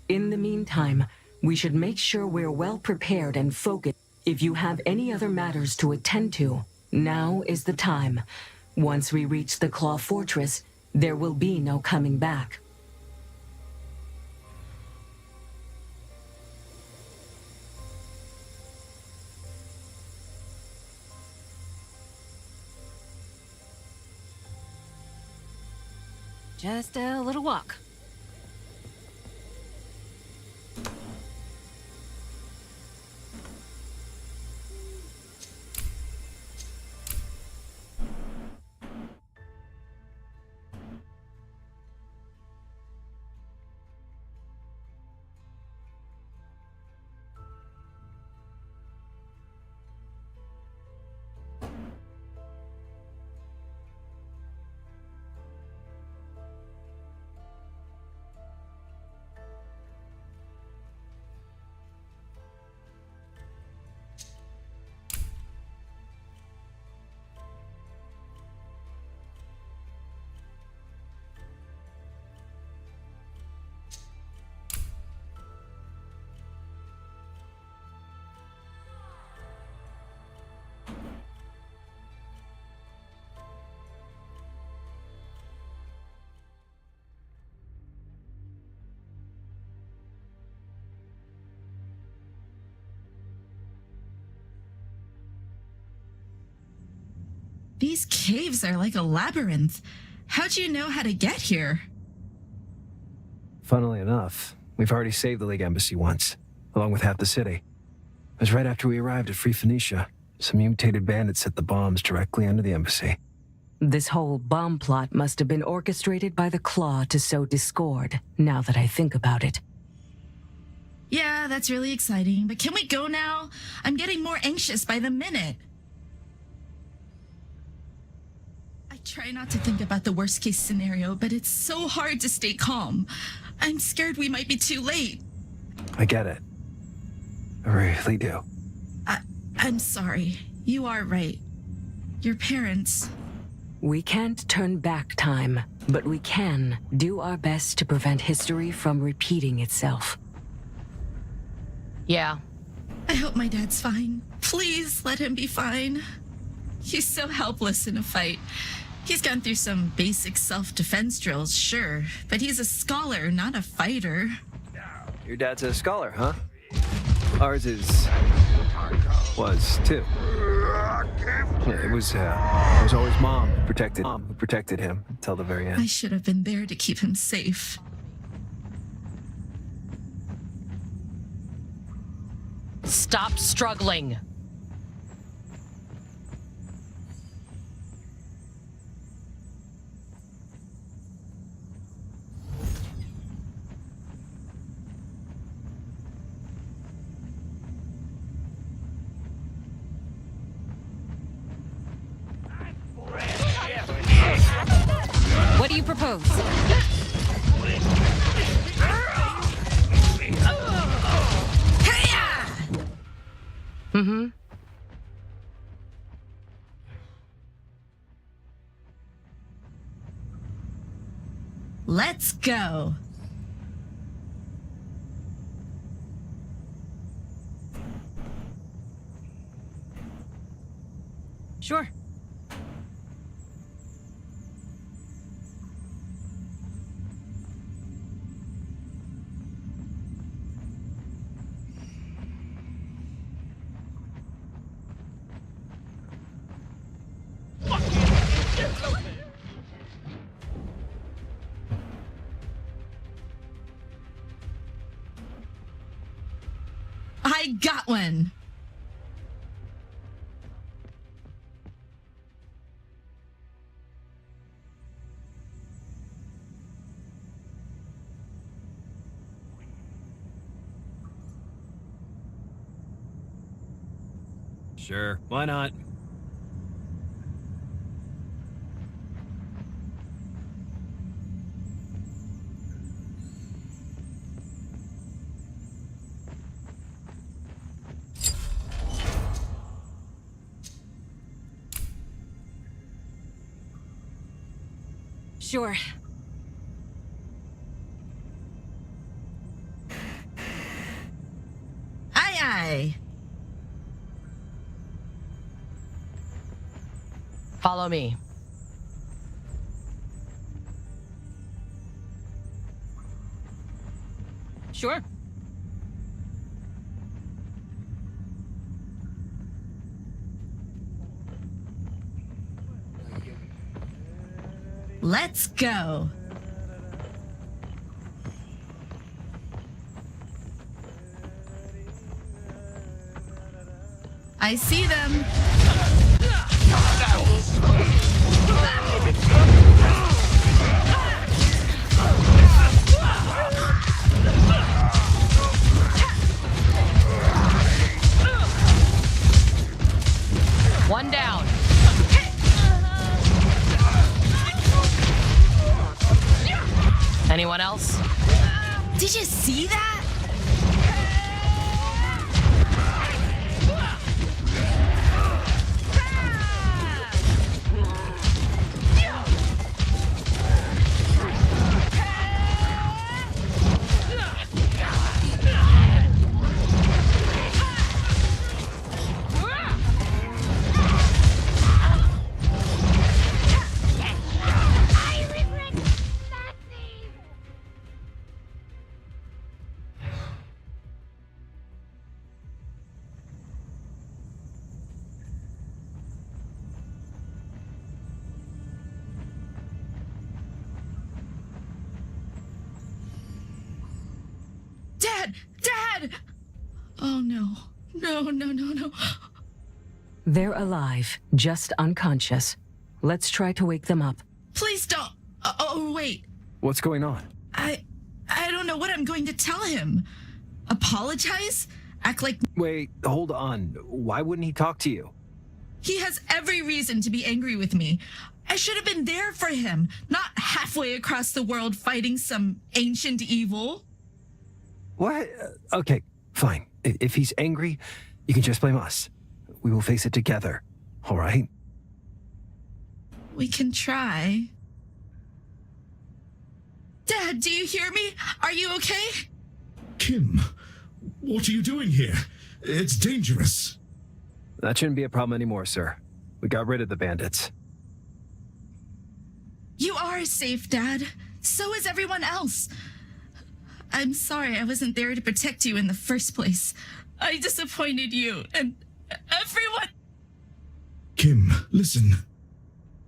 In the meantime, we should make sure we're well prepared and focused. If you have any other matters to attend to, now is the time. Once we reach the Claw Fortress, there will be no coming back.
Just a little walk.
These caves are like a labyrinth. How'd you know how to get here?
Funnily enough, we've already saved the League Embassy once, along with half the city. It was right after we arrived at Free Phoenicia. Some mutated bandits set the bombs directly under the embassy.
This whole bomb plot must have been orchestrated by the Claw to sow discord, now that I think about it.
Yeah, that's really exciting, but can we go now? I'm getting more anxious by the minute. I try not to think about the worst case scenario, but it's so hard to stay calm. I'm scared we might be too late.
I get it. I really do.
I'm sorry. You are right. Your parents...
We can't turn back time, but we can do our best to prevent history from repeating itself.
Yeah.
I hope my dad's fine. Please let him be fine. He's so helpless in a fight. He's gone through some basic self-defense drills, sure, but he's a scholar, not a fighter.
Your dad's a scholar, huh? Ours was too. Yeah, it was always Mom who protected him until the very end.
I should have been there to keep him safe.
Stop struggling.
What do you propose?
Mm-hmm.
Let's go.
Sure.
I got one.
Sure, why not?
Sure.
Aye, aye.
Follow me.
Sure.
Let's go. I see them.
One down. Anyone else?
Did you see that? Dad! Oh no. No.
They're alive, just unconscious. Let's try to wake them up.
Please don't. Wait.
What's going on?
I don't know what I'm going to tell him. Apologize? Act like...
Wait, hold on. Why wouldn't he talk to you?
He has every reason to be angry with me. I should have been there for him, not halfway across the world fighting some ancient evil.
What? Okay, fine. If he's angry, you can just blame us. We will face it together, all right?
We can try. Dad, do you hear me? Are you okay?
Kim, what are you doing here? It's dangerous.
That shouldn't be a problem anymore, sir. We got rid of the bandits.
You are safe, Dad. So is everyone else. I'm sorry I wasn't there to protect you in the first place. I disappointed you and everyone
Kim, listen.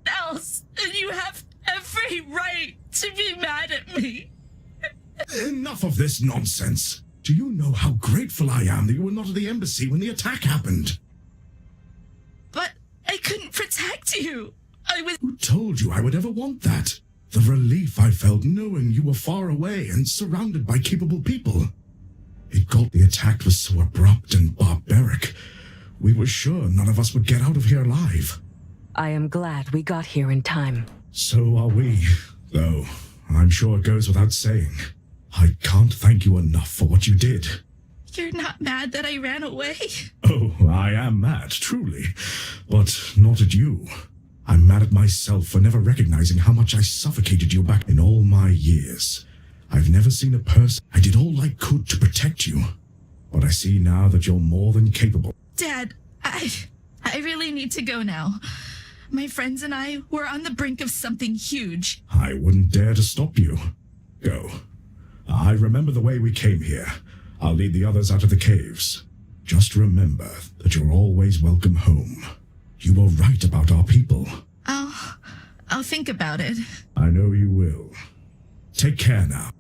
else, and you have every right to be mad at me.
Enough of this nonsense. Do you know how grateful I am that you were not at the embassy when the attack happened?
But I couldn't protect you. I was...
Who told you I would ever want that? The relief I felt knowing you were far away and surrounded by capable people. The attack was so abrupt and barbaric. We were sure none of us would get out of here alive.
I am glad we got here in time.
So are we, though I'm sure it goes without saying. I can't thank you enough for what you did.
You're not mad that I ran away?
Oh, I am mad, truly. But not at you. I'm mad at myself for never recognizing how much I suffocated you back in all my years. I've never seen a person. I did all I could to protect you. But I see now that you're more than capable.
Dad, I really need to go now. My friends and I were on the brink of something huge.
I wouldn't dare to stop you. Go. I remember the way we came here. I'll lead the others out of the caves. Just remember that you're always welcome home. You were right about our people.
I'll think about it.
I know you will. Take care now.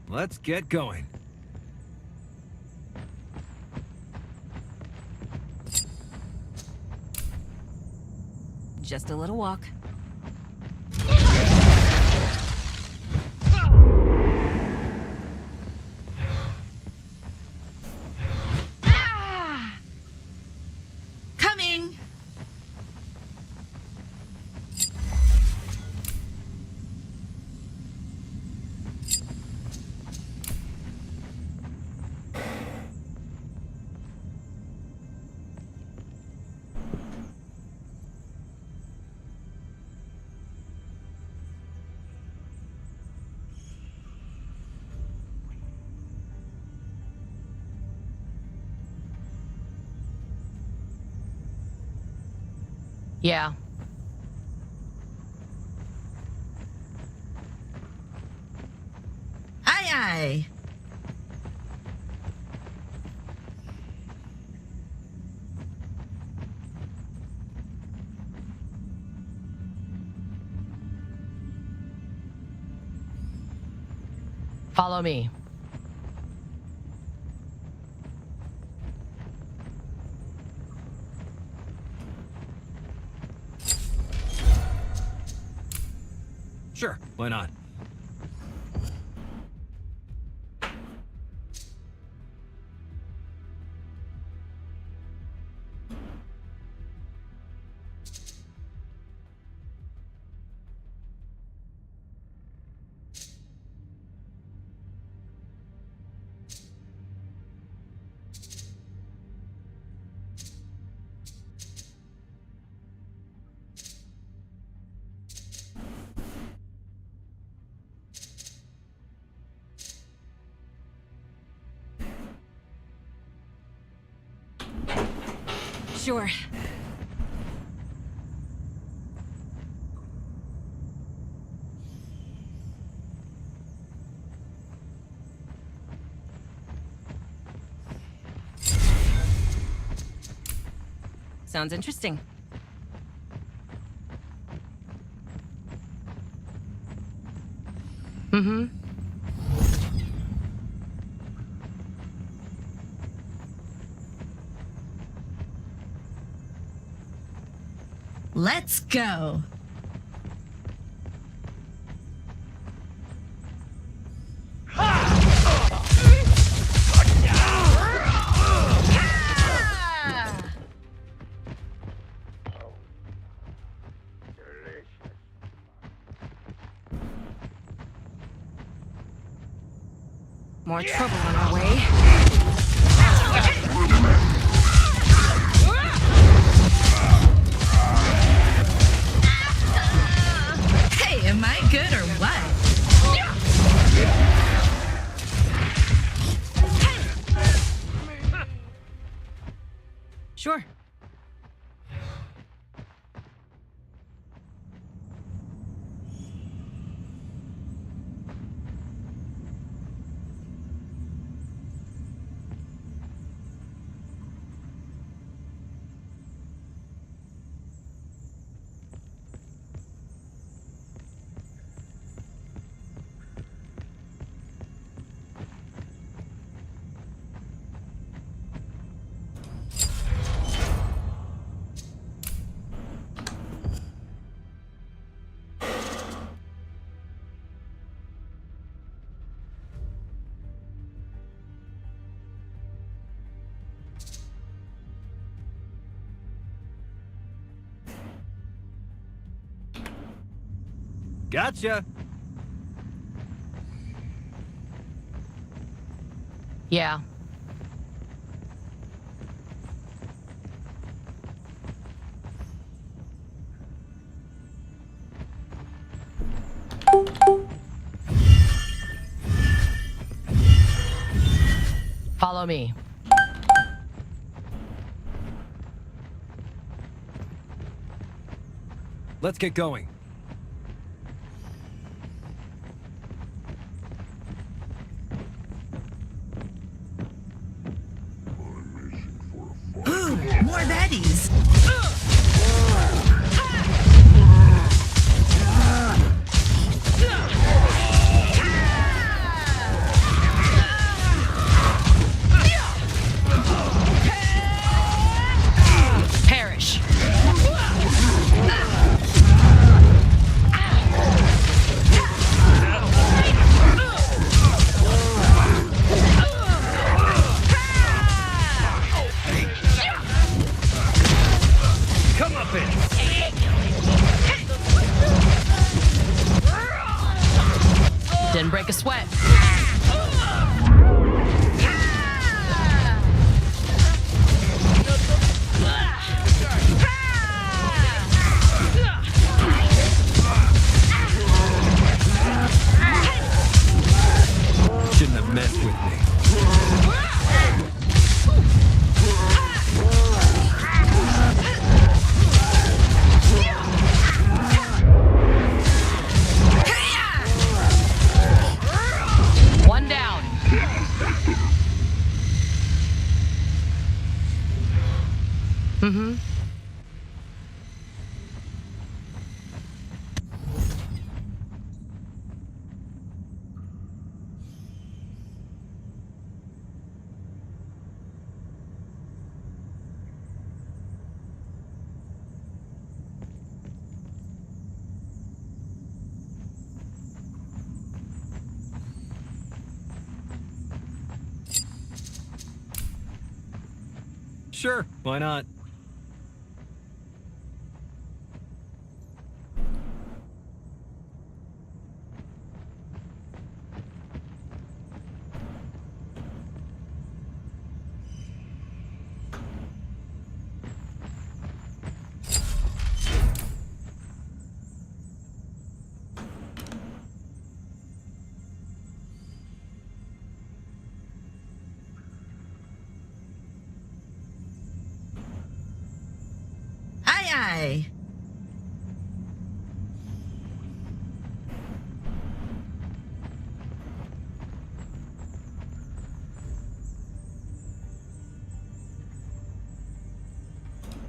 Let's get going.
Just a little walk.
Coming!
Yeah.
Aye, aye.
Follow me.
Sure, why not?
Sure. Sounds interesting.
Mm-hmm.
Let's go.
More trouble on our way.
Hey, am I good or what?
Sure.
Gotcha.
Yeah. Follow me.
Let's get going.
Ooh, more baddies.
Perish.
Come up in.
Didn't break a sweat.
Shouldn't have messed with me.
One down. Mm-hmm.
Sure, why not?
Aye, aye.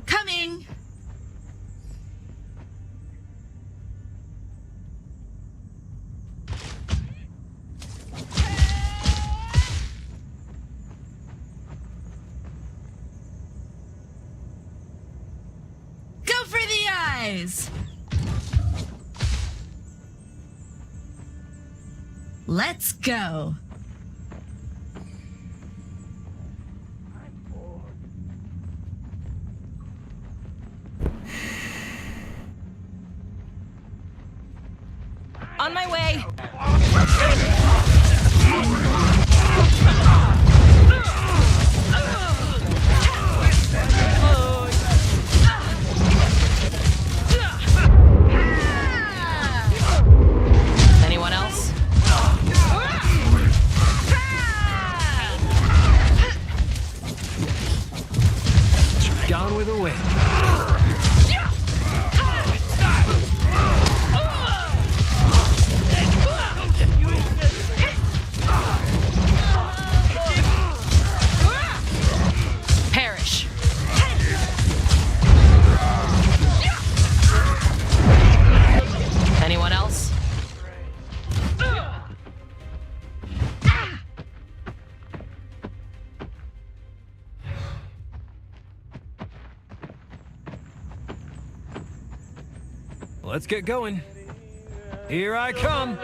Coming. eyes! Let's go.
On my way.
Anyone else?
Gone with a win.
Perish. Anyone else?
Let's get going. Here I come.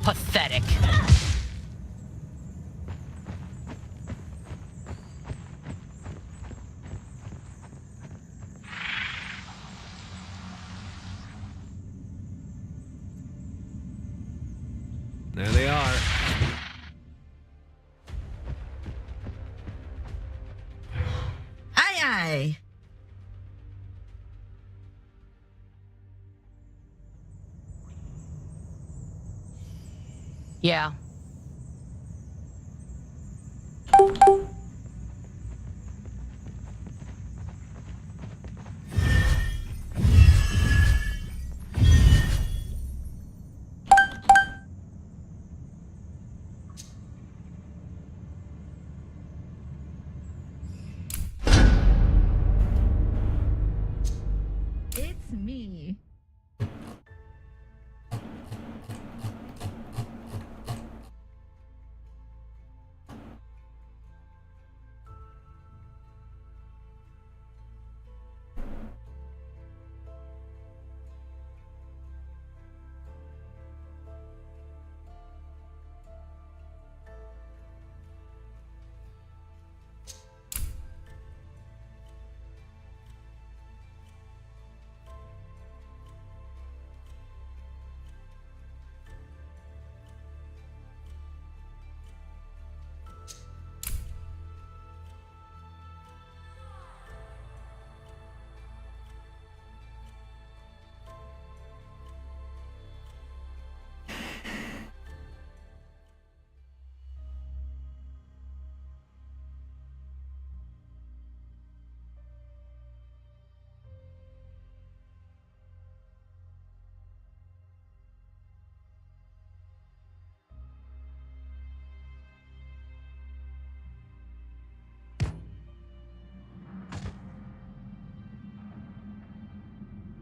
Pathetic.
There they are.
Aye, aye.
Yeah.
It's me.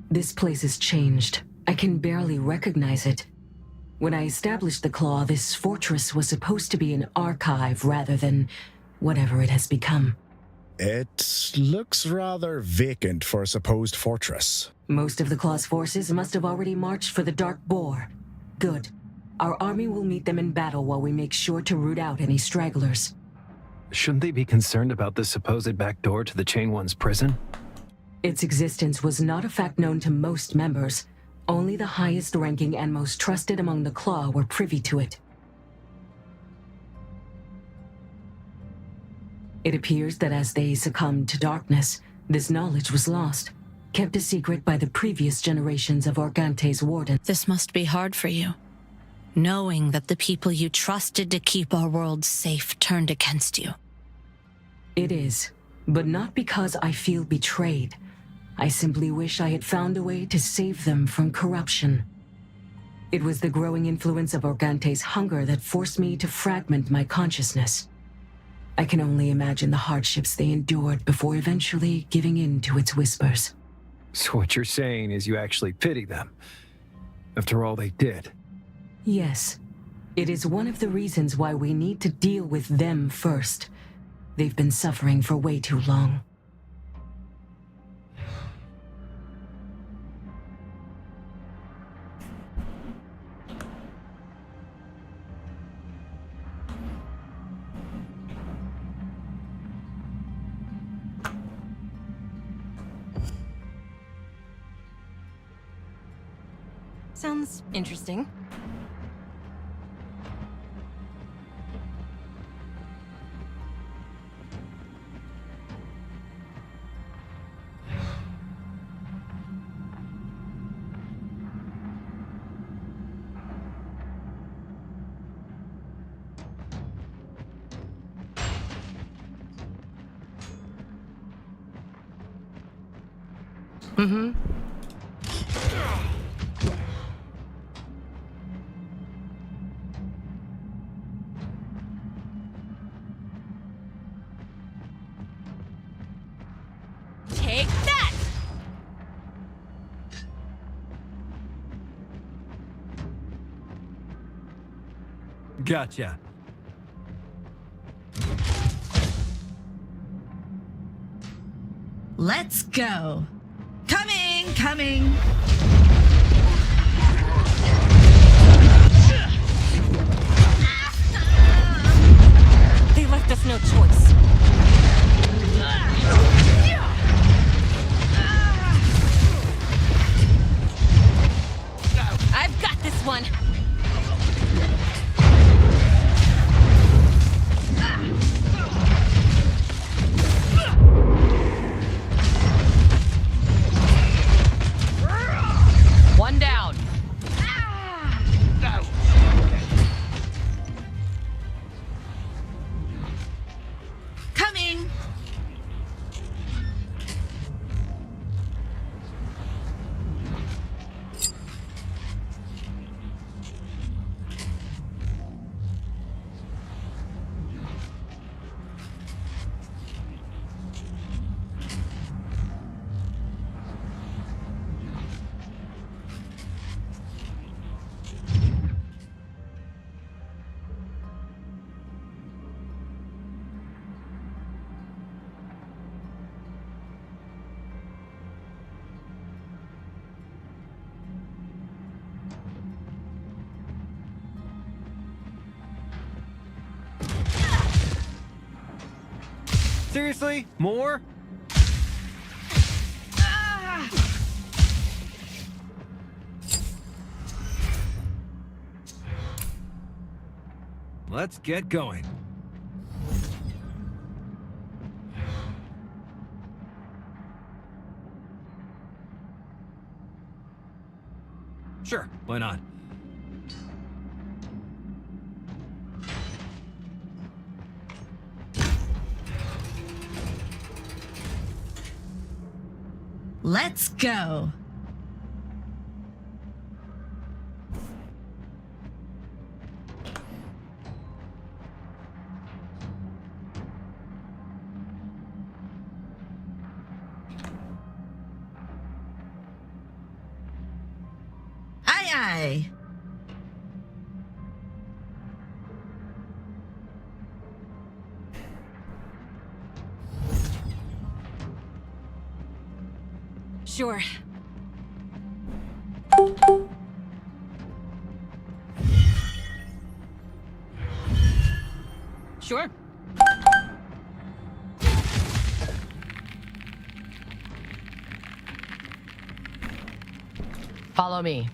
This place has changed. I can barely recognize it. When I established the Claw, this fortress was supposed to be an archive rather than whatever it has become.
It looks rather vacant for a supposed fortress.
Most of the Claw's forces must have already marched for the Dark Boar. Good. Our army will meet them in battle while we make sure to root out any stragglers.
Shouldn't they be concerned about the supposed back door to the Chain One's prison?
Its existence was not a fact known to most members. Only the highest ranking and most trusted among the Claw were privy to it. It appears that as they succumbed to darkness, this knowledge was lost, kept a secret by the previous generations of Organte's wardens.
This must be hard for you, knowing that the people you trusted to keep our world safe turned against you.
It is, but not because I feel betrayed. I simply wish I had found a way to save them from corruption. It was the growing influence of Organte's hunger that forced me to fragment my consciousness. I can only imagine the hardships they endured before eventually giving in to its whispers.
So what you're saying is you actually pity them, after all they did?
Yes. It is one of the reasons why we need to deal with them first. They've been suffering for way too long.
Sounds interesting.
Mm-hmm.
Take that!
Gotcha.
Let's go. Coming, coming.
They left us no choice. I've got this one.
One down.
Coming.
Seriously? More? Let's get going. Sure, why not?
Let's go. Aye, aye.
Sure. Sure.
Follow me.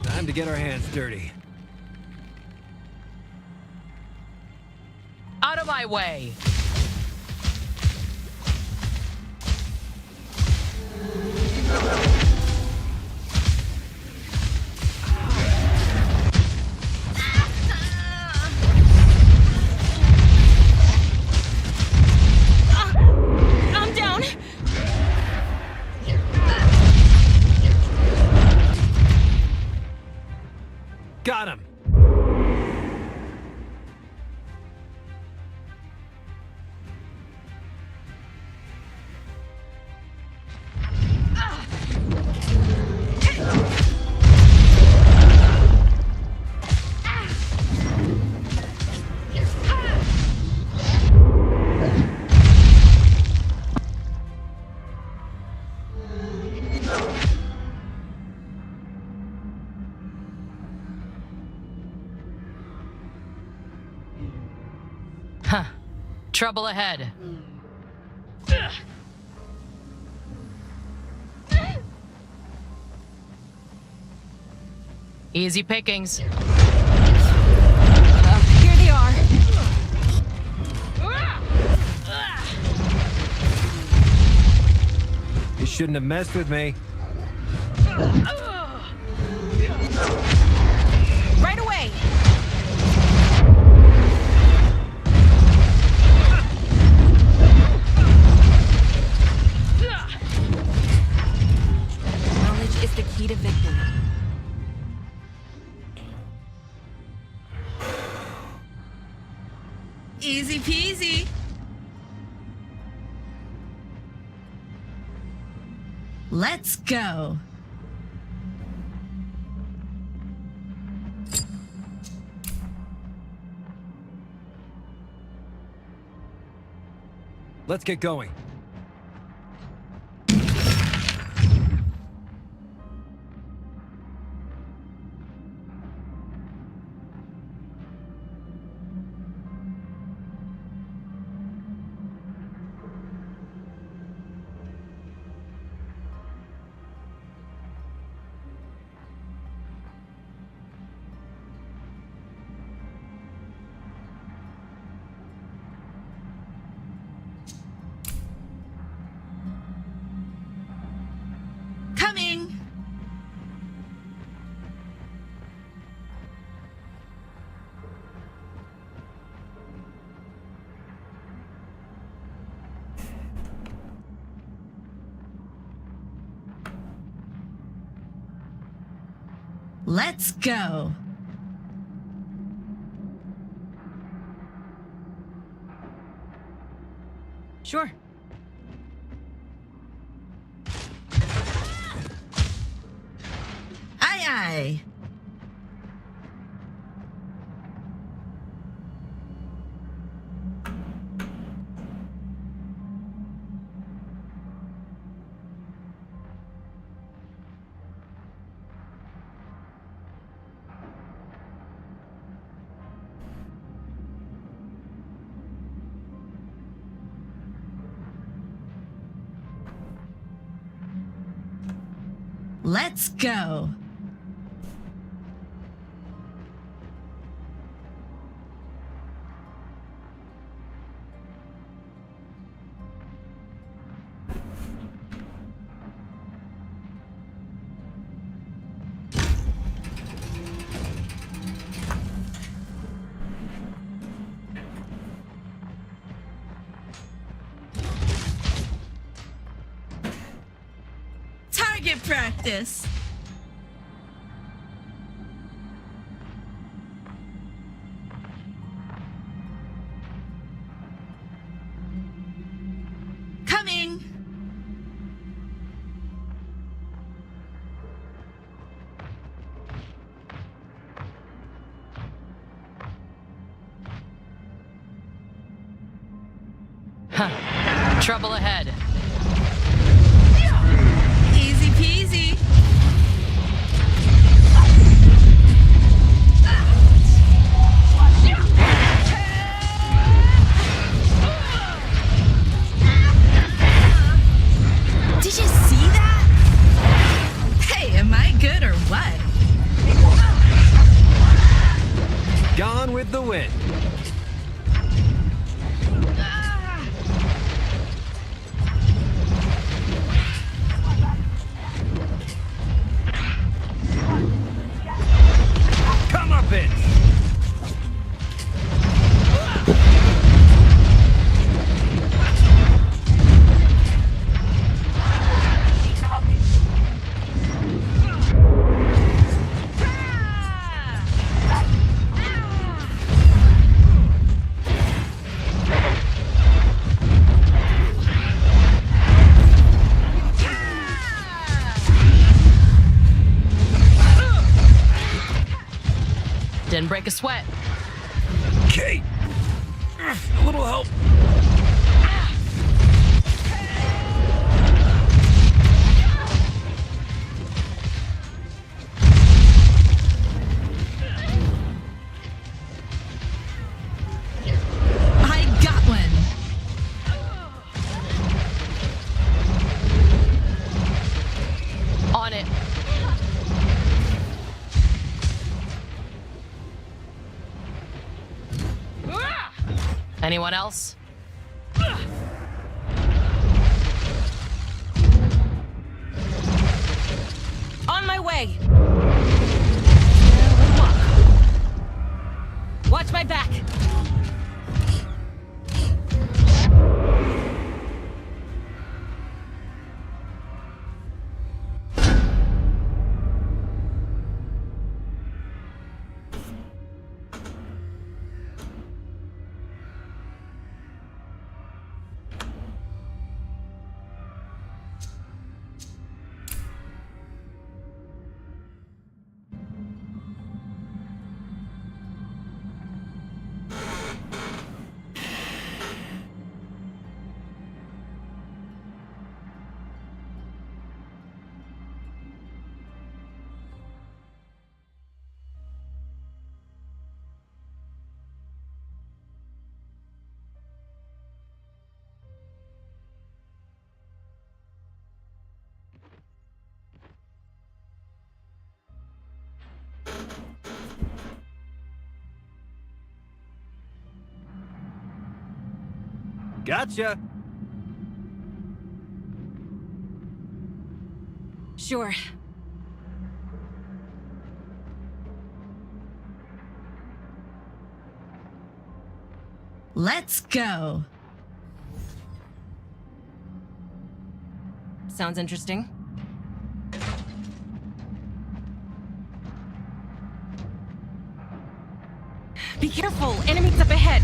Time to get our hands dirty.
Out of my way.
I'm down.
Got him.
Huh. Trouble ahead. Easy pickings.
Here they are.
You shouldn't have messed with me.
Right away. Knowledge is the key to victory.
Easy peasy. Let's go.
Let's get going.
Coming. Let's go.
Sure.
Aye, aye. Let's go. Target practice. Coming.
Huh. Trouble ahead.
Easy peasy. Did you see that? Hey, am I good or what?
Gone with the wind. Come up it.
Didn't break a sweat.
Okay. A little help.
I
Anyone else?
On my way! Watch my back!
Gotcha.
Sure.
Let's go.
Sounds interesting. Be careful! Enemies up ahead!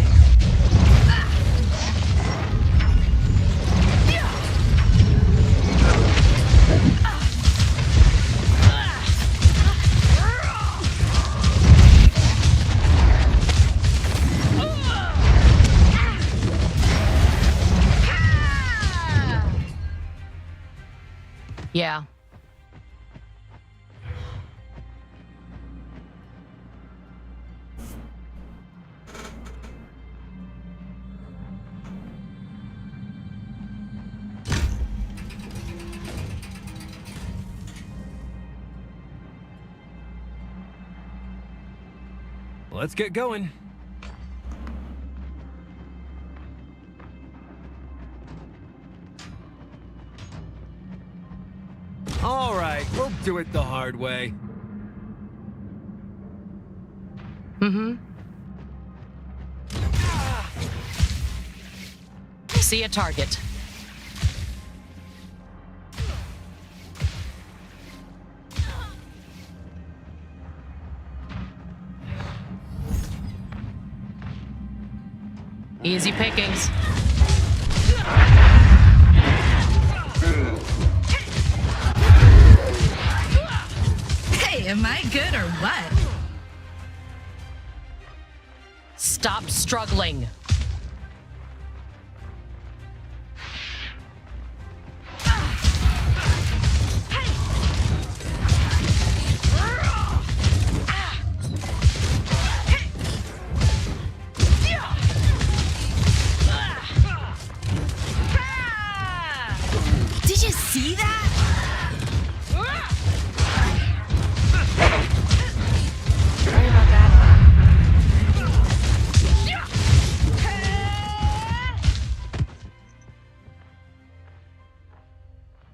Yeah.
Let's get going. All right, we'll do it the hard way.
Mm-hmm. See a target. Easy pickings.
Hey, am I good or what?
Stop struggling.
Did you see that?
Sorry about that.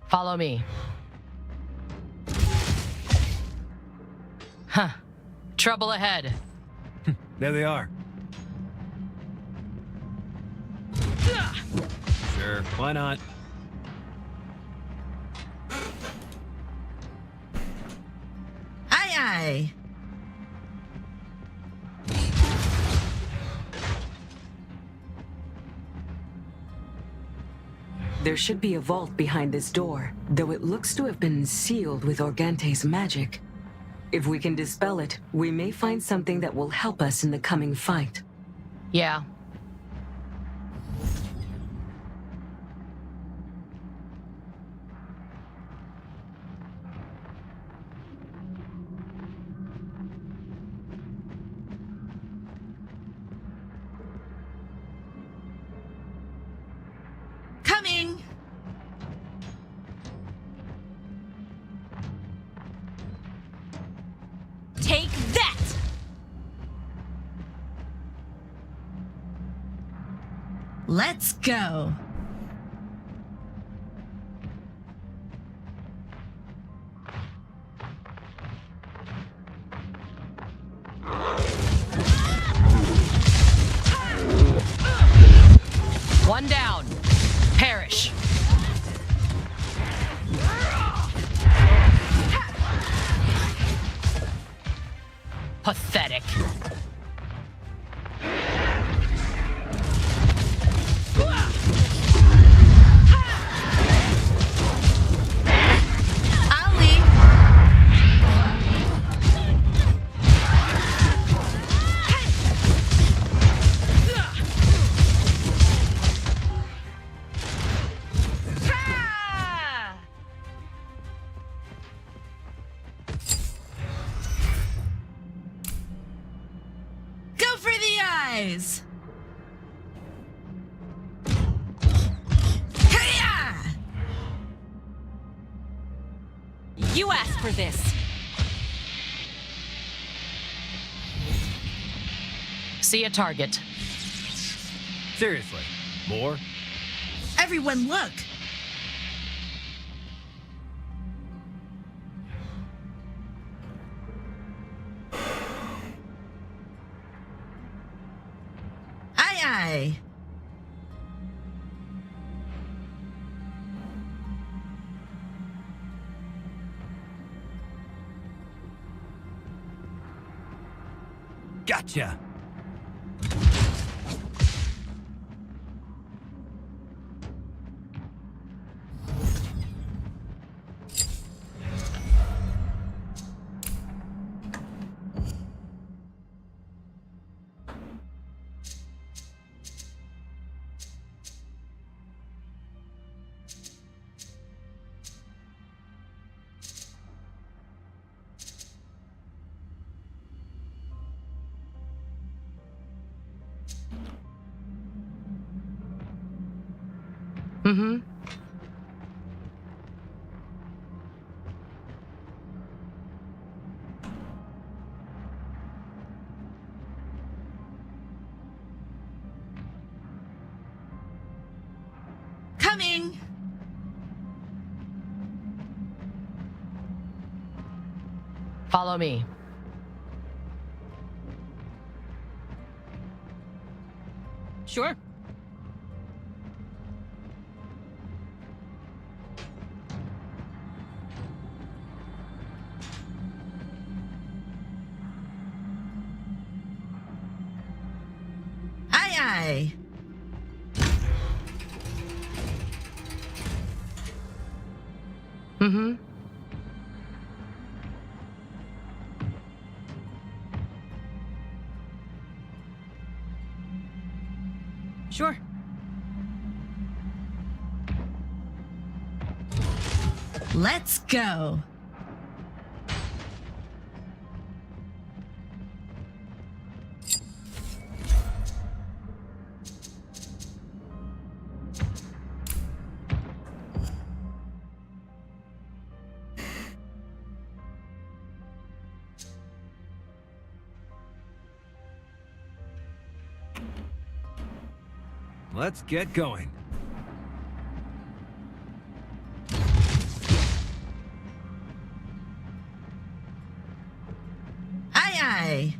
Follow me. Huh. Trouble ahead.
There they are. Sure, why not?
Aye, aye.
There should be a vault behind this door, though it looks to have been sealed with Organte's magic. If we can dispel it, we may find something that will help us in the coming fight.
Yeah.
Coming.
Take that!
Let's go.
One down. Perish. Pathetic.
Go for the eyes. Hiya!
You asked for this. See a target.
Seriously, more?
Everyone look. Aye aye.
Gotcha.
Mm-hmm.
Coming.
Follow me.
Sure. Aye aye.
Mm-hmm.
Sure. Let's go.
Let's get going.
Aye aye.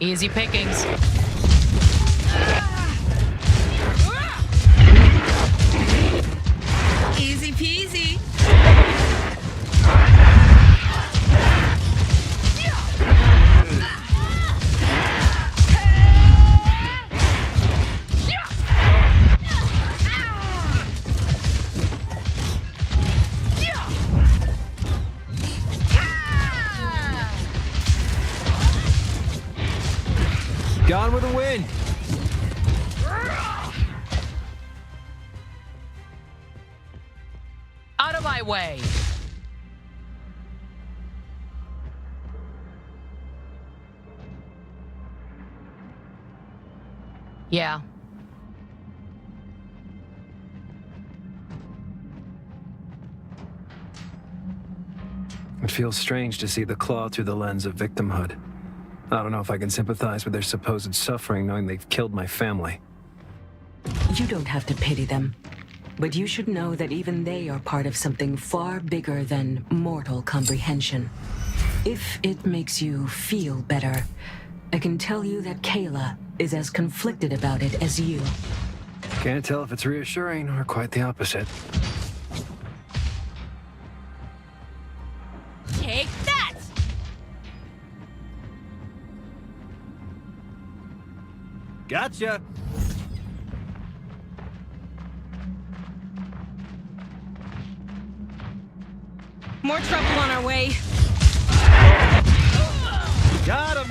Easy pickings.
Easy peasy.
Gone with the wind.
Out of my way. Yeah.
It feels strange to see the claw through the lens of victimhood. I don't know if I can sympathize with their supposed suffering knowing they've killed my family.
You don't have to pity them. But you should know that even they are part of something far bigger than mortal comprehension. If it makes you feel better, I can tell you that Kayla is as conflicted about it as you.
Can't tell if it's reassuring or quite the opposite.
Take that!
Gotcha!
More trouble on our way.
Got him!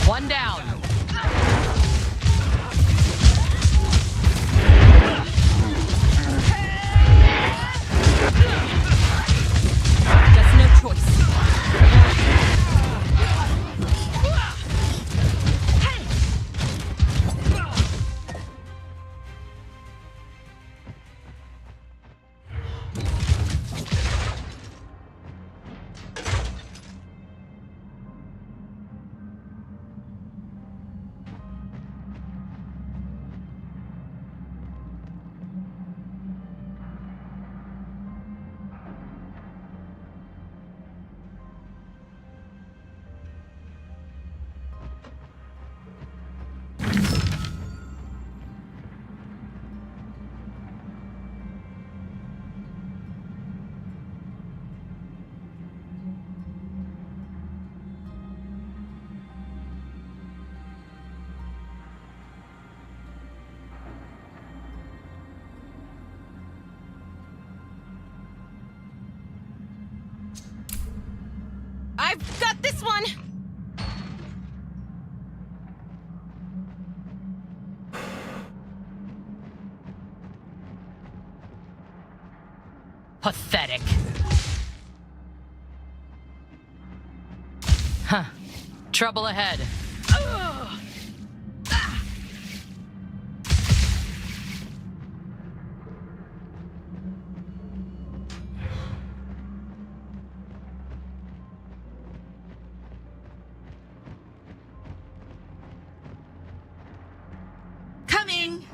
One down.
Just no choice. I've got this one!
Pathetic. Huh. Trouble ahead.
Coming!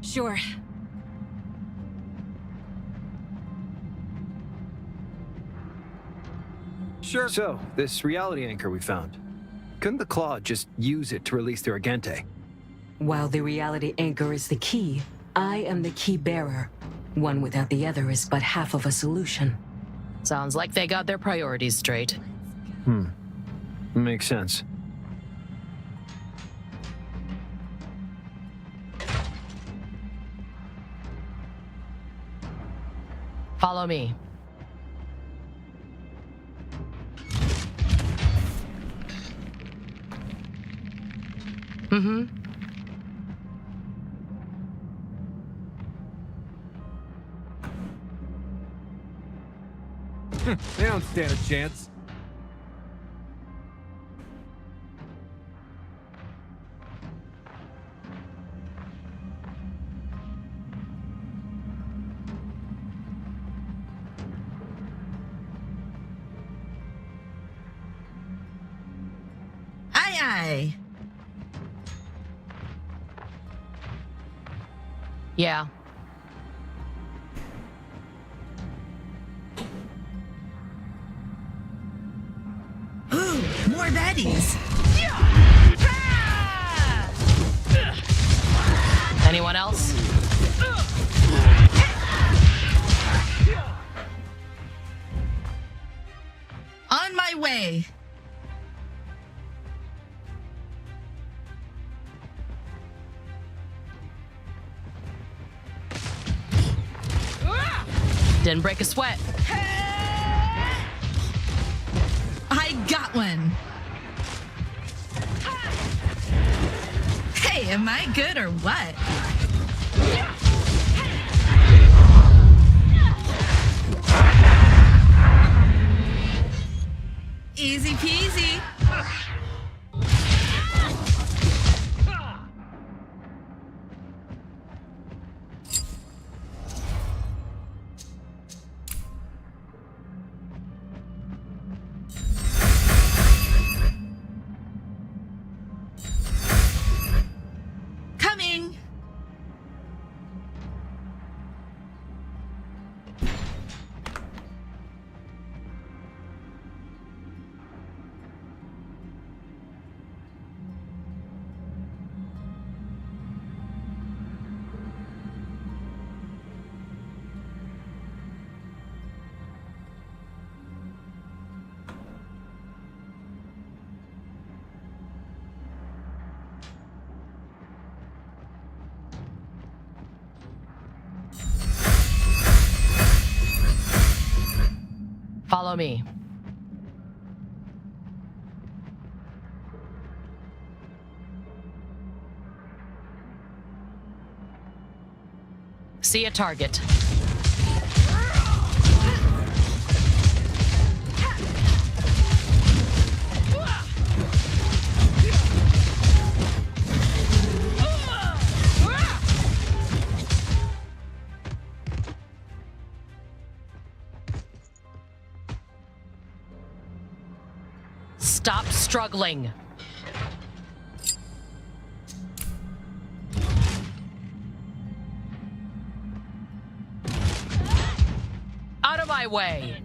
Sure.
Sure. So, this reality anchor we found. Couldn't the Claw just use it to release the Argente?
While the reality anchor is the key, I am the key bearer. One without the other is but half of a solution.
Sounds like they got their priorities straight.
Makes sense.
Follow me. Mm-hmm.
They don't stand a chance.
Aye, aye.
Yeah.
Ooh, more baddies.
Anyone else?
On my way.
Didn't break a sweat.
I got one. Hey, am I good or what? Easy peasy. Coming.
Follow me. See a target. Stop struggling. Out of my way.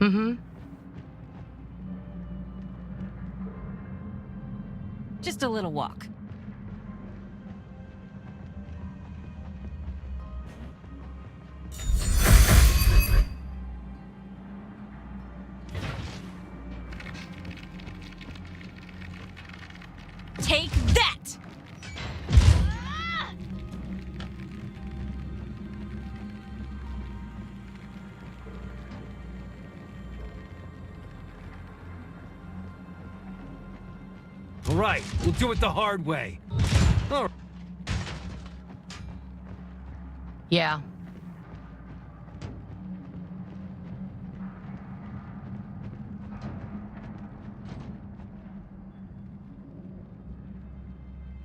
Mm-hmm.
Just a little walk. Take that!
All right, we'll do it the hard way. All right.
Yeah.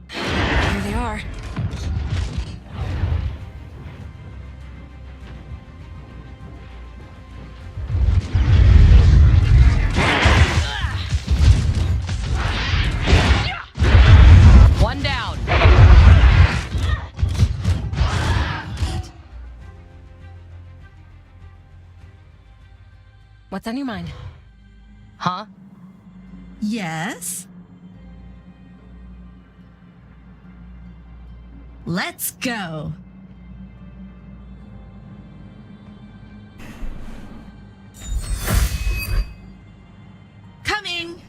Here they are.
One down.
What's on your mind?
Huh?
Yes? Let's go. Coming.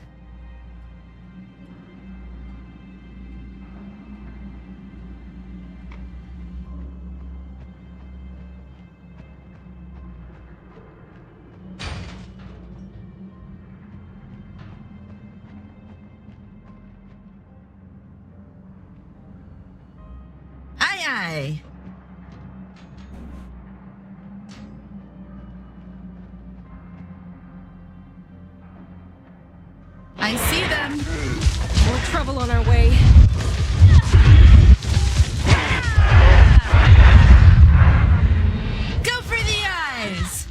Aye, aye. I see them.
More trouble on our way.
Go for the eyes.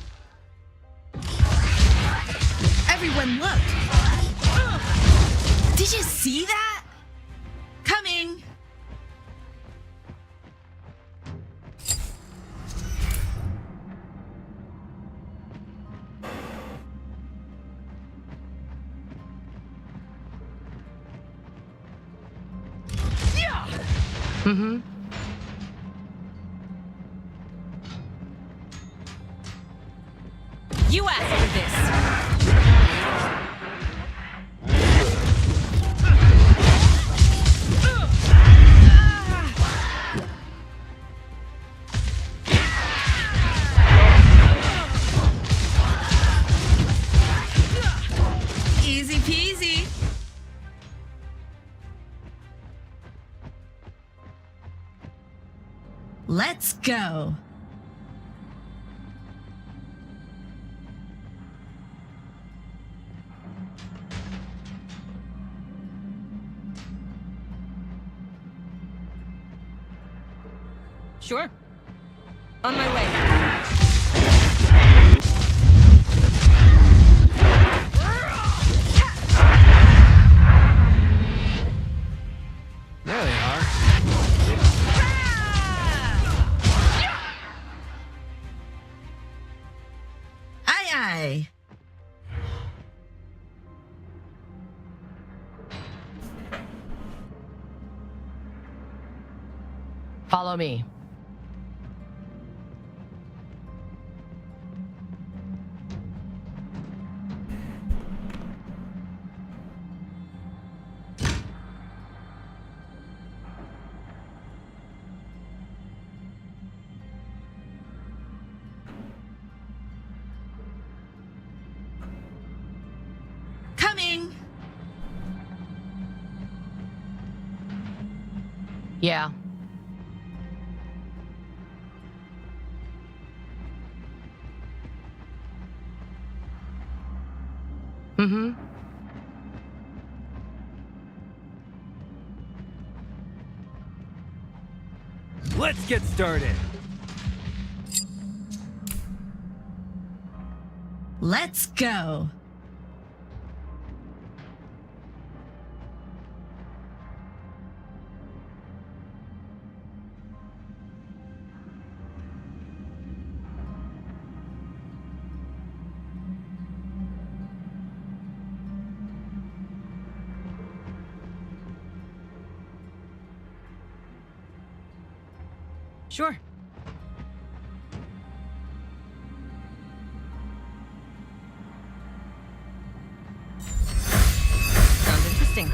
Everyone look. Did you see that? Coming.
Mm-hmm.
You asked for this.
Easy peasy. Let's go.
Sure. On my way.
There they are.
Aye aye.
Follow me.
Coming.
Yeah. Mm-hmm.
Let's get started.
Let's go.
Sure. Sounds interesting.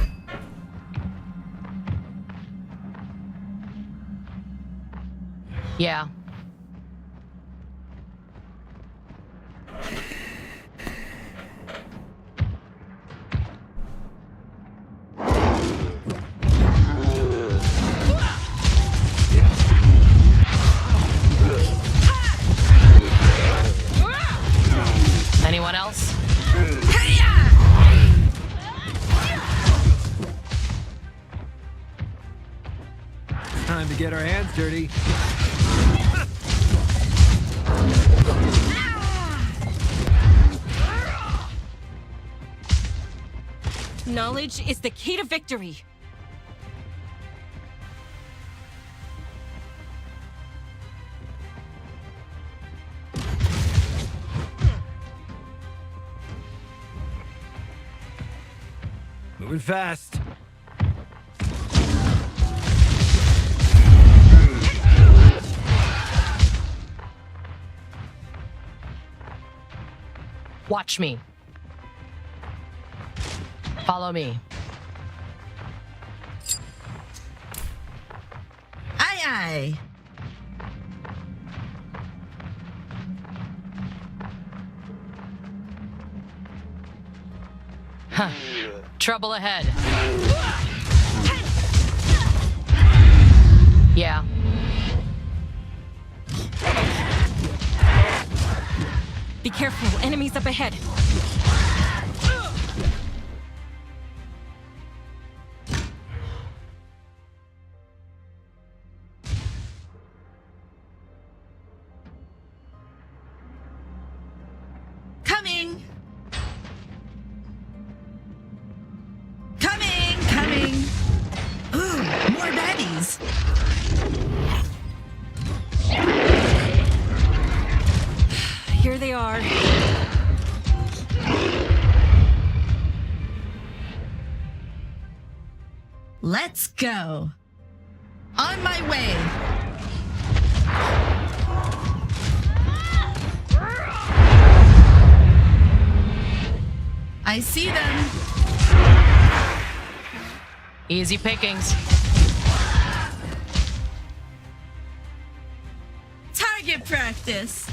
Yeah. Anyone else?
Time to get our hands dirty.
Knowledge is the key to victory.
Moving fast.
Watch me. Follow me.
Aye aye.
Huh. Trouble ahead. Yeah.
Be careful, enemies up ahead.
Coming. Coming. Ooh, more baddies.
Here they are.
Let's go. On my way. I see them.
Easy pickings.
Target practice.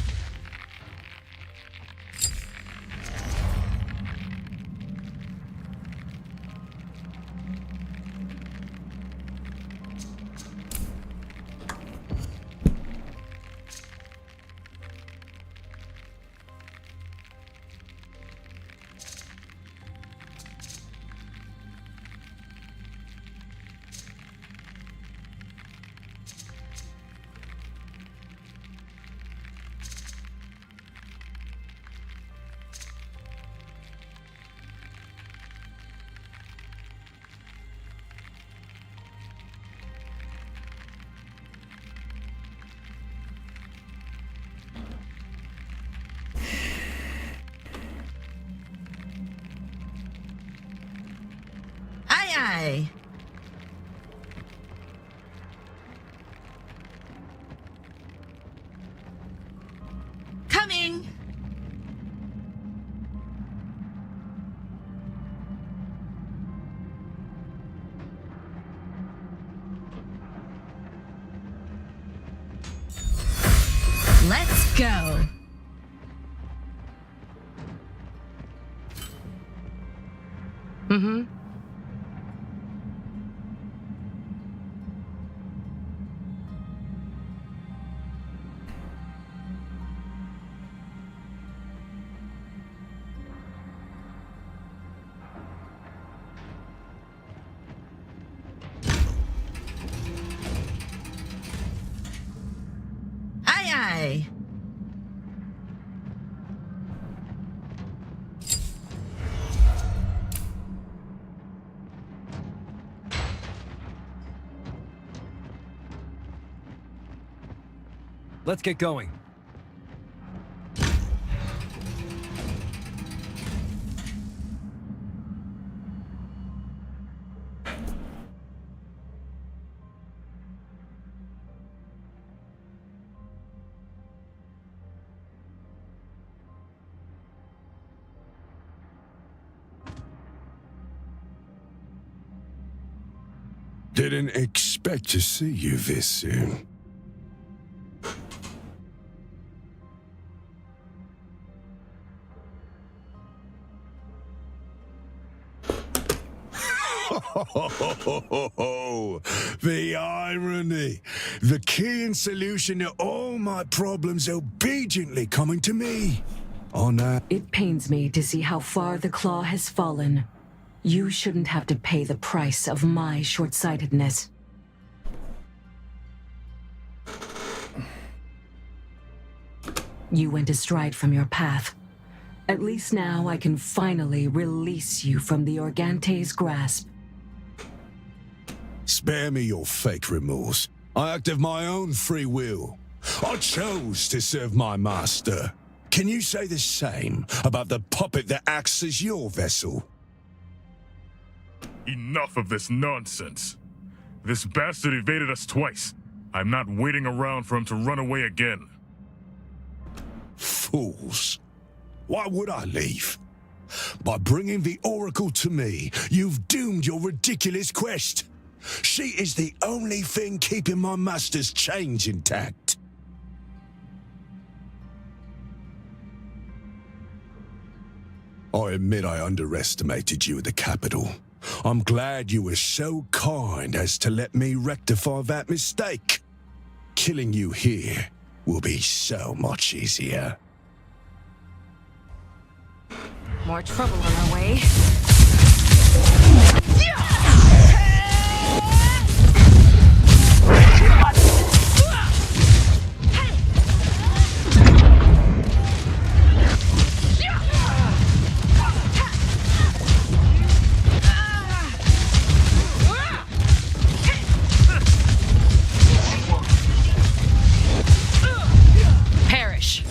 Aye. Coming. Let's go.
Mm-hmm.
Aye, aye.
Let's get going.
Didn't expect to see you this soon. The irony. The key and solution to all my problems obediently coming to me. On that.
It pains me to see how far the claw has fallen. You shouldn't have to pay the price of my short-sightedness. You went astride from your path. At least now I can finally release you from the Organte's grasp.
Spare me your fake remorse. I act of my own free will. I chose to serve my master. Can you say the same about the puppet that acts as your vessel?
Enough of this nonsense. This bastard evaded us twice. I'm not waiting around for him to run away again.
Fools. Why would I leave? By bringing the Oracle to me, you've doomed your ridiculous quest. She is the only thing keeping my master's chains intact. I admit I underestimated you at the capital. I'm glad you were so kind as to let me rectify that mistake. Killing you here will be so much easier.
More trouble on our way.
Perish.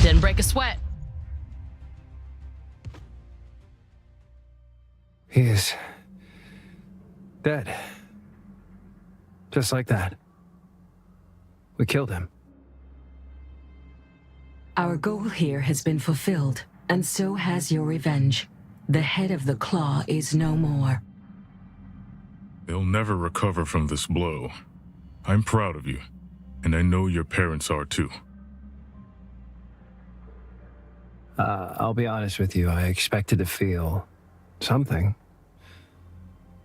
Didn't break a sweat.
He is dead. Just like that. We killed him.
Our goal here has been fulfilled, and so has your revenge. The head of the claw is no more.
They'll never recover from this blow. I'm proud of you, and I know your parents are too.
I'll be honest with you, I expected to feel something.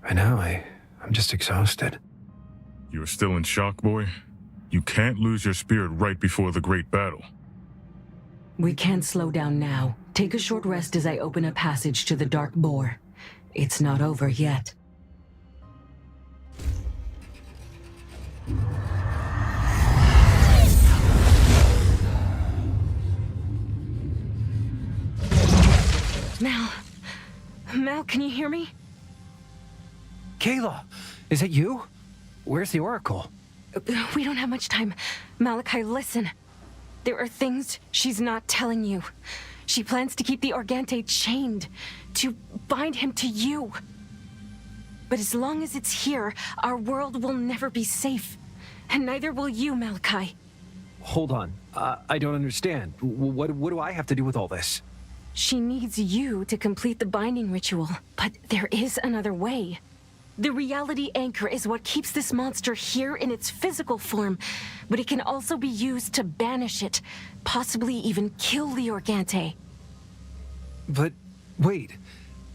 Right now, I'm just exhausted.
You're still in shock, boy? You can't lose your spirit right before the great battle.
We can't slow down now. Take a short rest as I open a passage to the Dark Boar. It's not over yet. Mal, can you hear me?
Kayla, is it you? Where's the Oracle?
We don't have much time. Malachi, listen. There are things she's not telling you. She plans to keep the Organte chained, to bind him to you. But as long as it's here, our world will never be safe. And neither will you, Malachi.
Hold on. I don't understand. What do I have to do with all this?
She needs you to complete the binding ritual, but there is another way. The reality anchor is what keeps this monster here in its physical form, but it can also be used to banish it, possibly even kill the Organte.
But, wait.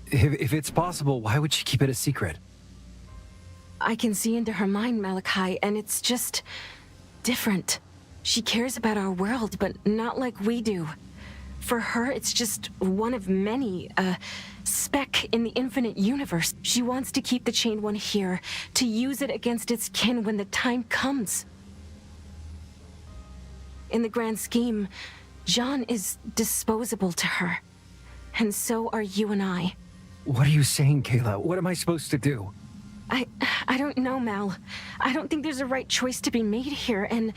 If it's possible, why would she keep it a secret?
I can see into her mind, Malachi, and it's just different. She cares about our world, but not like we do. For her, it's just one of many, a speck in the infinite universe. She wants to keep the Chained One here, to use it against its kin when the time comes. In the grand scheme, John is disposable to her. And so are you and I.
What are you saying, Kayla? What am I supposed to do?
I don't know, Mal. I don't think there's a right choice to be made here, and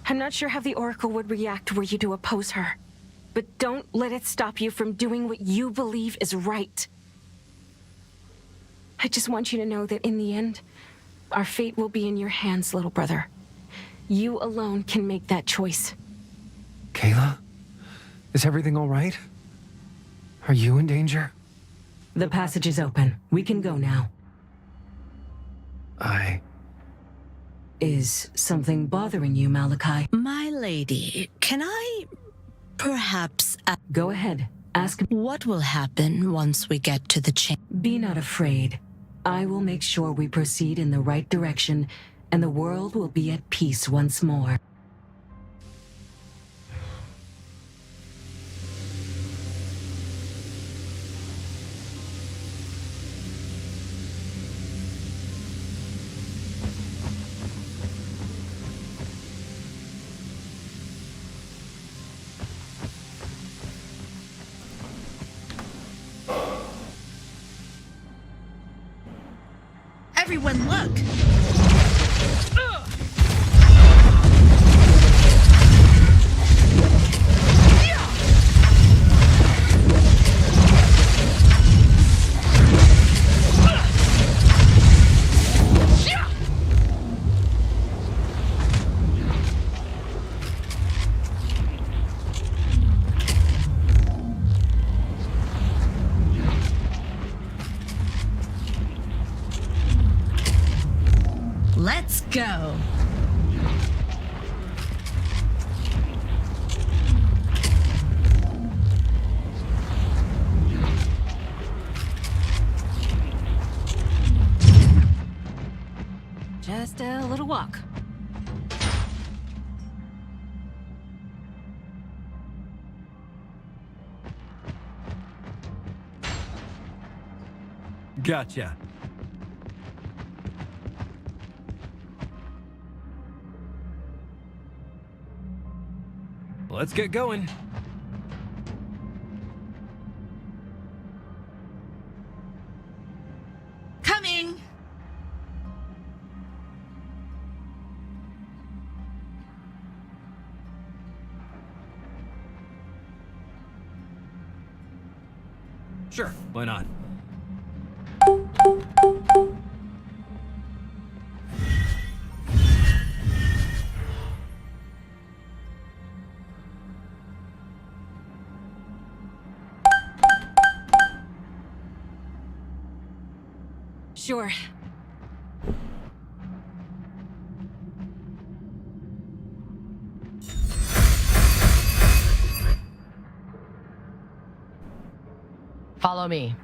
I'm not sure how the Oracle would react were you to oppose her. But don't let it stop you from doing what you believe is right. I just want you to know that in the end, our fate will be in your hands, little brother. You alone can make that choice.
Kayla? Is everything all right? Are you in danger?
The passage is open. We can go now. Is something bothering you, Malachi?
My lady, can I perhaps...
Go ahead. Ask...
What will happen once we get to the chain?
Be not afraid. I will make sure we proceed in the right direction, and the world will be at peace once more.
Everyone, look! Let's go.
Just a little walk.
Gotcha. Let's get going.
Coming!
Sure, why not?
Sure.
Follow me.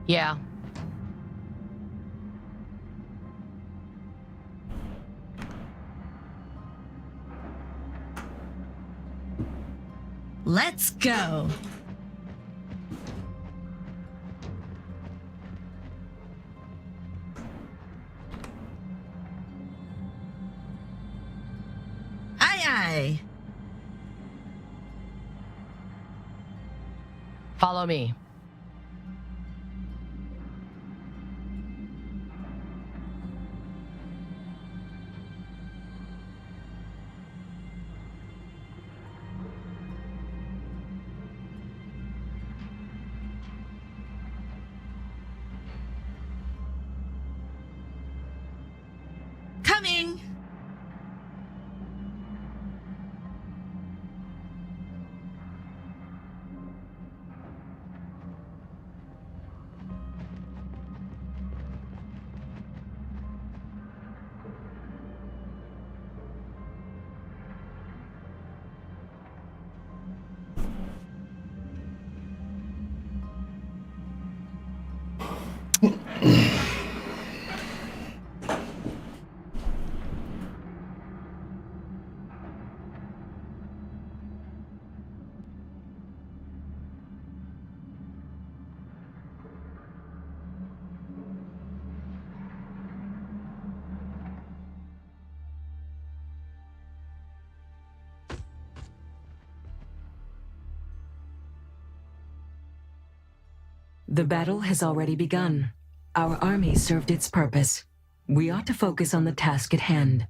Yeah.
Let's go. Aye, aye.
Follow me.
Coming.
The battle has already begun. Our army served its purpose. We ought to focus on the task at hand.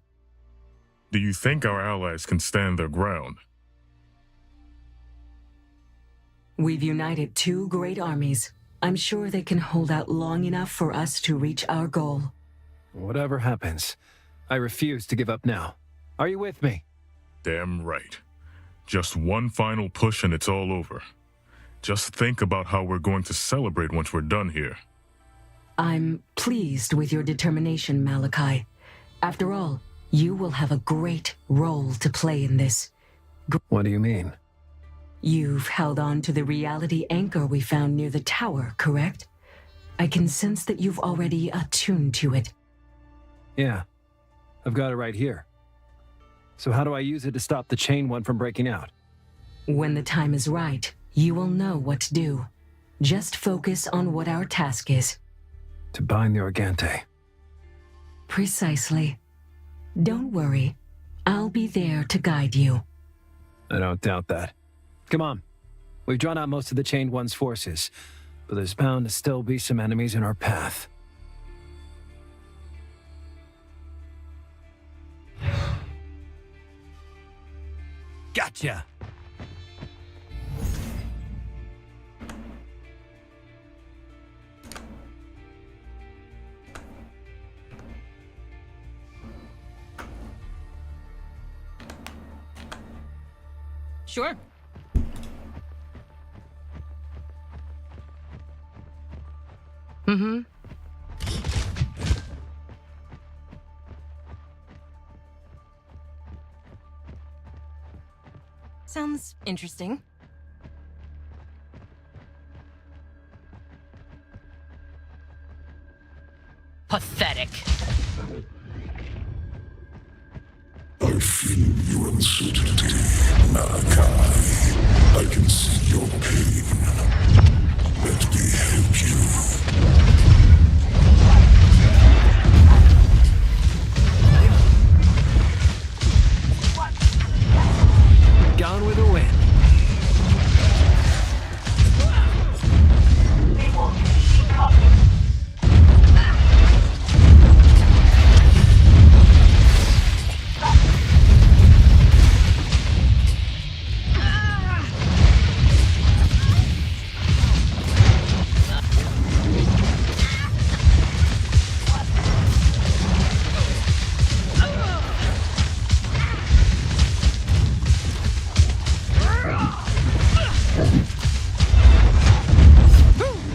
Do you think our allies can stand their ground?
We've united two great armies. I'm sure they can hold out long enough for us to reach our goal.
Whatever happens, I refuse to give up now. Are you with me?
Damn right. Just one final push and it's all over. Just think about how we're going to celebrate once we're done here.
I'm pleased with your determination, Malachi. After all, you will have a great role to play in this.
What do you mean?
You've held on to the reality anchor we found near the tower, correct? I can sense that you've already attuned to it.
Yeah, I've got it right here. So how do I use it to stop the chain one from breaking out?
When the time is right, you will know what to do. Just focus on what our task is.
To bind the Organte.
Precisely. Don't worry. I'll be there to guide you.
I don't doubt that. Come on. We've drawn out most of the Chained One's forces, but there's bound to still be some enemies in our path. Gotcha!
Sure.
Mm-hmm.
Sounds interesting.
Pathetic.
I feel your uncertainty, Malachi. I can see your pain. Let me help you.
Gone with the wind.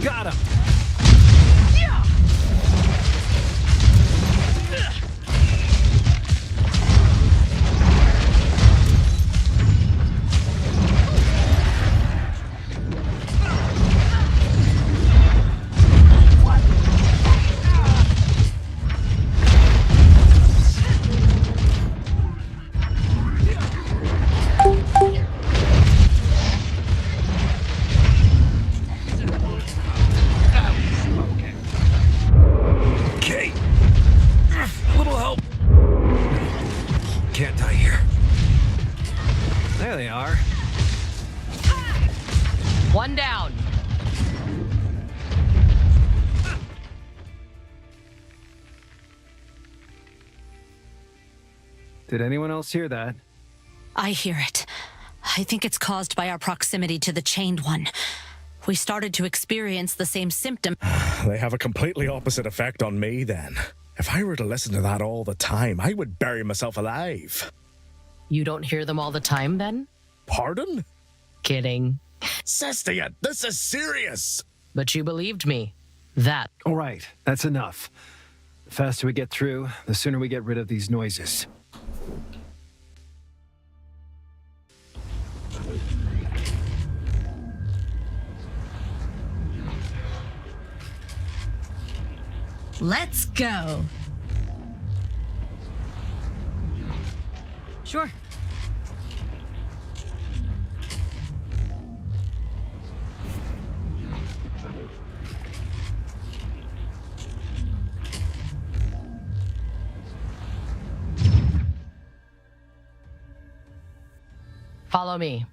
Got him! Okay. Little help. Can't die here. There they are.
One down.
Did anyone else hear that?
I hear it. I think it's caused by our proximity to the Chained One. We started to experience the same symptom.
They have a completely opposite effect on me, then. If I were to listen to that all the time, I would bury myself alive.
You don't hear them all the time, then?
Pardon?
Kidding.
Cestia, this is serious!
But you believed me. That.
All right, that's enough. The faster we get through, the sooner we get rid of these noises.
Let's go.
Sure. Follow me.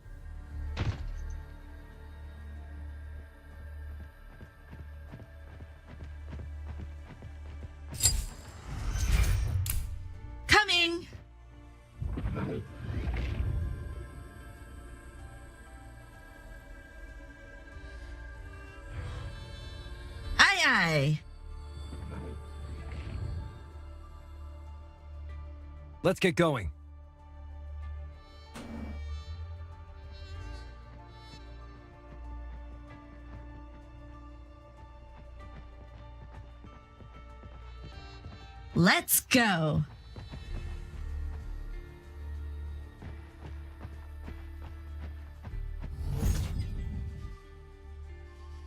Coming. Aye, aye.
Let's get going.
Let's go.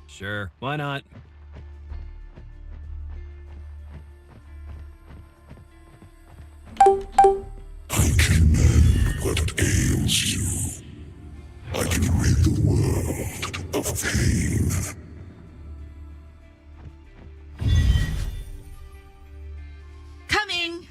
Sure, why not?
I can mend what ails you. I can rid the world of pain.
Coming.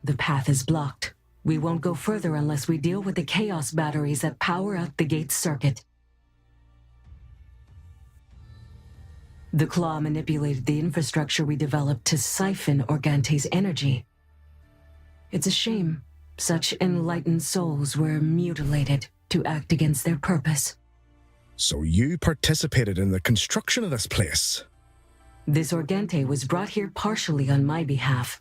The path is blocked. We won't go further unless we deal with the chaos batteries that power out the gate circuit. The Claw manipulated the infrastructure we developed to siphon Organte's energy. It's a shame. Such enlightened souls were mutilated to act against their purpose.
So you participated in the construction of this place?
This Organte was brought here partially on my behalf.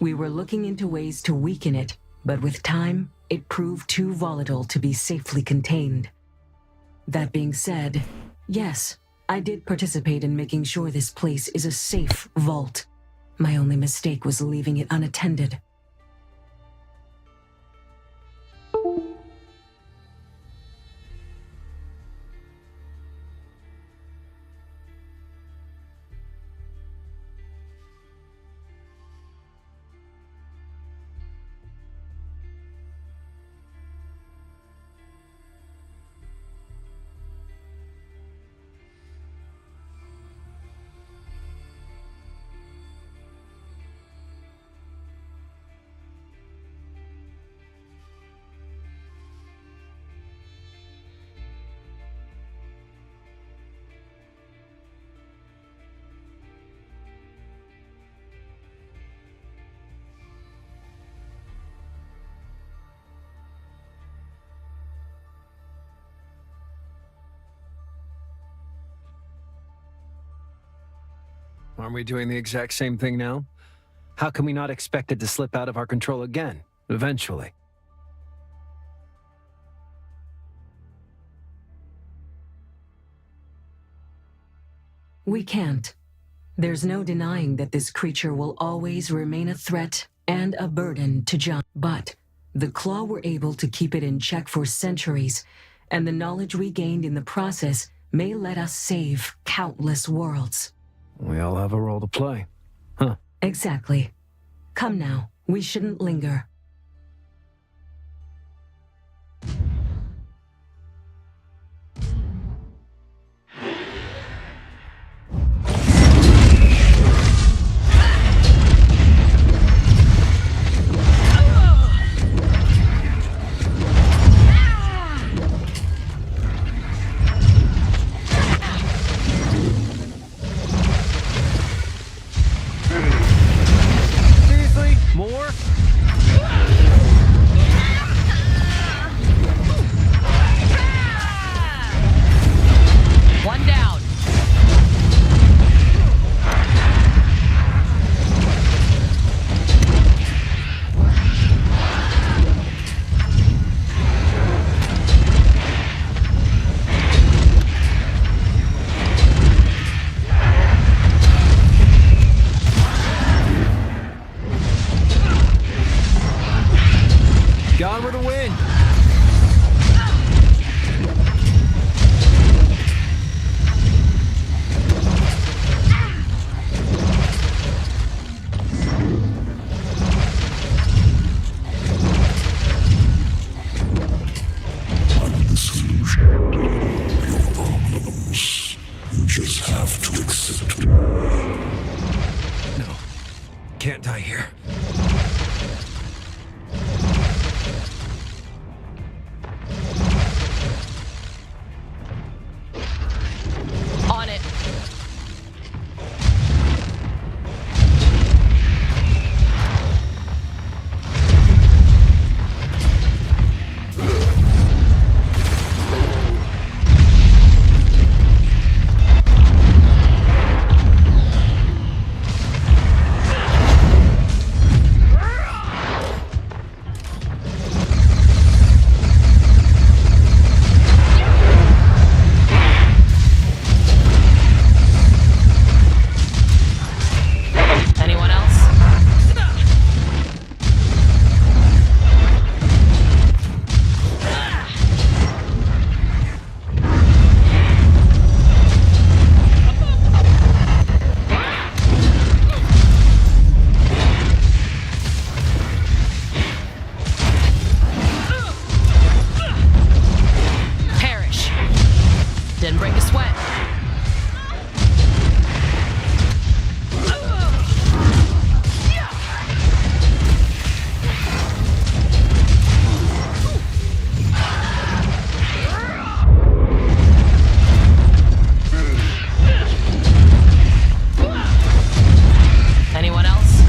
We were looking into ways to weaken it, but with time, it proved too volatile to be safely contained. That being said, yes, I did participate in making sure this place is a safe vault. My only mistake was leaving it unattended.
Aren't we doing the exact same thing now? How can we not expect it to slip out of our control again, eventually?
We can't. There's no denying that this creature will always remain a threat and a burden to John. But the Claw were able to keep it in check for centuries, and the knowledge we gained in the process may let us save countless worlds.
We all have a role to play. Huh.
Exactly. Come now, we shouldn't linger.
More?
die here.
On it. Anyone else? Perish. Didn't break a sweat. Anyone else?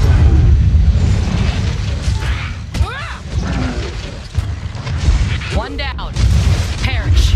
One down. Perish.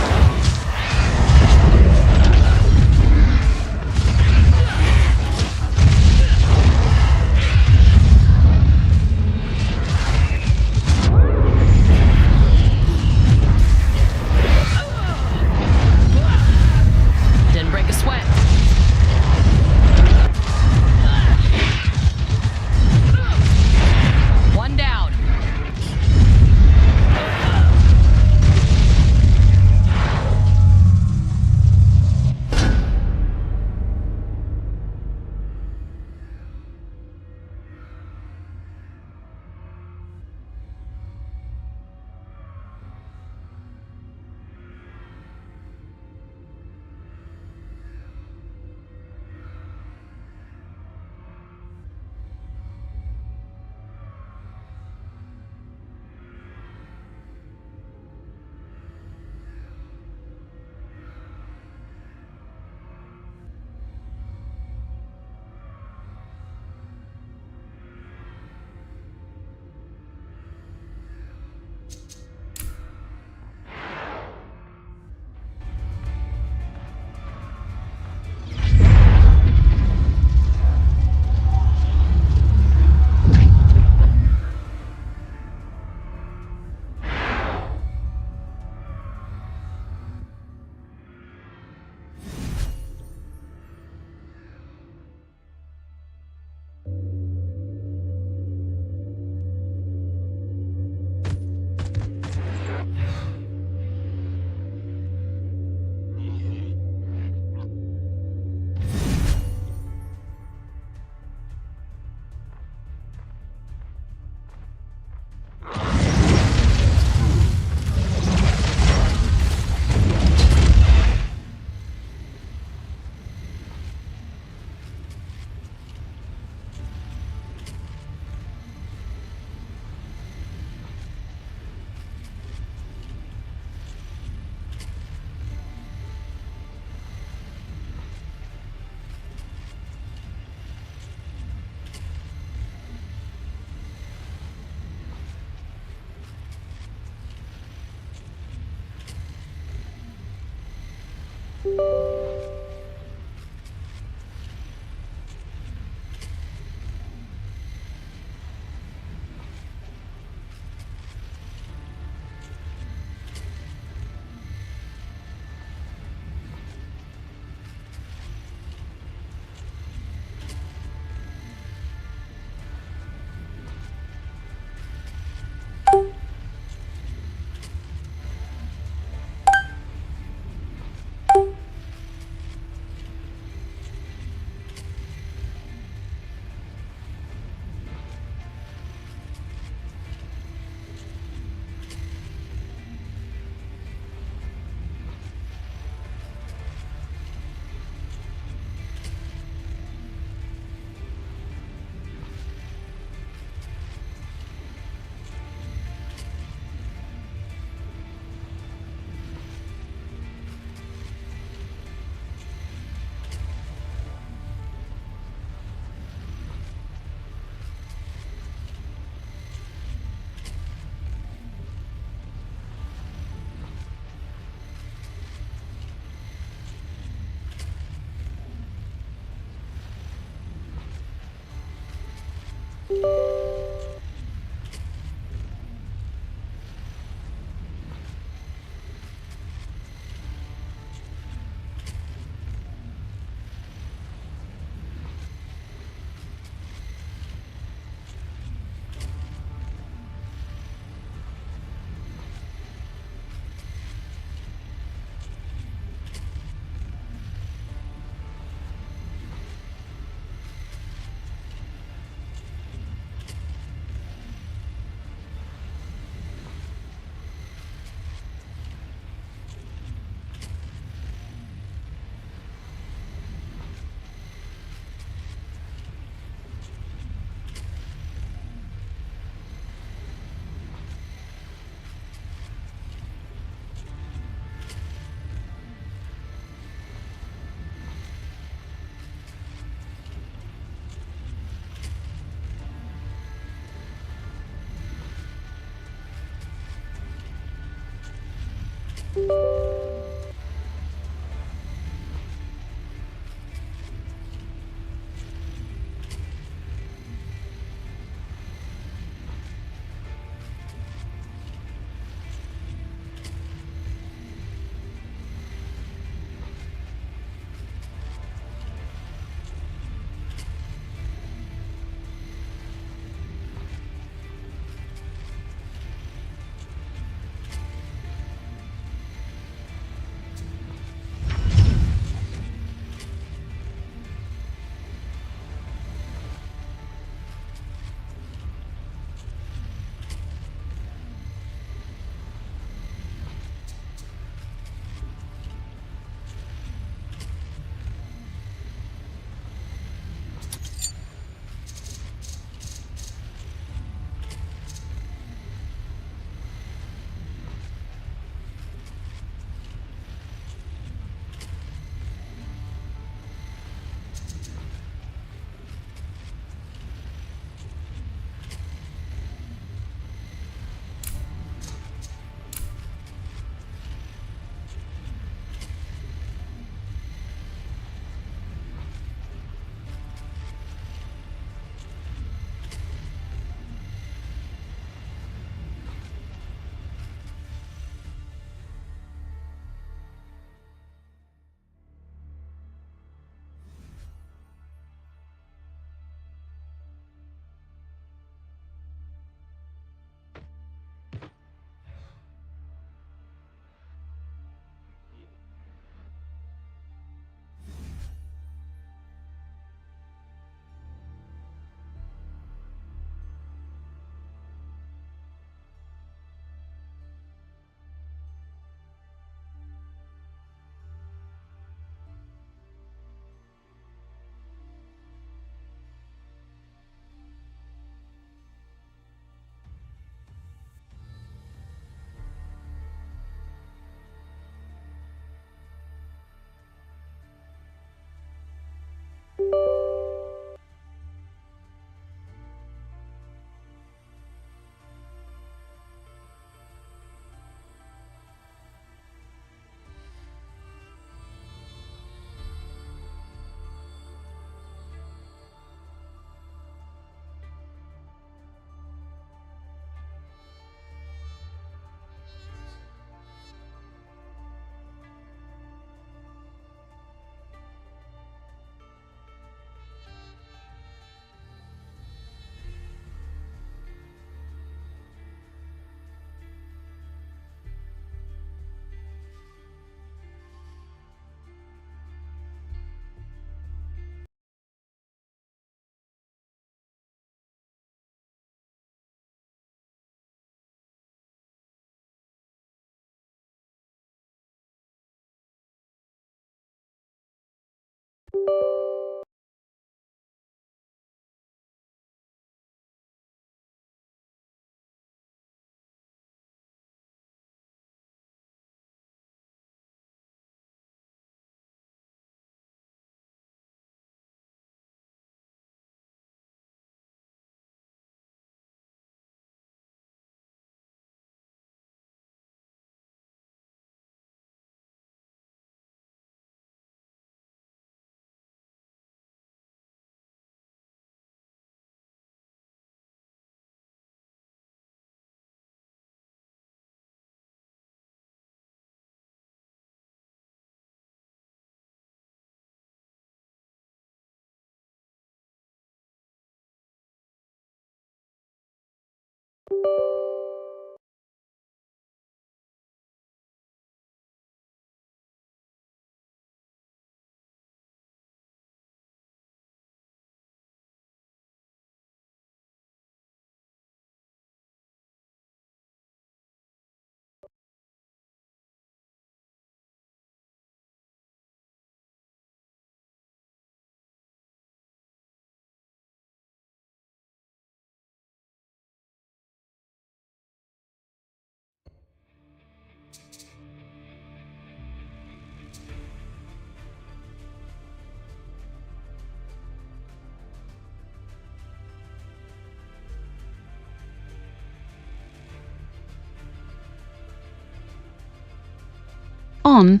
On.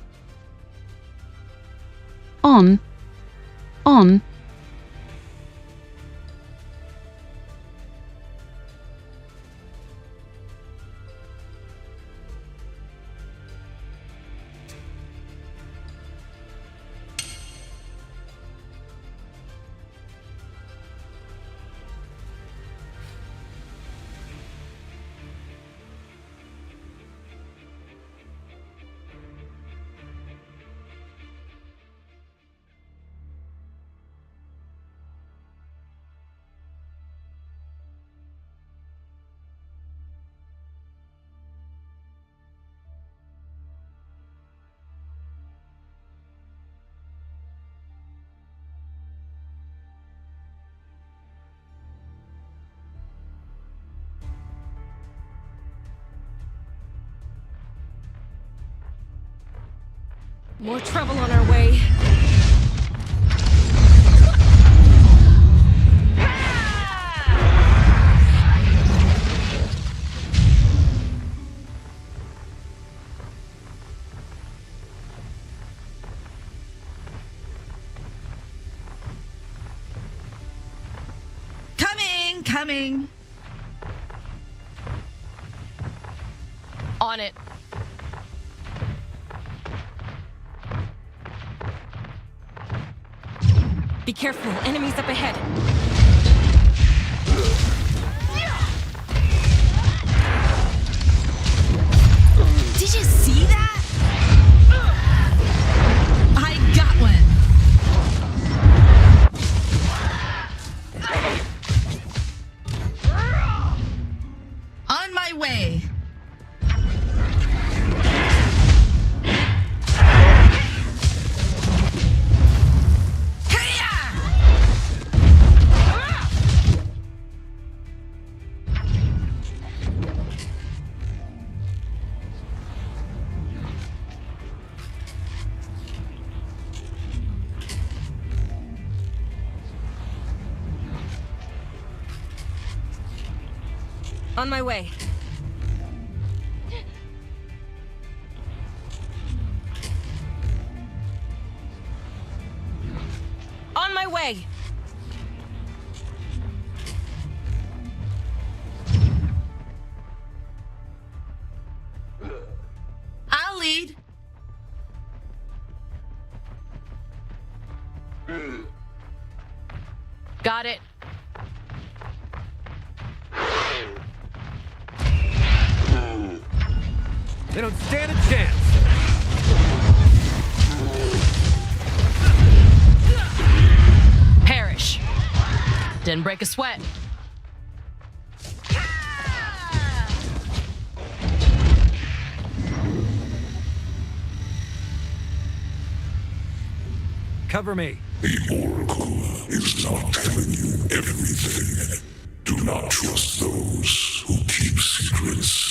On. On.
More trouble on our way.
Coming.
On it. Be careful, enemies up ahead.
Did you see that? I got one. On my way.
On my way. On my way.
I'll lead.
Got it.
They don't stand a chance.
Perish. Didn't break a sweat.
Cover me.
The Oracle is not telling you everything. Do not trust those who keep secrets.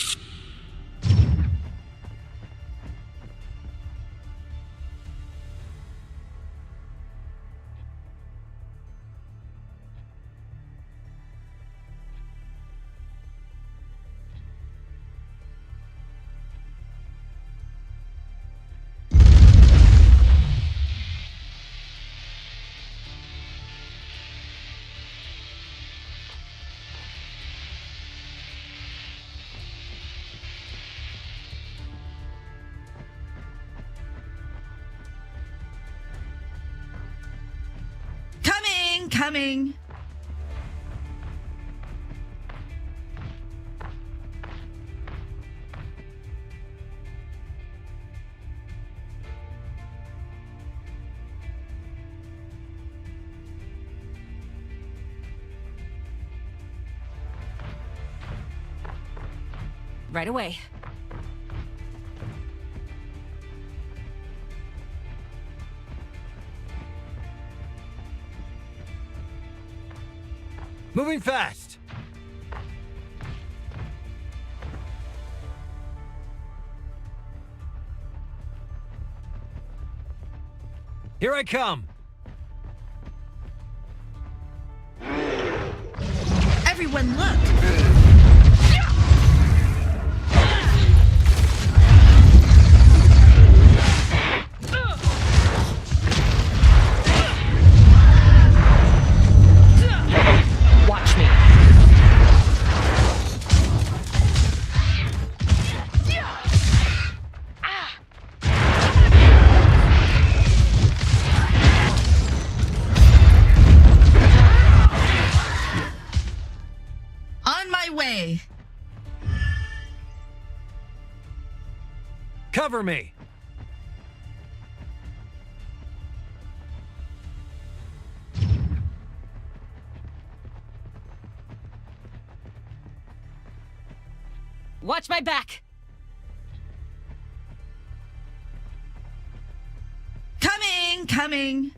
Coming.
Right away.
Moving fast. Here I come.
Everyone, look!
Watch me.
On my way!
Cover me.
Watch my back.
Coming!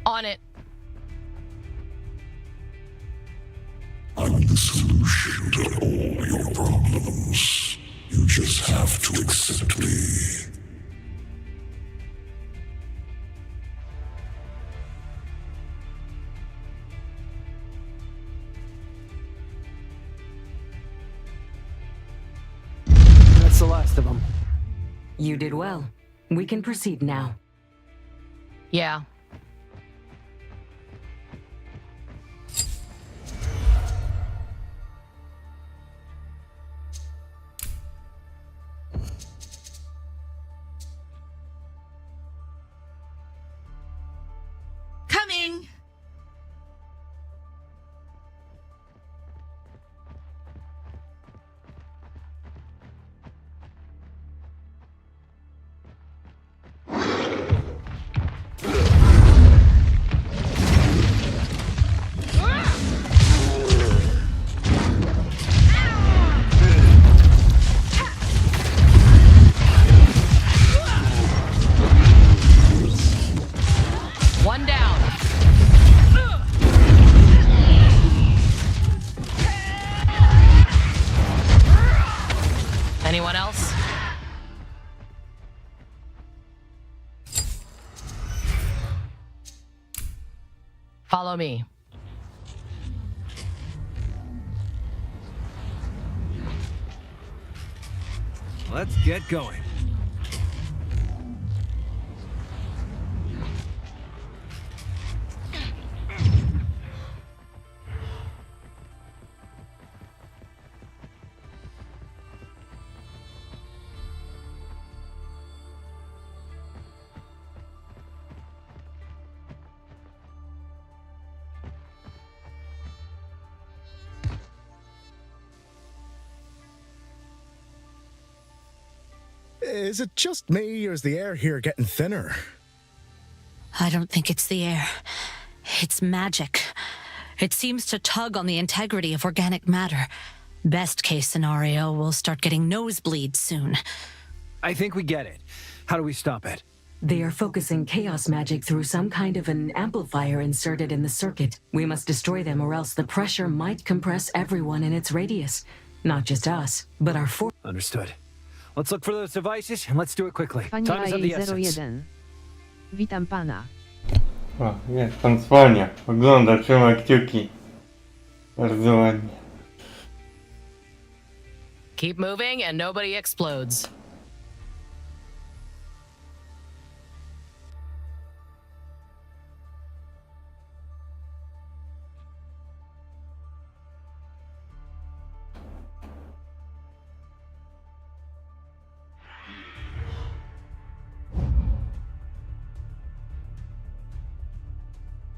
On it.
I'm the solution to all your problems. You just have to accept me.
That's the last of them.
You did well. We can proceed now.
Yeah.
Coming!
One down. Anyone else? Follow me.
Let's get going.
Is it just me, or is the air here getting thinner?
I don't think it's the air. It's magic. It seems to tug on the integrity of organic matter. Best case scenario, we'll start getting nosebleeds soon.
I think we get it. How do we stop it?
They are focusing chaos magic through some kind of an amplifier inserted in the circuit. We must destroy them, or else the pressure might compress everyone in its radius. Not just us, but our force.
Understood. Let's look for those devices, and let's do it quickly.
Panie
Time is of the essence.
AI-01. Witam pana.
O, jest pan Swania. Ogląda, trzyma kciuki. Bardzo ładnie.
Keep moving and nobody explodes.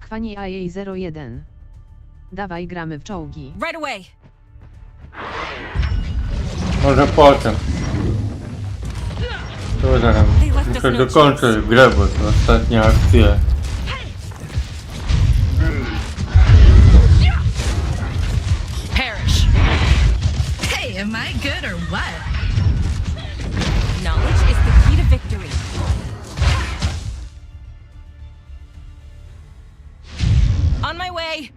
Fani AA01. Dawaj gramy w czołgi.
Right away.
Może potem. To zaraz muszę dokończyć grę, bo to ostatnia akcja.
Perish.
Hey, am I good or what?
Knowledge is the key to victory. On my way.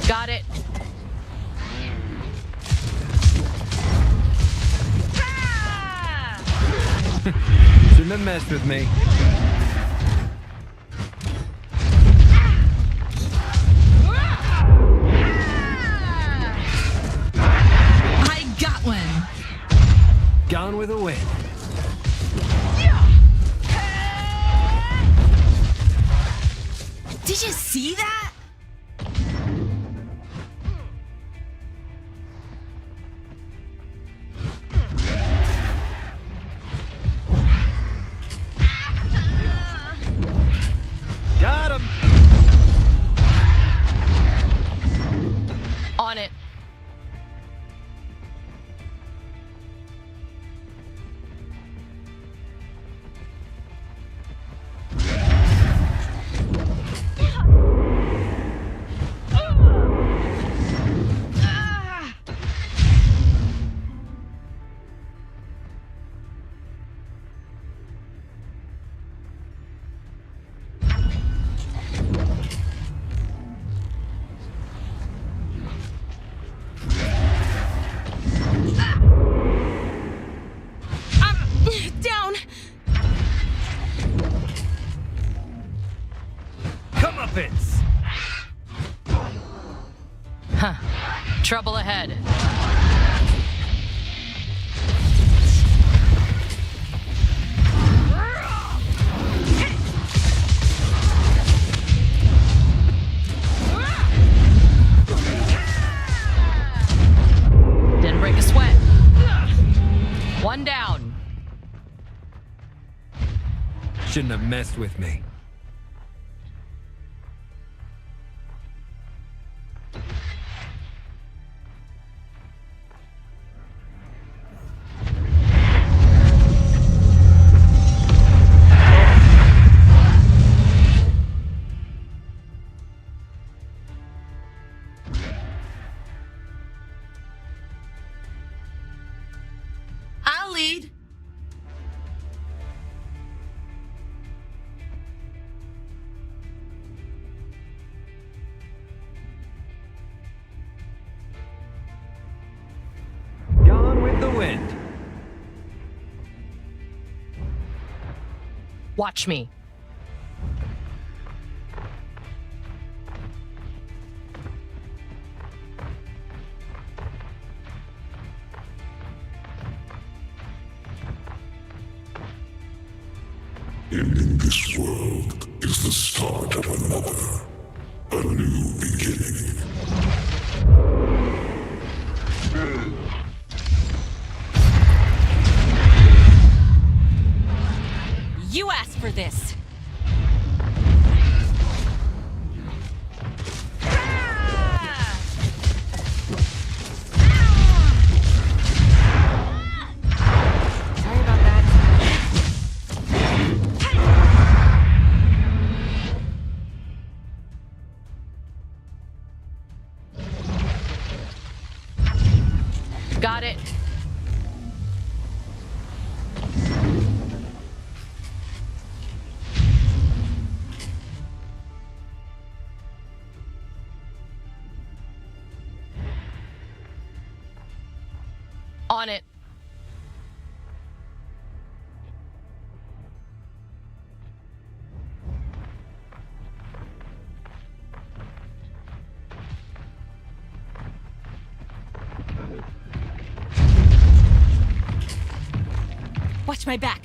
Got it.
Shouldn't have messed with me.
I got one.
Gone with a wind.
Did you see that?
Got him.
On it. Down.
Comeuppance.
Huh. Trouble ahead. Didn't break a sweat. One down.
Shouldn't have messed with me.
I'll lead.
Gone with the wind.
Watch me.
Ending this world is the start of another. A new beginning.
You asked for this. Sorry about that.
Got it. On it.
Watch my back.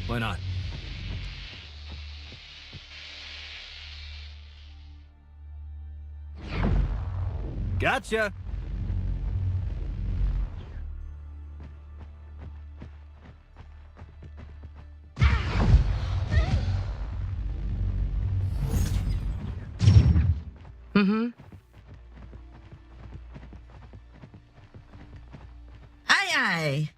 Why not? Gotcha!
Mm-hmm.
Aye, aye.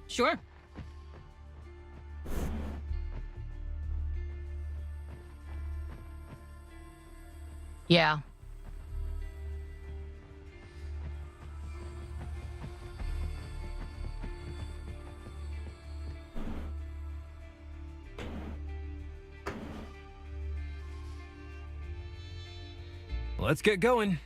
Sure.
Yeah.
Let's get going.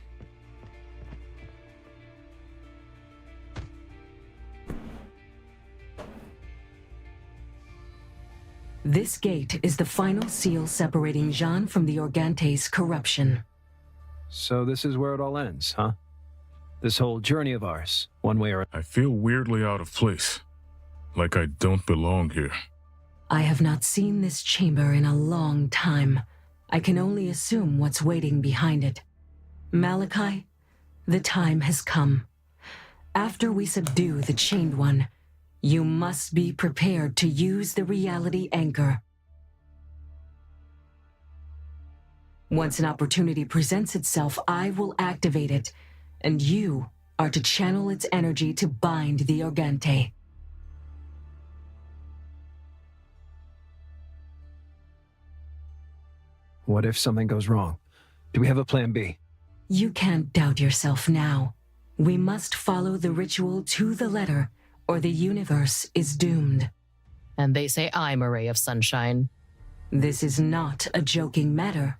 This gate is the final seal separating Jean from the Organte's corruption.
So this is where it all ends, huh? This whole journey of ours, one way or another.
I feel weirdly out of place. Like I don't belong here.
I have not seen this chamber in a long time. I can only assume what's waiting behind it. Malachi, the time has come. After we subdue the Chained One, you must be prepared to use the reality anchor. Once an opportunity presents itself, I will activate it, and you are to channel its energy to bind the Organte.
What if something goes wrong? Do we have a plan B?
You can't doubt yourself now. We must follow the ritual to the letter, or the universe is doomed.
And they say I'm a ray of sunshine.
This is not a joking matter.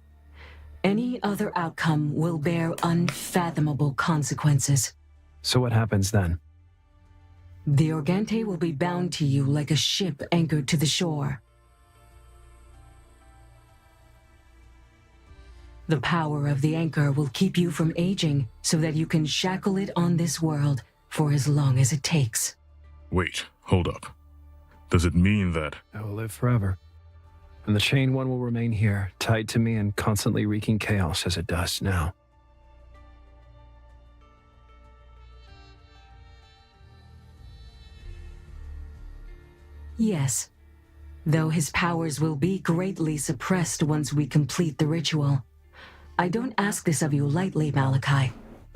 Any other outcome will bear unfathomable consequences.
So what happens then?
The Organte will be bound to you like a ship anchored to the shore. The power of the anchor will keep you from aging so that you can shackle it on this world for as long as it takes.
Wait, hold up. Does it mean that...
I will live forever. And the Chained One will remain here, tied to me and constantly wreaking chaos as it does now.
Yes. Though his powers will be greatly suppressed once we complete the ritual. I don't ask this of you lightly, Malachi,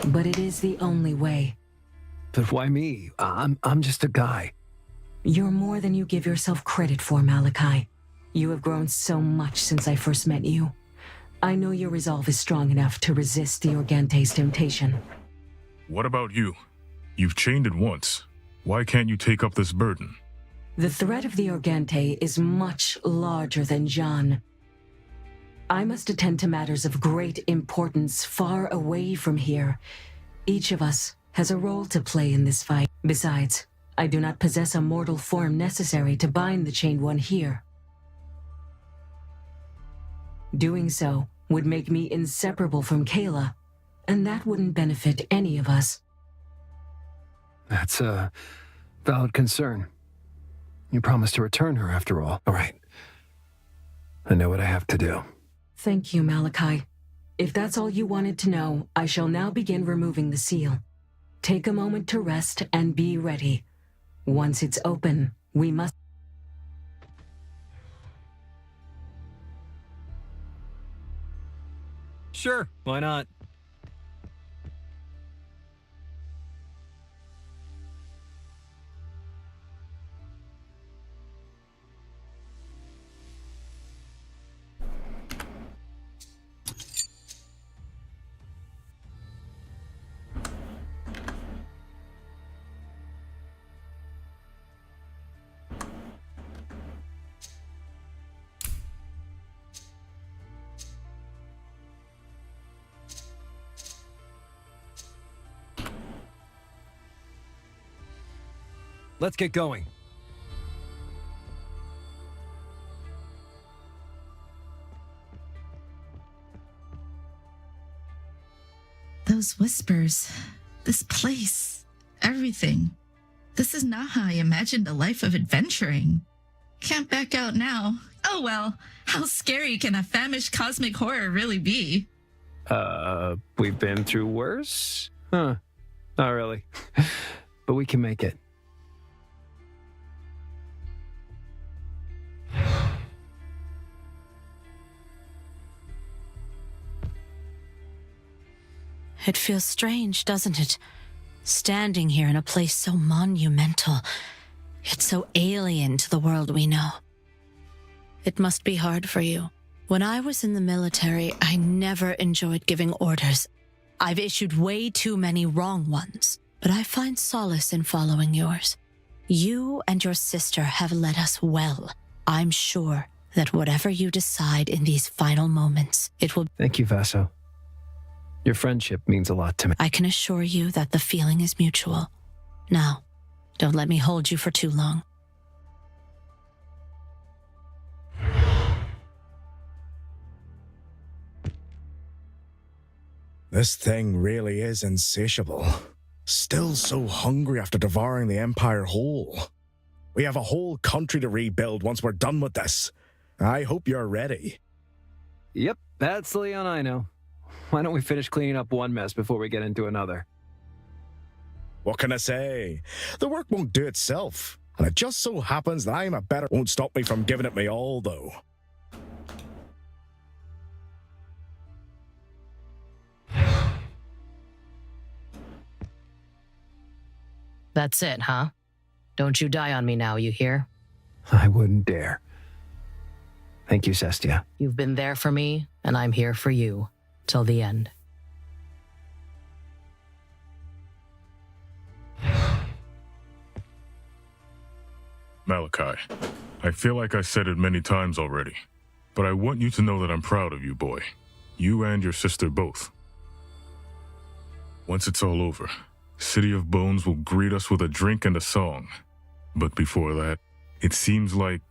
but it is the only way.
But why me? I'm just a guy.
You're more than you give yourself credit for, Malachi. You have grown so much since I first met you. I know your resolve is strong enough to resist the Organte's temptation.
What about you? You've chained it once. Why can't you take up this burden?
The threat of the Organte is much larger than Jean. I must attend to matters of great importance far away from here. Each of us has a role to play in this fight. Besides, I do not possess a mortal form necessary to bind the Chained One here. Doing so would make me inseparable from Kayla, and that wouldn't benefit any of us.
That's a valid concern. You promised to return her after all. All right. I know what I have to do.
Thank you, Malachi. If that's all you wanted to know, I shall now begin removing the seal. Take a moment to rest and be ready. Once it's open, we must...
Sure, why not? let's get going.
Those whispers, this place, everything. This is not how I imagined a life of adventuring. Can't back out now. Oh well, how scary can a famished cosmic horror really be?
We've been through worse? Huh, not really. But we can make it.
It feels strange, doesn't it? Standing here in a place so monumental, yet so alien to the world we know. It must be hard for you. When I was in the military, I never enjoyed giving orders. I've issued way too many wrong ones, but I find solace in following yours. You and your sister have led us well. I'm sure that whatever you decide in these final moments, it will...
Thank you, Vaso. Your friendship means a lot to me.
I can assure you that the feeling is mutual. Now, don't let me hold you for too long.
This thing really is insatiable. Still so hungry after devouring the Empire whole. We have a whole country to rebuild once we're done with this. I hope you're ready.
Yep, that's the Leon I know. Why don't we finish cleaning up one mess before we get into another?
What can I say? The work won't do itself. And it just so happens that I'm a better... Won't stop me from giving it my all, though.
That's it, huh? Don't you die on me now, you hear?
I wouldn't dare. Thank you, Cestia.
You've been there for me, and I'm here for you. Till the end.
Malachi, I feel like I said it many times already, but I want you to know that I'm proud of you, boy. You and your sister both. Once it's all over, City of Bones will greet us with a drink and a song. But before that, it seems like,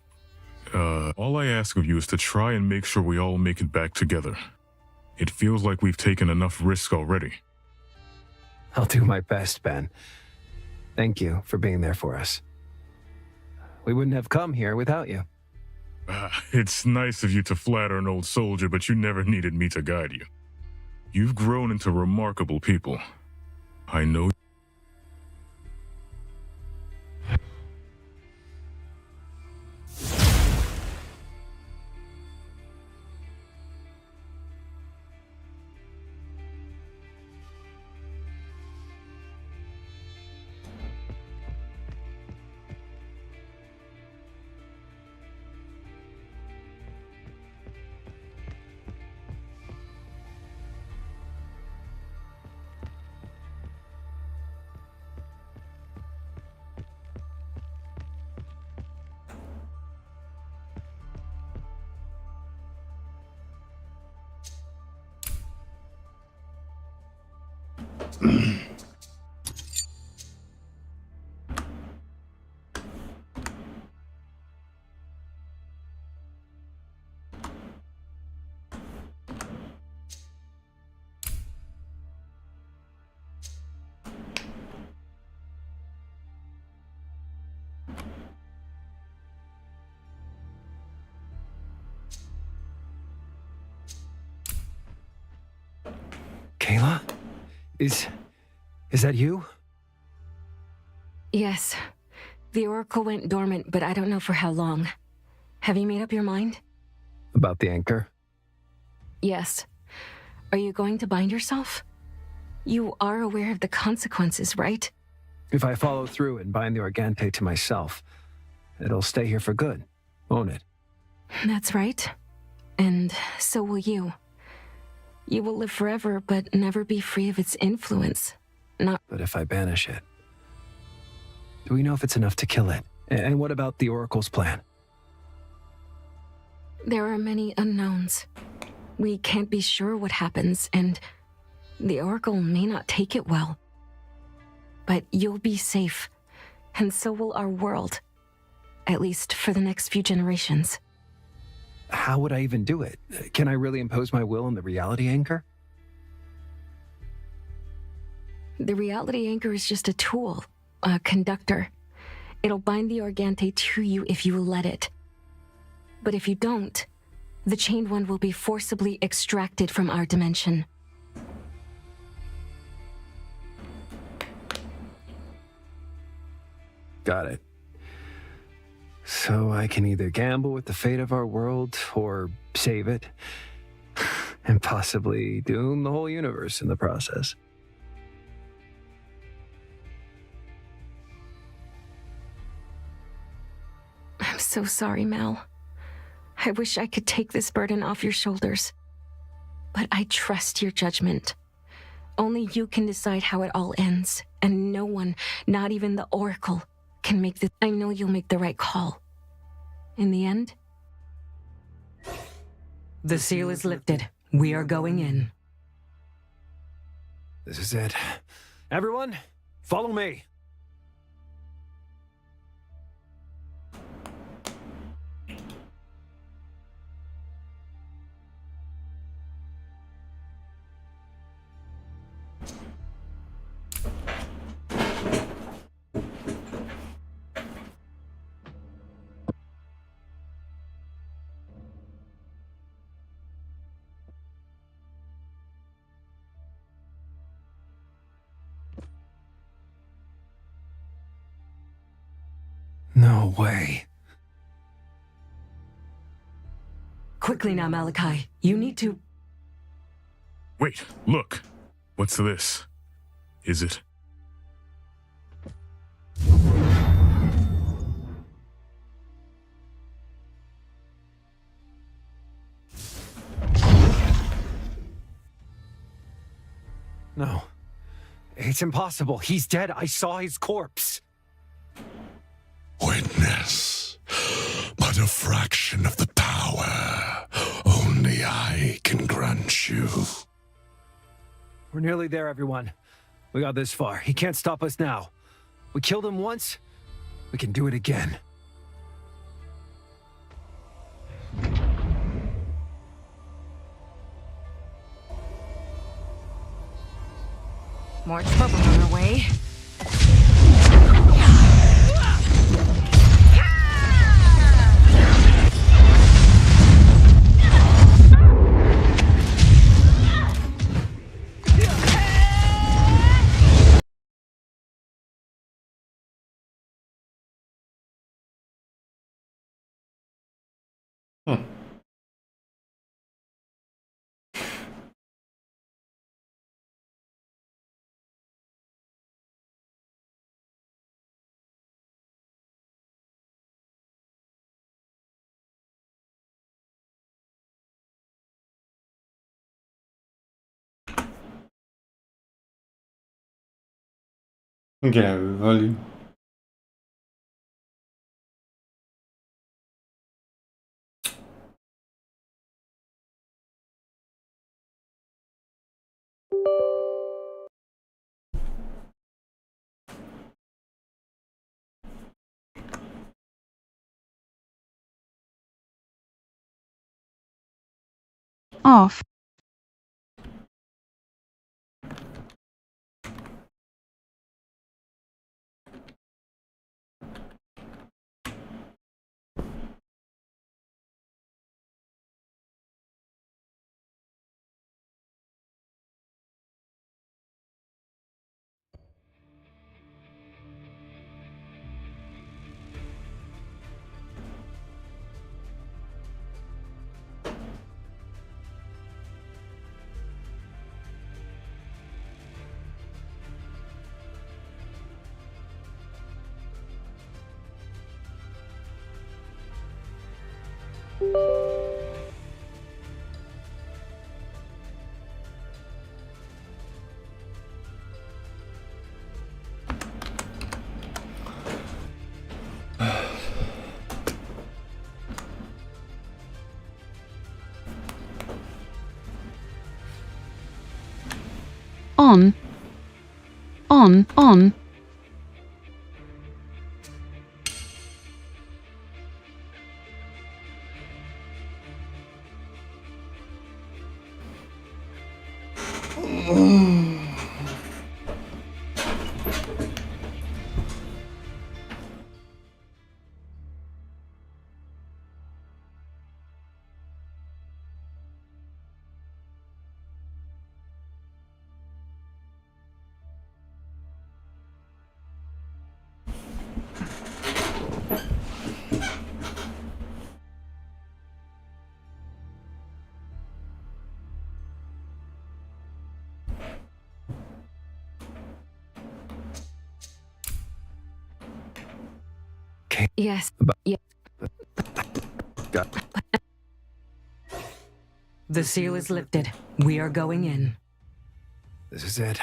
all I ask of you is to try and make sure we all make it back together. It feels like we've taken enough risk already.
I'll do my best, Ben. Thank you for being there for us. We wouldn't have come here without you.
It's nice of you to flatter an old soldier, but you never needed me to guide you. You've grown into remarkable people. I know.
Kayla? Is that you?
Yes. The Oracle went dormant, but I don't know for how long. Have you made up your mind?
About the anchor?
Yes. Are you going to bind yourself? You are aware of the consequences, right?
If I follow through and bind the Organte to myself, it'll stay here for good, won't it?
That's right. And so will you. You will live forever, but never be free of its influence.
But if I banish it, do we know if it's enough to kill it? And what about the Oracle's plan?
There are many unknowns. We can't be sure what happens, and the Oracle may not take it well. But you'll be safe. And so will our world. At least for the next few generations.
How would I even do it? Can I really impose my will on the reality anchor?
The reality anchor is just a tool, a conductor. It'll bind the Organte to you if you let it. But if you don't, the Chained One will be forcibly extracted from our dimension.
Got it. So I can either gamble with the fate of our world or save it, and possibly doom the whole universe in the process.
I'm so sorry, Mal. I wish I could take this burden off your shoulders. But I trust your judgment. Only you can decide how it all ends, and no one, not even the Oracle, can make this. I know you'll make the right call. In the end,
the seal is lifted. We are going in.
This is it. Everyone, follow me. No way.
Quickly now, Malachi. You need to...
Wait, look. What's this? Is it?
No. It's impossible. He's dead. I saw his corpse.
Witness, but a fraction of the power only I can grant you.
We're nearly there, everyone. We got this far. He can't stop us now. We killed him once. We can do it again.
more trouble on our way.
Gra wywalił.
Off. On.
Yes. Yeah. The seal is lifted. We are going in.
This is it.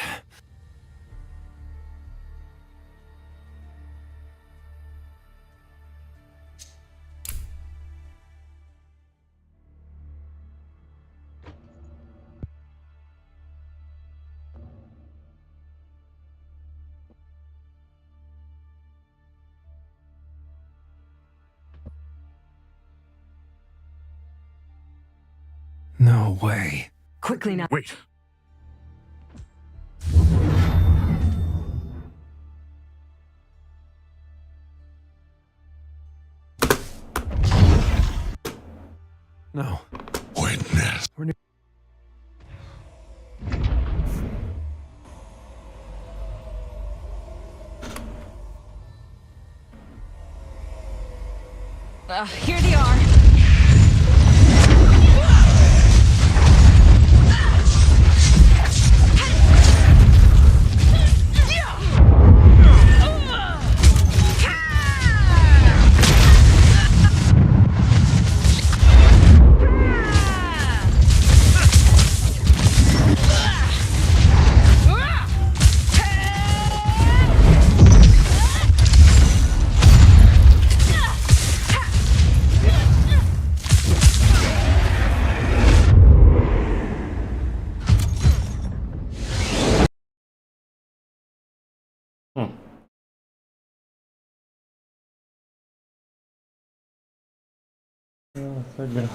No way.
Quickly now.
Wait.
No.
Witness.
We're near.
Here they are.
Masakra.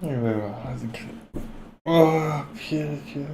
Nie było, o, pierdzie.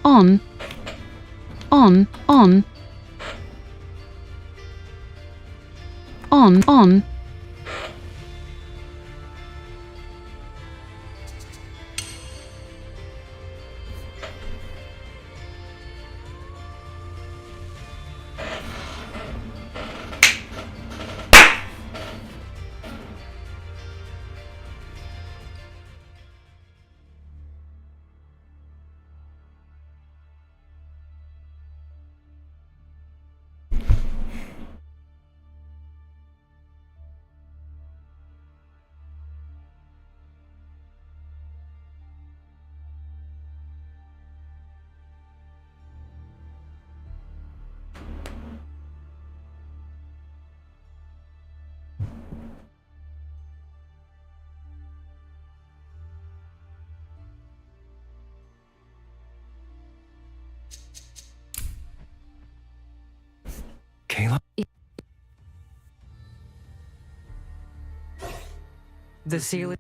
On. On. On. On. On.
Kayla?
The seal.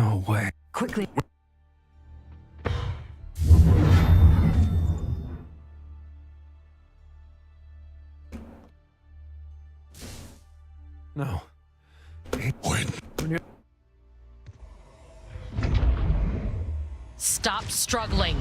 No way.
Quickly.
No.
Stop struggling.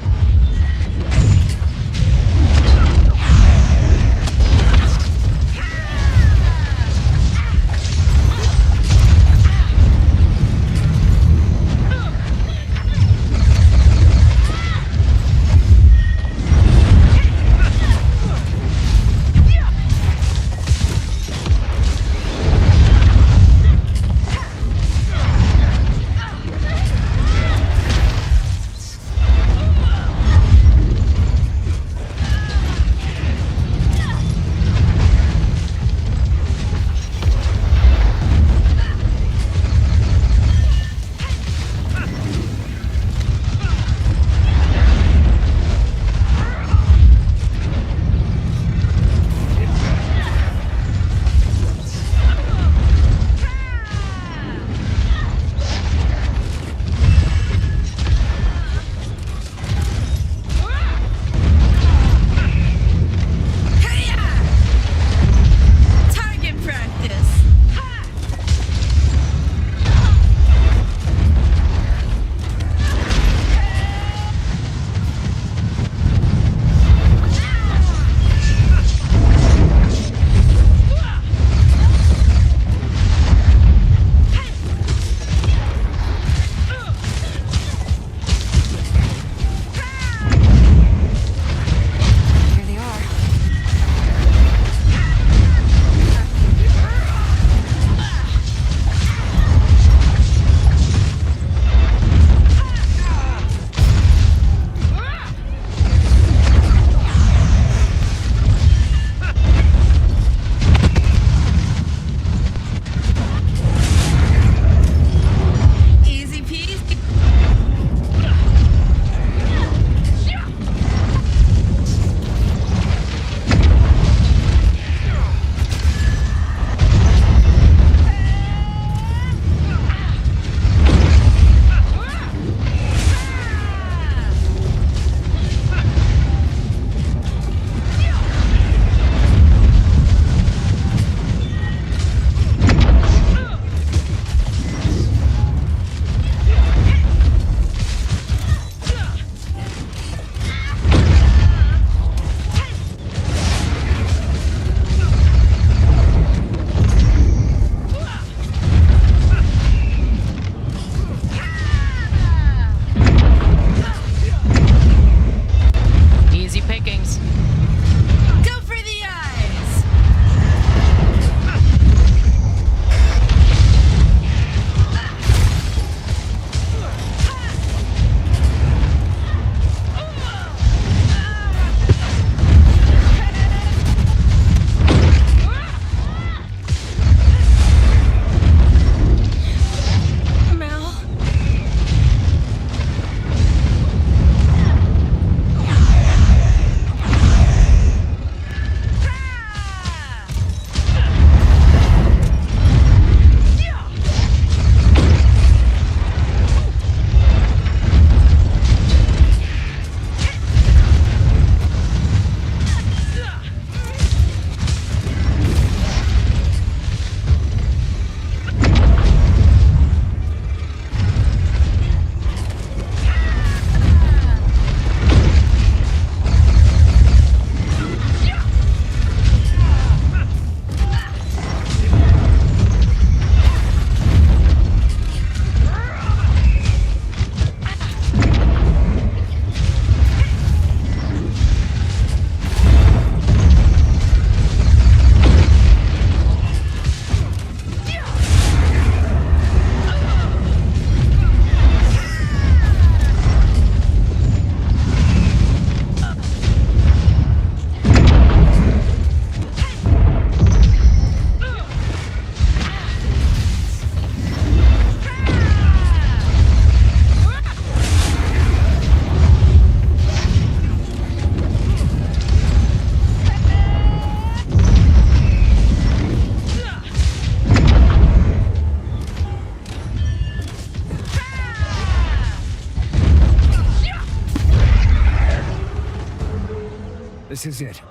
This is it.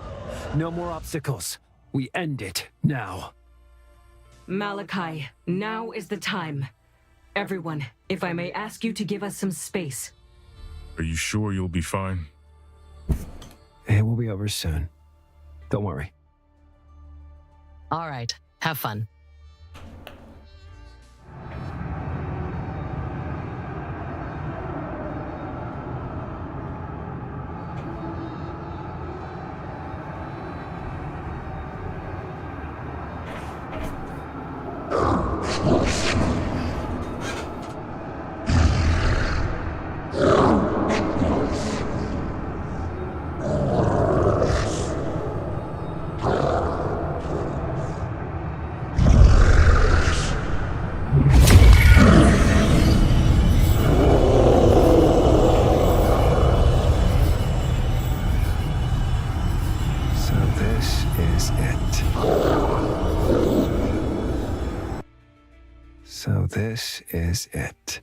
No more obstacles. We end it now.
Malachi, now is the time. Everyone, if I may ask you to give us some space.
Are you sure you'll be fine?
It will be over soon. Don't worry.
All right, have fun.
So this is it.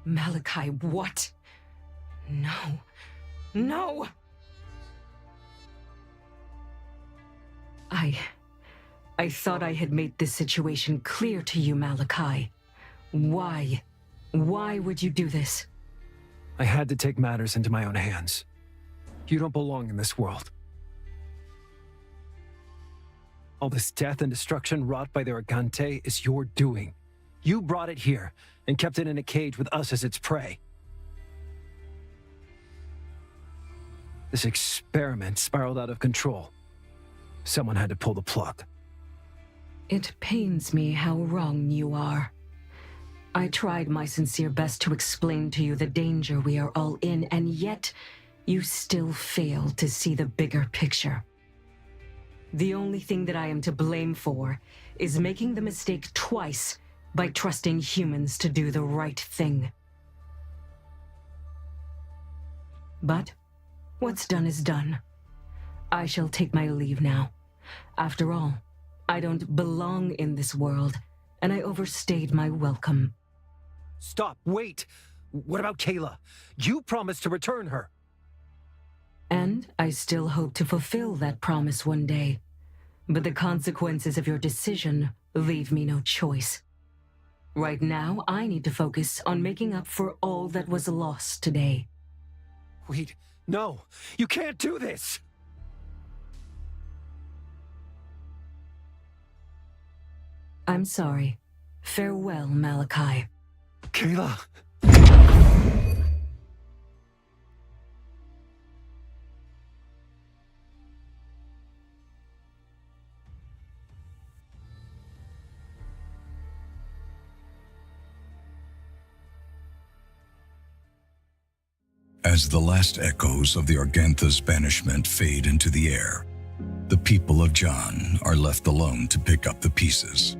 Malachi, what? No. No! I thought I had made this situation clear to you, Malachi. Why? Why would you do this?
I had to take matters into my own hands. You don't belong in this world. All this death and destruction wrought by the Argante is your doing. You brought it here and kept it in a cage with us as its prey. This experiment spiraled out of control. Someone had to pull the plug.
It pains me how wrong you are. I tried my sincere best to explain to you the danger we are all in, and yet you still fail to see the bigger picture. The only thing that I am to blame for is making the mistake twice by trusting humans to do the right thing. But what's done is done. I shall take my leave now. After all, I don't belong in this world, and I overstayed my welcome.
Stop, wait! What about Kayla? You promised to return her.
And I still hope to fulfill that promise one day. But the consequences of your decision leave me no choice. Right now, I need to focus on making up for all that was lost today.
Wait, no! You can't do this!
I'm sorry. Farewell, Malachi.
Kayla!
As the last echoes of the Argantha's banishment fade into the air, the people of John are left alone to pick up the pieces.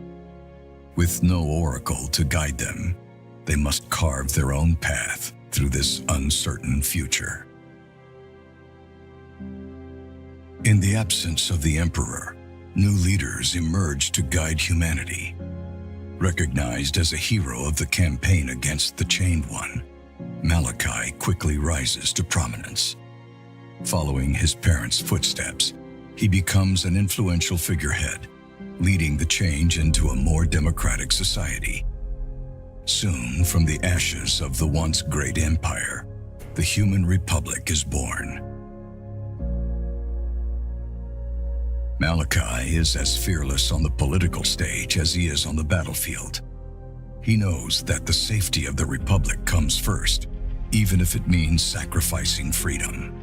With no oracle to guide them, they must carve their own path through this uncertain future. In the absence of the Emperor, new leaders emerged to guide humanity. Recognized as a hero of the campaign against the Chained One, Malachi quickly rises to prominence. Following his parents' footsteps, he becomes an influential figurehead, leading the change into a more democratic society. Soon, from the ashes of the once great empire, the human republic is born. Malachi is as fearless on the political stage as he is on the battlefield. He knows that the safety of the republic comes first, even if it means sacrificing freedom.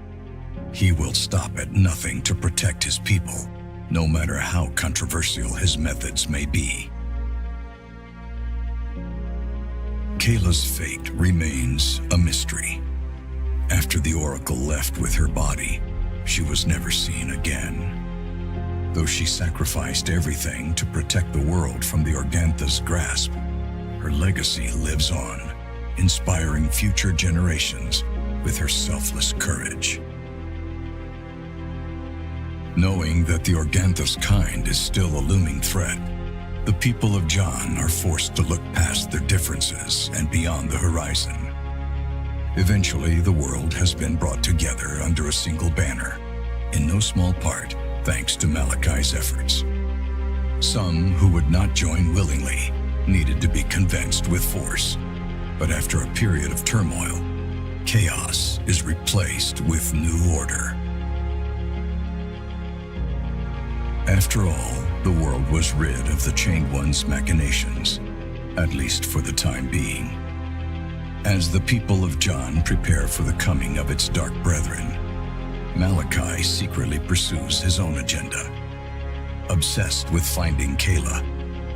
He will stop at nothing to protect his people, no matter how controversial his methods may be. Kayla's fate remains a mystery. After the Oracle left with her body, she was never seen again. Though she sacrificed everything to protect the world from the Organtha's grasp, her legacy lives on, inspiring future generations with her selfless courage. Knowing that the Organtha's kind is still a looming threat, the people of John are forced to look past their differences and beyond the horizon. Eventually, the world has been brought together under a single banner, in no small part thanks to Malachi's efforts. Some who would not join willingly needed to be convinced with force, but after a period of turmoil, chaos is replaced with new order. After all, the world was rid of the Chained One's machinations, at least for the time being. As the people of John prepare for the coming of its dark brethren, Malachi secretly pursues his own agenda. Obsessed with finding Kayla,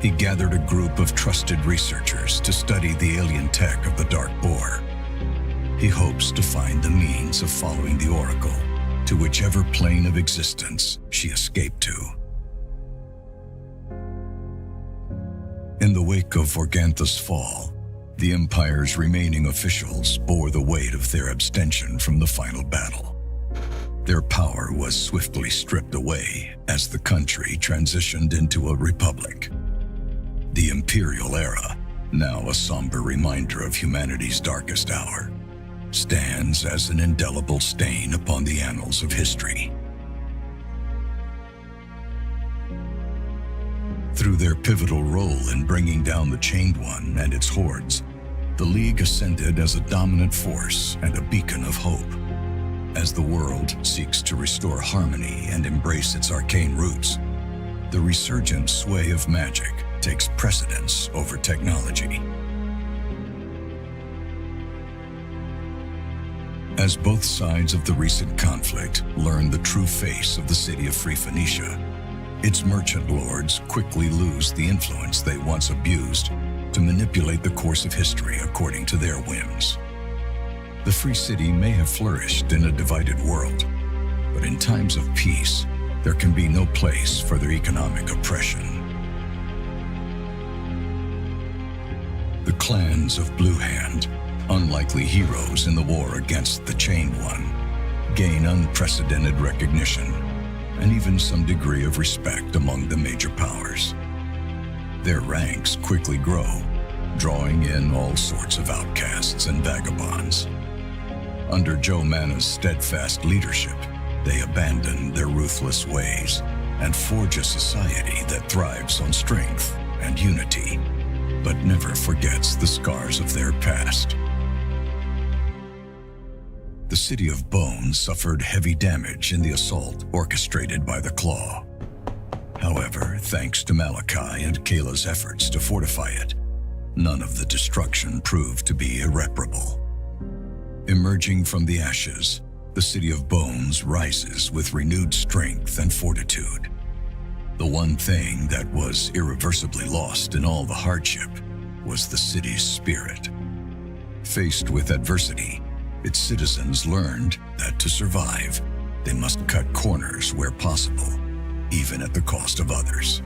he gathered a group of trusted researchers to study the alien tech of the Dark Boar. He hopes to find the means of following the Oracle to whichever plane of existence she escaped to. In the wake of Organtha's fall, the Empire's remaining officials bore the weight of their abstention from the final battle. Their power was swiftly stripped away as the country transitioned into a republic. The Imperial era, now a somber reminder of humanity's darkest hour, stands as an indelible stain upon the annals of history. Through their pivotal role in bringing down the Chained One and its hordes, the League ascended as a dominant force and a beacon of hope. As the world seeks to restore harmony and embrace its arcane roots, the resurgent sway of magic takes precedence over technology. As both sides of the recent conflict learn the true face of the city of Free Phoenicia, its merchant lords quickly lose the influence they once abused to manipulate the course of history according to their whims. The Free City may have flourished in a divided world, but in times of peace, there can be no place for their economic oppression. The clans of Blue Hand, unlikely heroes in the war against the Chained One, gain unprecedented recognition and even some degree of respect among the major powers. Their ranks quickly grow, drawing in all sorts of outcasts and vagabonds. Under Joe Mana's steadfast leadership, they abandon their ruthless ways and forge a society that thrives on strength and unity, but never forgets the scars of their past. The City of Bones suffered heavy damage in the assault orchestrated by the Claw. However, thanks to Malachi and Kayla's efforts to fortify it, none of the destruction proved to be irreparable. Emerging from the ashes, the City of Bones rises with renewed strength and fortitude. The one thing that was irreversibly lost in all the hardship was the city's spirit. Faced with adversity, its citizens learned that to survive, they must cut corners where possible, even at the cost of others.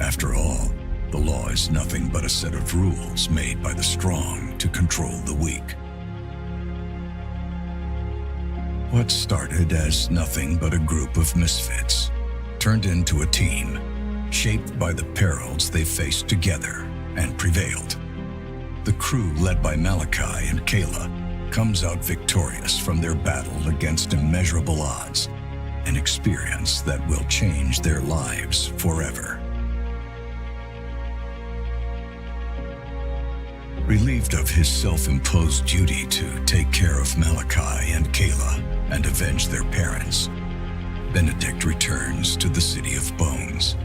After all, the law is nothing but a set of rules made by the strong to control the weak. What started as nothing but a group of misfits turned into a team, shaped by the perils they faced together and prevailed. The crew led by Malachi and Kayla comes out victorious from their battle against immeasurable odds, an experience that will change their lives forever. Relieved of his self-imposed duty to take care of Malachi and Kayla and avenge their parents, Benedict returns to the City of Bones.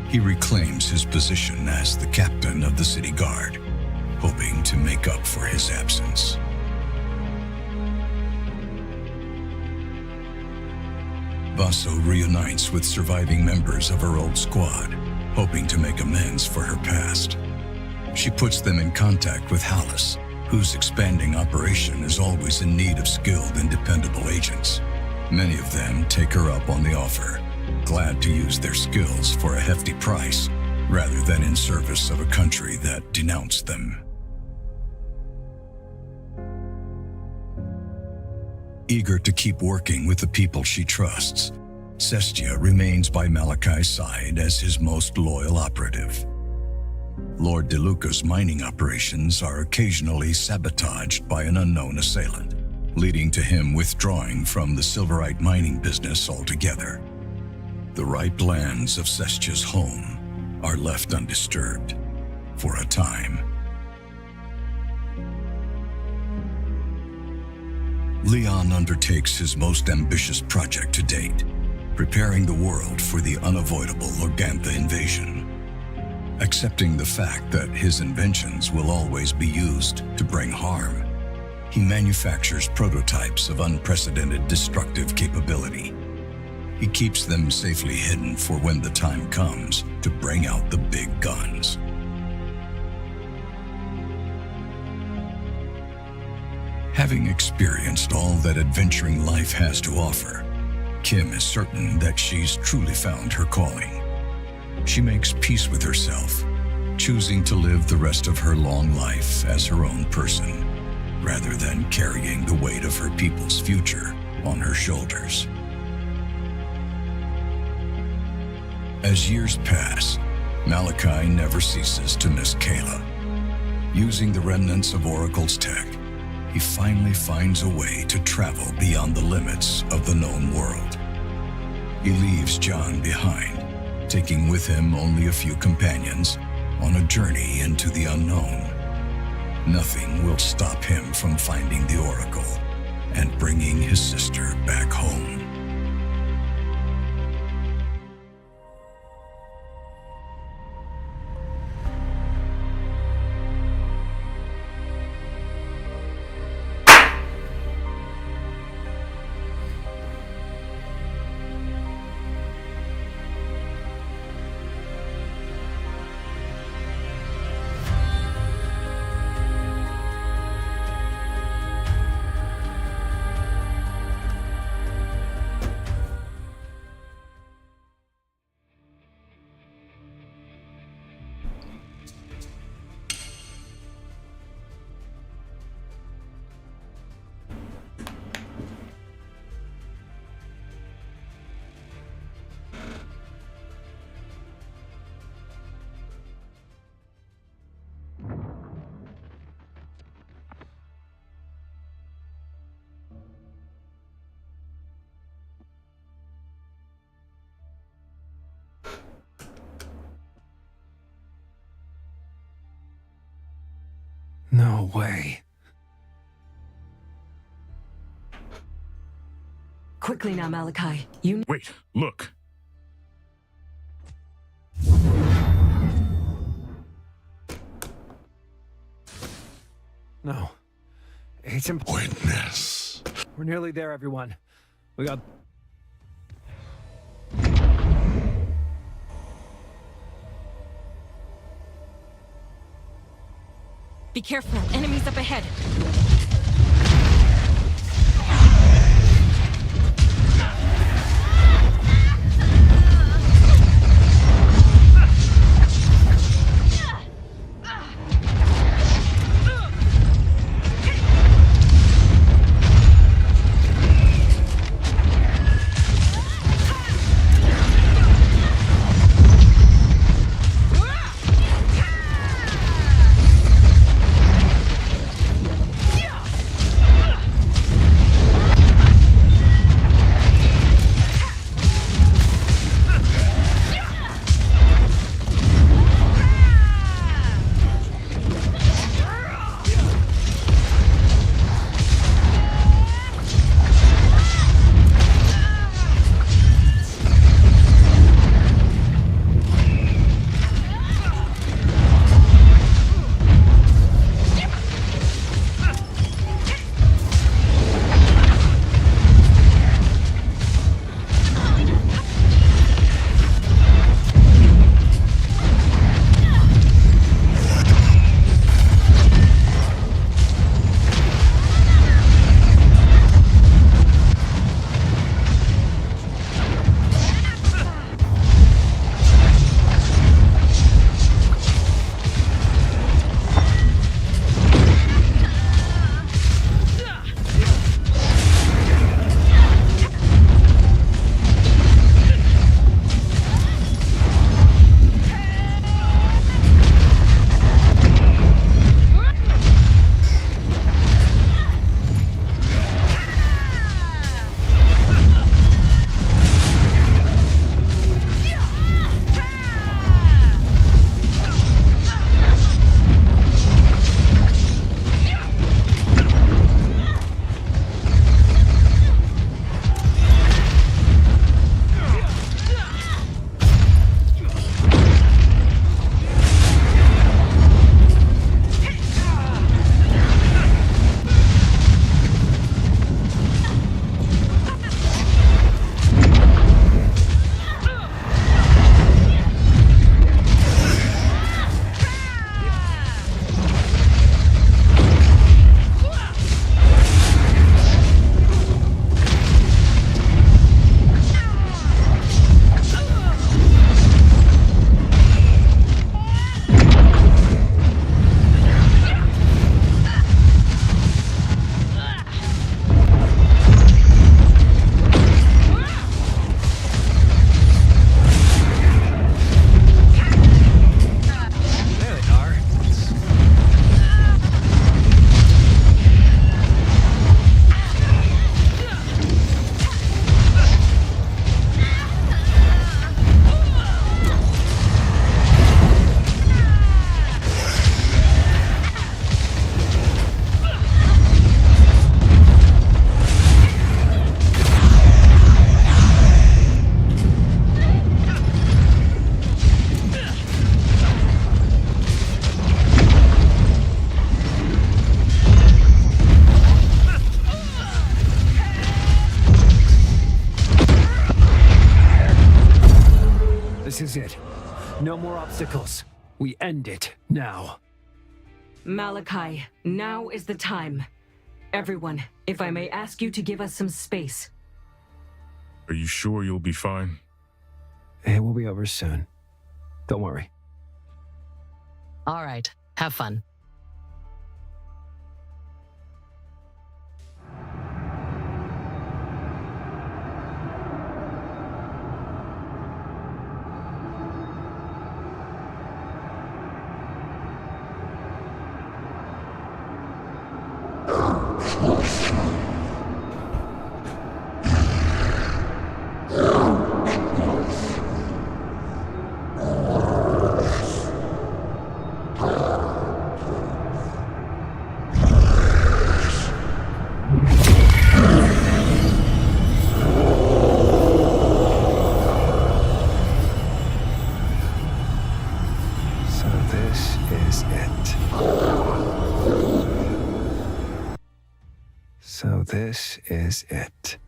He reclaims his position as the captain of the city guard, hoping to make up for his absence. Vaso reunites with surviving members of her old squad, hoping to make amends for her past. She puts them in contact with Hallis, whose expanding operation is always in need of skilled and dependable agents. Many of them take her up on the offer, glad to use their skills for a hefty price, rather than in service of a country that denounced them. Eager to keep working with the people she trusts, Sestia remains by Malachi's side as his most loyal operative. Lord DeLuca's mining operations are occasionally sabotaged by an unknown assailant, leading to him withdrawing from the Silverite mining business altogether. The ripe lands of Sestia's home are left undisturbed for a time. Leon undertakes his most ambitious project to date, preparing the world for the unavoidable Lorgantha invasion. Accepting the fact that his inventions will always be used to bring harm, he manufactures prototypes of unprecedented destructive capability. He keeps them safely hidden for when the time comes to bring out the big guns. Having experienced all that adventuring life has to offer, Kim is certain that she's truly found her calling. She makes peace with herself, choosing to live the rest of her long life as her own person, rather than carrying the weight of her people's future on her shoulders. As years pass, Malachi never ceases to miss Kayla. Using the remnants of Oracle's tech, he finally finds a way to travel beyond the limits of the known world. He leaves John behind, taking with him only a few companions on a journey into the unknown. Nothing will stop him from finding the Oracle and bringing his sister back home.
No way.
Quickly now, Malachi.
Wait, look.
No. It's important.
Witness.
We're nearly there, everyone. We got...
Be careful. Enemies up ahead.
No more obstacles. We end it now.
Malachi, now is the time. Everyone, if I may ask you to give us some space.
Are you sure you'll be fine?
It will be over soon. Don't worry.
All right, have fun.
So this is it.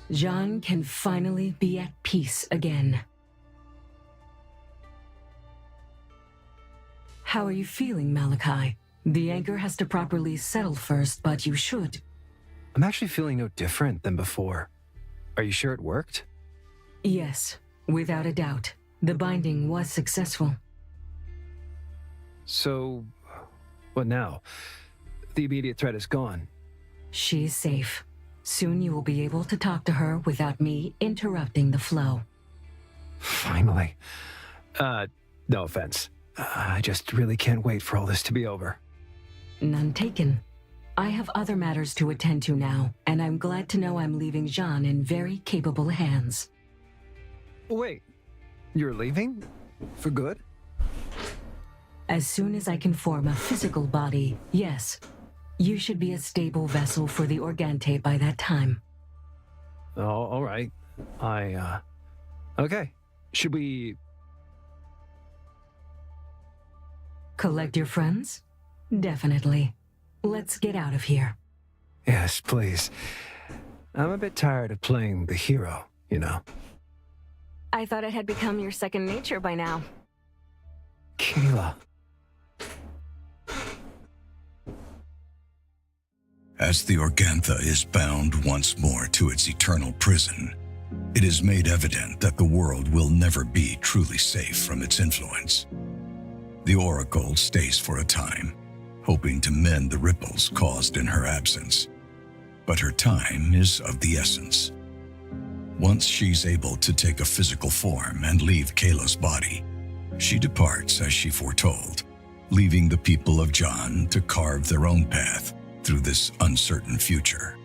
John can finally be at peace again. How are you feeling, Malachi? The anchor has to properly settle first, but you should.
I'm actually feeling no different than before. Are you sure it worked?
Yes, without a doubt. The binding was successful.
So, what now? The immediate threat is gone.
She's safe. Soon you will be able to talk to her without me interrupting the flow.
Finally. No offense. I just really can't wait for all this to be over.
None taken. I have other matters to attend to now, and I'm glad to know I'm leaving Jean in very capable hands.
Wait, you're leaving? For good?
As soon as I can form a physical body, yes. You should be a stable vessel for the Organte by that time.
Oh, all right. Okay. Should we...
Collect your friends? Definitely. Let's get out of here.
Yes, please. I'm a bit tired of playing the hero, you know.
I thought it had become your second nature by now.
Kayla.
As the Organtha is bound once more to its eternal prison, it is made evident that the world will never be truly safe from its influence. The Oracle stays for a time, hoping to mend the ripples caused in her absence. But her time is of the essence. Once she's able to take a physical form and leave Kayla's body, she departs as she foretold, leaving the people of John to carve their own path through this uncertain future.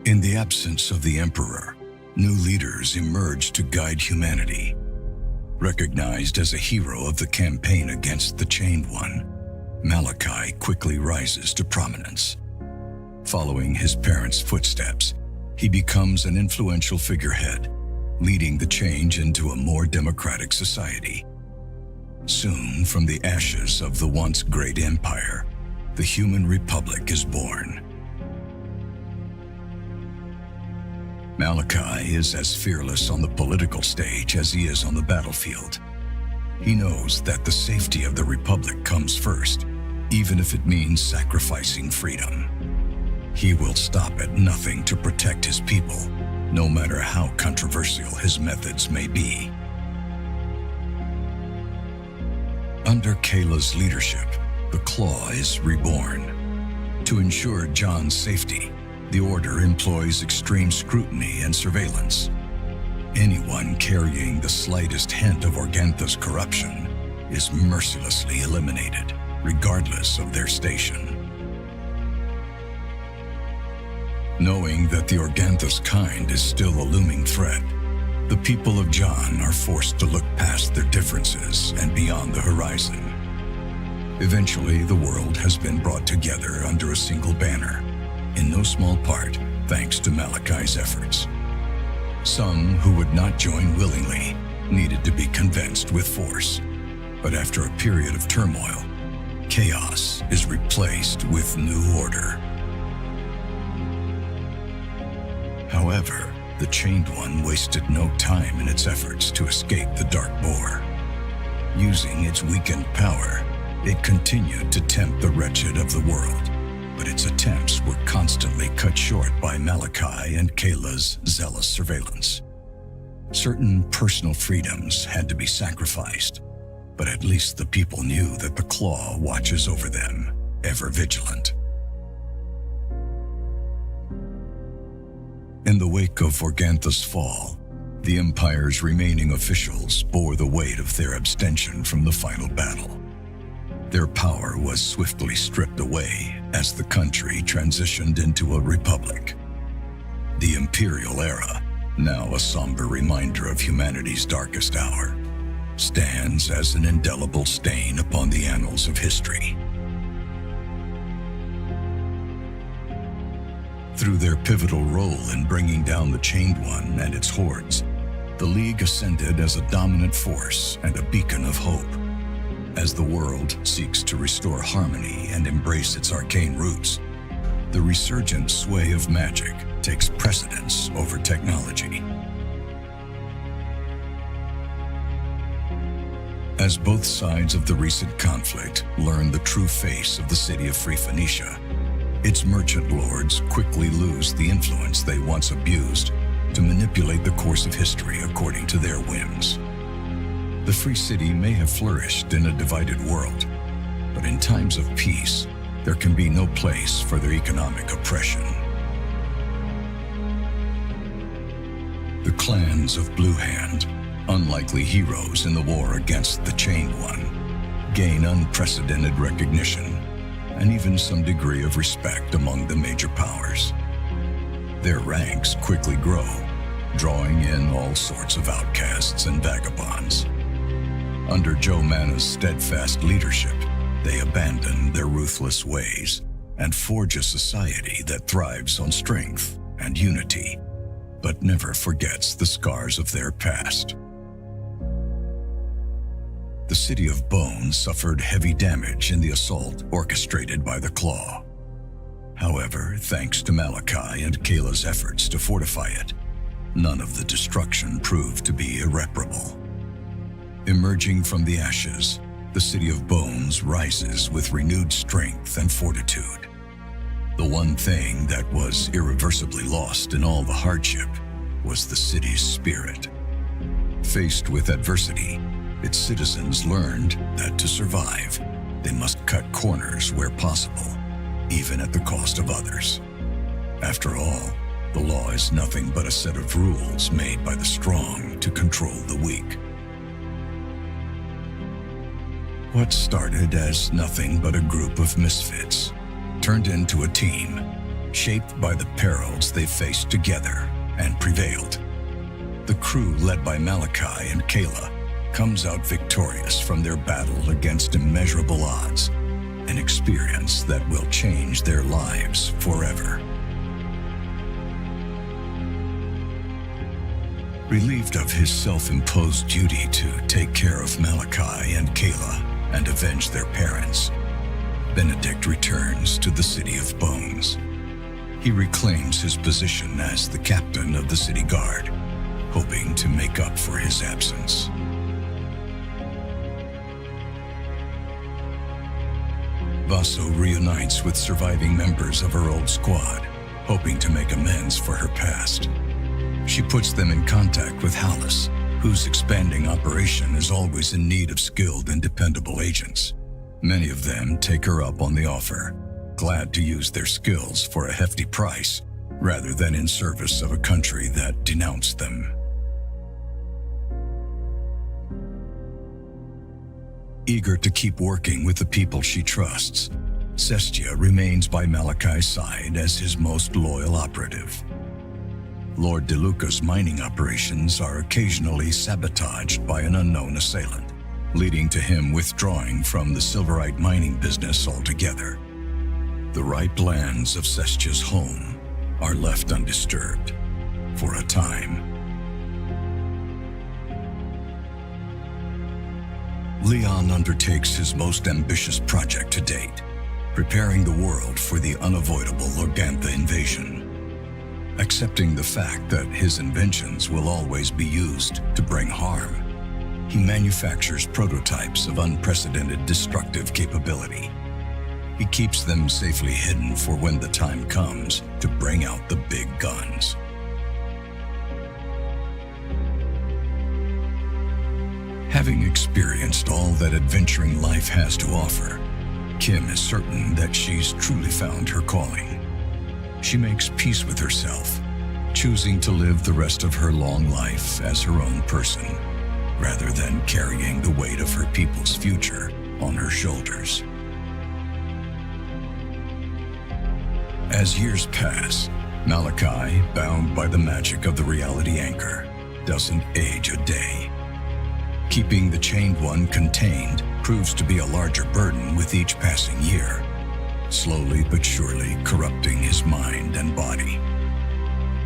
In the absence of the Emperor, new leaders emerge to guide humanity. Recognized as a hero of the campaign against the Chained One, Malachi quickly rises to prominence. Following his parents' footsteps, he becomes an influential figurehead, leading the change into a more democratic society. Soon, from the ashes of the once great empire, the human republic is born. Malachi is as fearless on the political stage as he is on the battlefield. He knows that the safety of the republic comes first, even if it means sacrificing freedom. He will stop at nothing to protect his people, no matter how controversial his methods may be. Under Kayla's leadership, the Claw is reborn. To ensure John's safety, the Order employs extreme scrutiny and surveillance. Anyone carrying the slightest hint of Organtha's corruption is mercilessly eliminated, regardless of their station. Knowing that the Organtha's kind is still a looming threat, The people of John are forced to look past their differences and beyond the horizon. Eventually, the world has been brought together under a single banner, in no small part thanks to Malachi's efforts. Some who would not join willingly needed to be convinced with force. But after a period of turmoil, chaos is replaced with new order. However, the Chained One wasted no time in its efforts to escape the Dark Boar. Using its weakened power, it continued to tempt the wretched of the world, but its attempts were constantly cut short by Malachi and Kayla's zealous surveillance. Certain personal freedoms had to be sacrificed, but at least the people knew that the Claw watches over them, ever vigilant. In the wake of Organtha's fall, the Empire's remaining officials bore the weight of their abstention from the final battle. Their power was swiftly stripped away as the country transitioned into a republic. The Imperial era, now a somber reminder of humanity's darkest hour, stands as an indelible stain upon the annals of history. Through their pivotal role in bringing down the Chained One and its hordes, the League ascended as a dominant force and a beacon of hope. As the world seeks to restore harmony and embrace its arcane roots, the resurgent sway of magic takes precedence over technology. As both sides of the recent conflict learn the true face of the city of Free Phoenicia, its merchant lords quickly lose the influence they once abused to manipulate the course of history according to their whims. The Free City may have flourished in a divided world, but in times of peace, there can be no place for their economic oppression. The clans of Blue Hand, unlikely heroes in the war against the Chained One, gain unprecedented recognition and even some degree of respect among the major powers. Their ranks quickly grow, drawing in all sorts of outcasts and vagabonds. Under Joe Mana's steadfast leadership, they abandon their ruthless ways and forge a society that thrives on strength and unity, but never forgets the scars of their past. The City of Bones suffered heavy damage in the assault orchestrated by the Claw. However, thanks to Malachi and Kayla's efforts to fortify it, none of the destruction proved to be irreparable. Emerging from the ashes, the City of Bones rises with renewed strength and fortitude. The one thing that was irreversibly lost in all the hardship was the city's spirit. Faced with adversity, its citizens learned that to survive, they must cut corners where possible, even at the cost of others. After all, the law is nothing but a set of rules made by the strong to control the weak. What started as nothing but a group of misfits turned into a team, shaped by the perils they faced together and prevailed. The crew led by Malachi and Kayla comes out victorious from their battle against immeasurable odds, an experience that will change their lives forever. Relieved of his self-imposed duty to take care of Malachi and Kayla and avenge their parents, Benedict returns to the City of Bones. He reclaims his position as the captain of the city guard, hoping to make up for his absence. Vaso reunites with surviving members of her old squad, hoping to make amends for her past. She puts them in contact with Hallis, whose expanding operation is always in need of skilled and dependable agents. Many of them take her up on the offer, glad to use their skills for a hefty price, rather than in service of a country that denounced them. Eager to keep working with the people she trusts, Cestia remains by Malachi's side as his most loyal operative. Lord DeLuca's mining operations are occasionally sabotaged by an unknown assailant, leading to him withdrawing from the silverite mining business altogether. The ripe lands of Sestia's home are left undisturbed for a time. Leon undertakes his most ambitious project to date, preparing the world for the unavoidable Organtha invasion. Accepting the fact that his inventions will always be used to bring harm, he manufactures prototypes of unprecedented destructive capability. He keeps them safely hidden for when the time comes to bring out the big guns. Having experienced all that adventuring life has to offer, Kim is certain that she's truly found her calling. She makes peace with herself, choosing to live the rest of her long life as her own person, rather than carrying the weight of her people's future on her shoulders. As years pass, Malachi, bound by the magic of the reality anchor, doesn't age a day. Keeping the Chained One contained proves to be a larger burden with each passing year, slowly but surely corrupting his mind and body.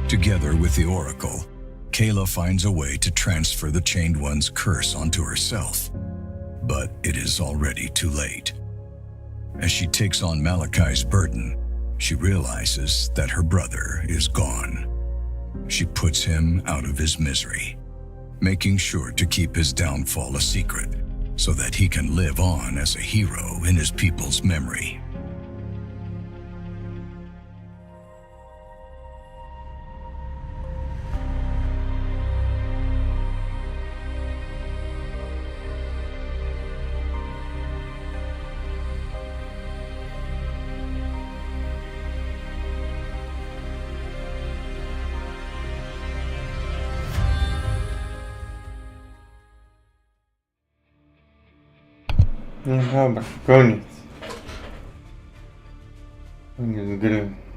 Together with the Oracle, Kayla finds a way to transfer the Chained One's curse onto herself, but it is already too late. As she takes on Malachi's burden, she realizes that her brother is gone. She puts him out of his misery, making sure to keep his downfall a secret so that he can live on as a hero in his people's memory.
No dobra, koniec. Koniec gry.